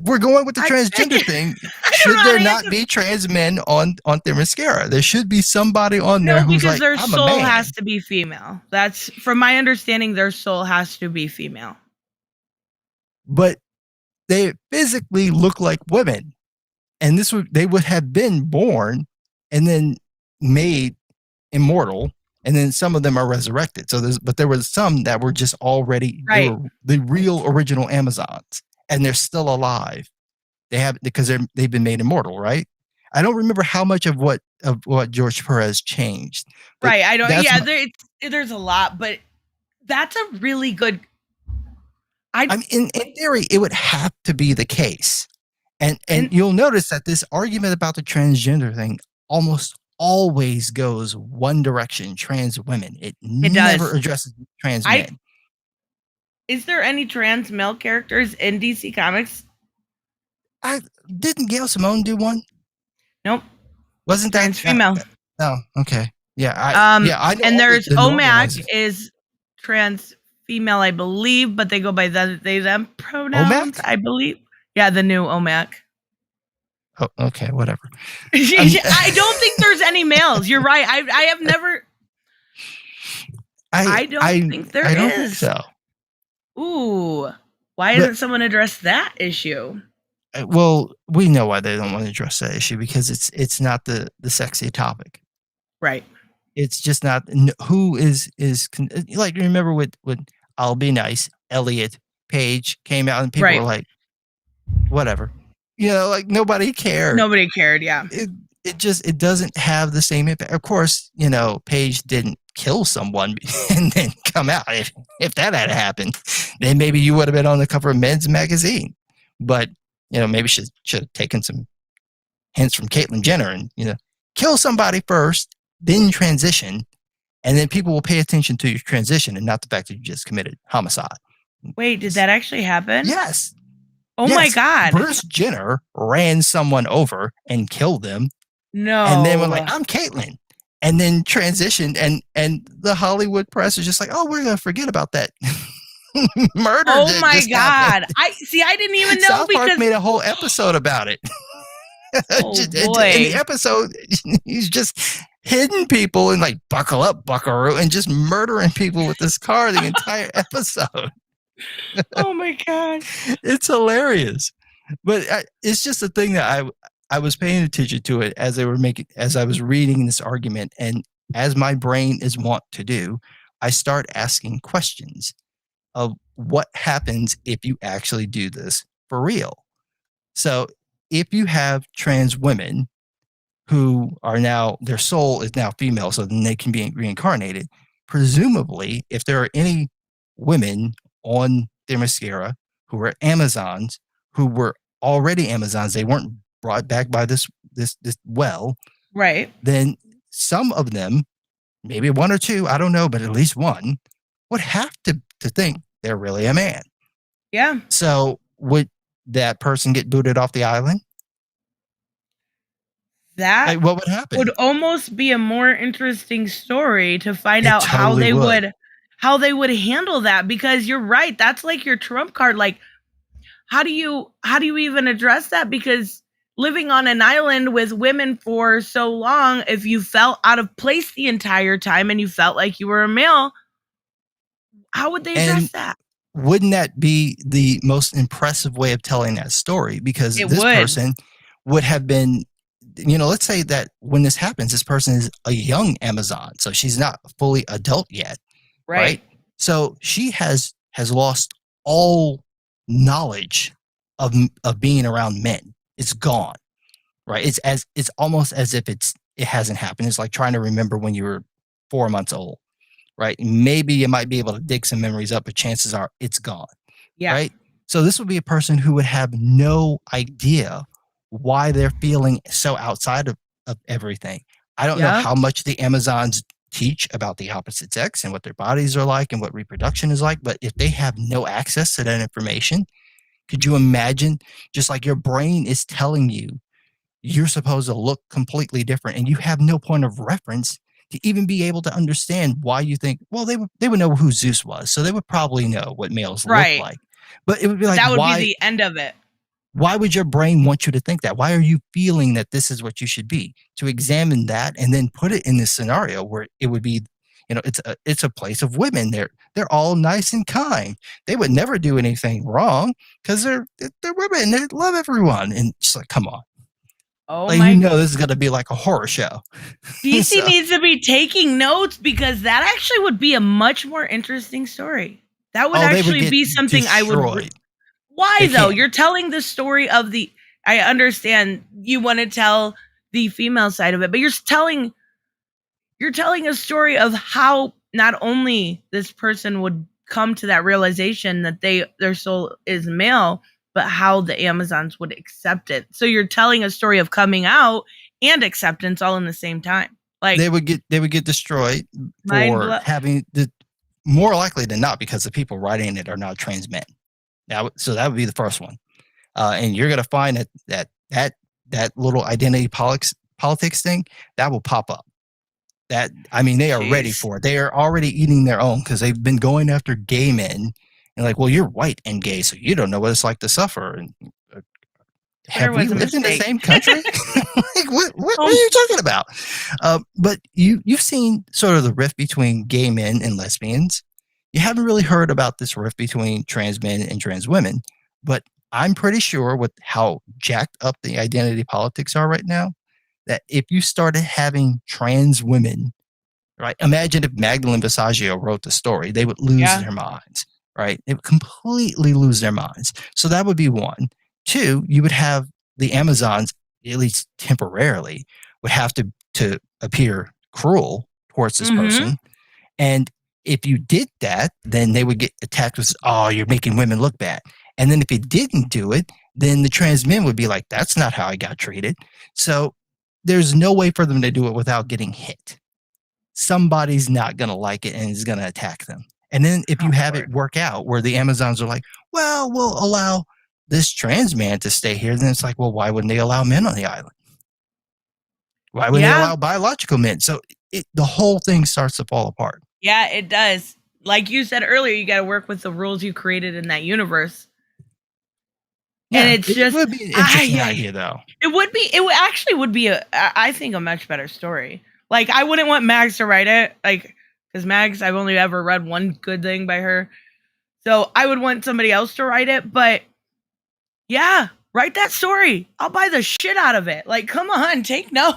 We're going with the transgender thing. Should there not be trans men on Themyscira? There should be somebody on there who's like, their I'm soul a man. has to be female. That's, from my understanding, their soul has to be female. But they physically look like women, and they would have been born and then made immortal, and then some of them are resurrected. But there were some that were just already they were the real original Amazons, and they're still alive. Because they've been made immortal, right? I don't remember how much of what George Perez changed. Right. I don't. Yeah, there's a lot, but that's a really good. I mean, in theory, it would have to be the case, and you'll notice that this argument about the transgender thing almost always goes one direction: trans women. It never addresses trans men. Is there any trans male characters in DC Comics? Didn't Gail Simone do one? Nope. Wasn't trans female? Oh, okay. Yeah. I know. And there's OMAC is trans female, I believe, but they go by they them pronouns. OMAC? I believe. Yeah, the new OMAC. Oh, okay, whatever. I don't think there's any males. You're right. I have never. I don't think there is. I don't think so. Ooh, why doesn't someone address that issue? Well, we know why they don't want to address that issue, because it's not the sexy topic, right? It's just not who is like, remember with I'll Be Nice, Elliot Page came out and people were like, whatever, like nobody cared. Nobody cared. Yeah. It doesn't have the same impact. Of course, Page didn't kill someone and then come out. If that had happened, then maybe you would have been on the cover of Men's Magazine. But maybe should have taken some hints from Caitlyn Jenner and kill somebody first, then transition, and then people will pay attention to your transition and not the fact that you just committed homicide. Wait, did that actually happen? Yes. Oh my God. Bruce Jenner ran someone over and killed them. No. And then we're like, I'm Caitlyn. And then transitioned, and the Hollywood press is just like, oh, we're going to forget about that Murder Oh my just happened. God. I didn't even know South Park because made a whole episode about it. oh In the boy. episode, he's just hitting people and like, buckle up, buckaroo, and just murdering people with this car the entire episode. Oh my God. It's hilarious. But it's just a thing that I was paying attention to it as I was reading this argument, and as my brain is wont to do, I start asking questions of what happens if you actually do this for real. So if you have trans women who are now, their soul is now female, so then they can be reincarnated, presumably, if there are any women on Themyscira who were Amazons, who were already Amazons, they weren't brought back by this well, Right. then some of them, maybe one or two, I don't know, but at least one, would have to think they're really a man. Yeah. So would that person get booted off the island? That Like, what would happen? would almost be a more interesting story to find It out how totally they would. would handle that, because you're right, that's like your trump card. Like, how do you even address that? Because living on an island with women for so long, if you felt out of place the entire time and you felt like you were a male, how would they address And that? wouldn't that be the most impressive way of telling that story? Because It this would. person would have been, let's say that when this happens, this person is a young Amazon, so she's not fully adult yet, right? So she has lost all knowledge of being around men. It's gone, right? It's almost as if it hasn't happened. It's like trying to remember when you were 4 months old, right? Maybe you might be able to dig some memories up, but chances are it's gone, Yeah. right? So this would be a person who would have no idea why they're feeling so outside of everything. I don't know how much the Amazons teach about the opposite sex and what their bodies are like and what reproduction is like, but if they have no access to that information, could you imagine, just like your brain is telling you you're supposed to look completely different and you have no point of reference to even be able to understand why you think, well, they would know who Zeus was, so they would probably know what males look like. But it would be like, that would be the end of it. Why would your brain want you to think that? Why are you feeling that this is what you should be? To examine that and then put it in this scenario where it would be, it's a place of women. They're all nice and kind. They would never do anything wrong because they're women. They love everyone. And just like, come on. Oh like, my! This is gonna be like a horror show. DC needs to be taking notes, because that actually would be a much more interesting story. That would actually be something destroyed. I would. Why though? You're telling the story of the. I understand you want to tell the female side of it, but you're telling a story of how not only this person would come to that realization that their soul is male, but how the Amazons would accept it. So you're telling a story of coming out and acceptance all in the same time. Like, they would get destroyed for having the, more likely than not, because the people writing it are not trans men. Now, so that would be the first one. And you're going to find that little identity politics thing that will pop up. That, I mean, they are ready for it. They are already eating their own, because they've been going after gay men and like, well, you're white and gay, so you don't know what it's like to suffer. And have we lived in the same country? Like, what are you talking about? But you've seen sort of the rift between gay men and lesbians. You haven't really heard about this rift between trans men and trans women, but I'm pretty sure with how jacked up the identity politics are right now, that if you started having trans women, right? Imagine if Magdalene Visaggio wrote the story, they would lose their minds, right? They would completely lose their minds. So that would be one. Two, you would have the Amazons, at least temporarily, would have to appear cruel towards this person. And if you did that, then they would get attacked with, oh, you're making women look bad. And then if you didn't do it, then the trans men would be like, that's not how I got treated. So there's no way for them to do it without getting hit. Somebody's not going to like it and is going to attack them. And then if you have it work out where the Amazons are like, well, we'll allow this trans man to stay here, then it's like, well, why wouldn't they allow men on the island? Why wouldn't they allow biological men? So the whole thing starts to fall apart. Yeah, it does. like you said earlier, you got to work with the rules you created in that universe. And Yeah, it's it just, would be an interesting idea, though. it would actually would be I think a much better story. Like, I wouldn't want Mags to write it, like, because Mags, I've only ever read one good thing by her. So I would want somebody else to write it, but yeah, write that story. I'll buy the shit out of it. Like, come on, take note.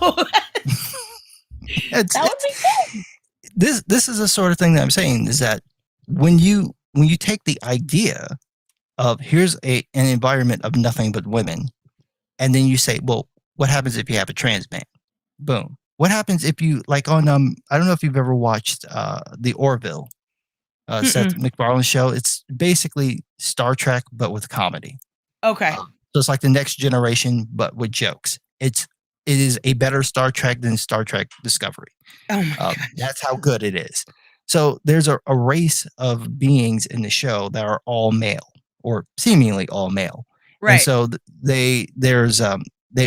It's That would be good. this is the sort of thing that I'm saying is that when you take the idea of here's an environment of nothing but women, and then you say, well, what happens if you have a trans man? Boom. What happens if you like on I don't know if you've ever watched the Orville Seth Mm-mm. MacFarlane show. It's basically Star Trek but with comedy. Okay. So it's like the Next Generation but with jokes. It is a better Star Trek than Star Trek Discovery. Oh my god. That's how good it is. So there's a race of beings in the show that are all male or seemingly all male. And Right. so they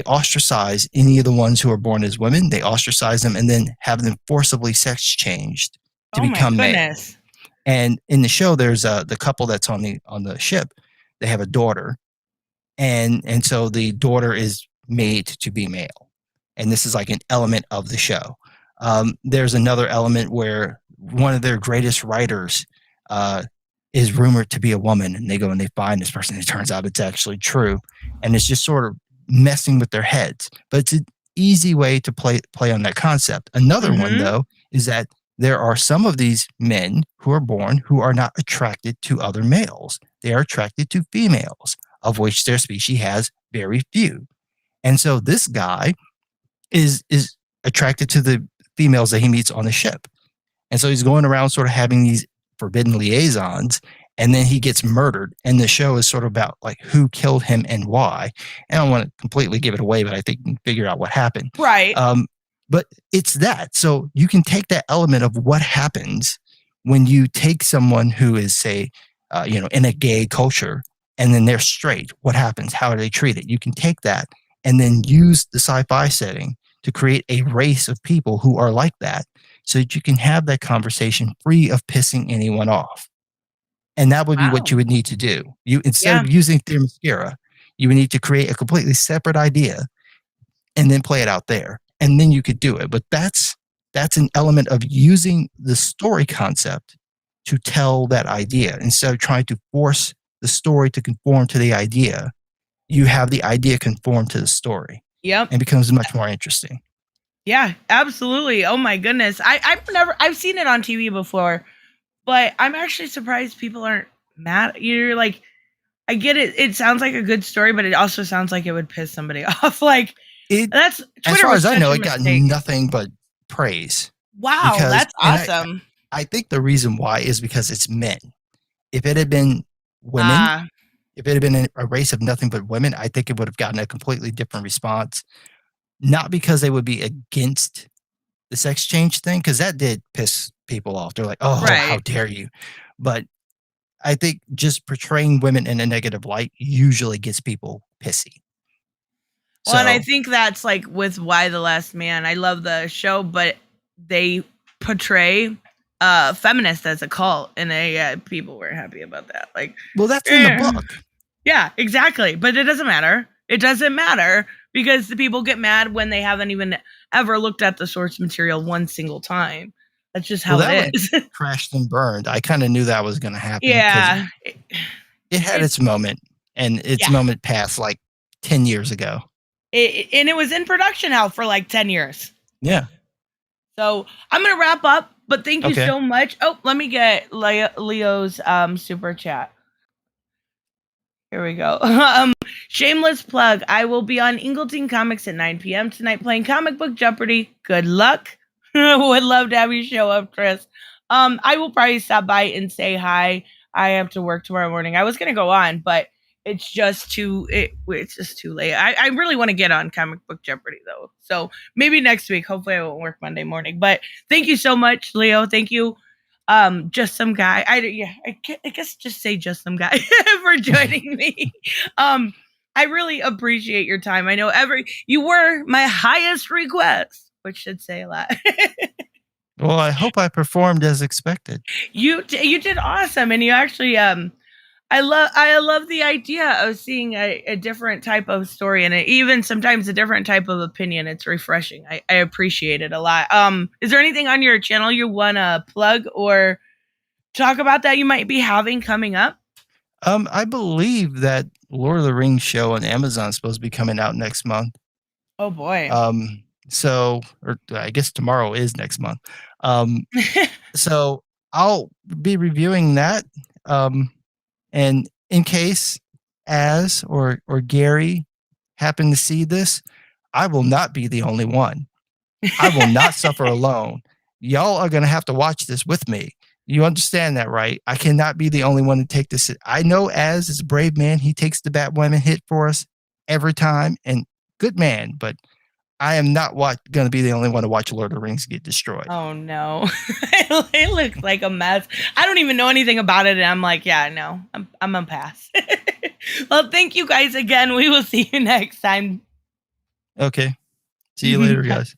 ostracize any of the ones who are born as women. They ostracize them and then have them forcibly sex changed to Oh my become male. goodness. And in the show, there's the couple that's on the ship. They have a daughter, and so the daughter is made to be male, and this is like an element of the show. There's another element where one of their greatest writers is rumored to be a woman, and they go and they find this person. It turns out it's actually true, and it's just sort of messing with their heads. But it's an easy way to play on that concept. Another one, though, is that there are some of these men who are born who are not attracted to other males. They are attracted to females, of which their species has very few. And so this guy is attracted to the females that he meets on the ship. And so he's going around sort of having these forbidden liaisons, and then he gets murdered. And the show is sort of about like who killed him and why. And I don't want to completely give it away, but I think you can figure out what happened. Right. But it's that. So you can take that element of what happens when you take someone who is, say, in a gay culture, and then they're straight. What happens? How are they treated? You can take that and then use the sci-fi setting to create a race of people who are like that, so that you can have that conversation free of pissing anyone off. And that would be what you would need to do. You instead of using Themyscira, you would need to create a completely separate idea and then play it out there. And then you could do it. But that's an element of using the story concept to tell that idea. Instead of trying to force the story to conform to the idea, you have the idea conform to the story. Yep. And it becomes much more interesting. Yeah, absolutely. Oh my goodness. I've seen it on TV before, but I'm actually surprised people aren't mad. You're like, I get it. It sounds like a good story, but it also sounds like it would piss somebody off. Like, that's Twitter. As far as I know, it got nothing but praise. Wow, that's awesome. I think the reason why is because it's men. If it had been women, if it had been a race of nothing but women, I think it would have gotten a completely different response. Not because they would be against the sex change thing, because that did piss people off. They're like, oh, how dare you? But I think just portraying women in a negative light usually gets people pissy. Well, and I think that's like with Why the Last Man. I love the show, but they portray feminists as a cult, and people were happy about that. Like, well, that's in the book. Yeah, exactly. But it doesn't matter. It doesn't matter because the people get mad when they haven't even ever looked at the source material one single time. That's just how it is. Crashed and burned. I kind of knew that was going to happen. Yeah. It had its moment, and its moment passed like 10 years ago. And it was in production hell for like 10 years. Yeah. So I'm going to wrap up, but thank you so much. Oh, let me get Leo's super chat. Here we go. Shameless plug. I will be on Ingleton Comics at 9 p.m. tonight playing Comic Book Jeopardy. Good luck. Would love to have you show up, Chris. I will probably stop by and say hi. I have to work tomorrow morning. I was going to go on, but it's just too late. I really want to get on Comic Book Jeopardy, though. So maybe next week. Hopefully I won't work Monday morning. But thank you so much, Leo. Thank you. Just some guy. I guess just say just some guy for joining me. I really appreciate your time. I know you were my highest request, which should say a lot. Well, I hope I performed as expected. You did awesome, and you actually I love the idea of seeing a different type of story and even sometimes a different type of opinion. It's refreshing. I appreciate it a lot. Is there anything on your channel you want to plug or talk about that you might be having coming up? I believe that Lord of the Rings show on Amazon is supposed to be coming out next month. Oh boy. So, or I guess tomorrow is next month. So I'll be reviewing that. And in case or Gary happen to see this, I will not be the only one. I will not suffer alone. Y'all are going to have to watch this with me. You understand that, right? I cannot be the only one to take this. I know Az is a brave man. He takes the Batwoman hit for us every time, and good man, but I am not going to be the only one to watch Lord of the Rings get destroyed. Oh no. It looks like a mess. I don't even know anything about it, and I'm like, yeah, no. I'm a pass. Well, thank you guys again. We will see you next time. Okay. See you later, guys.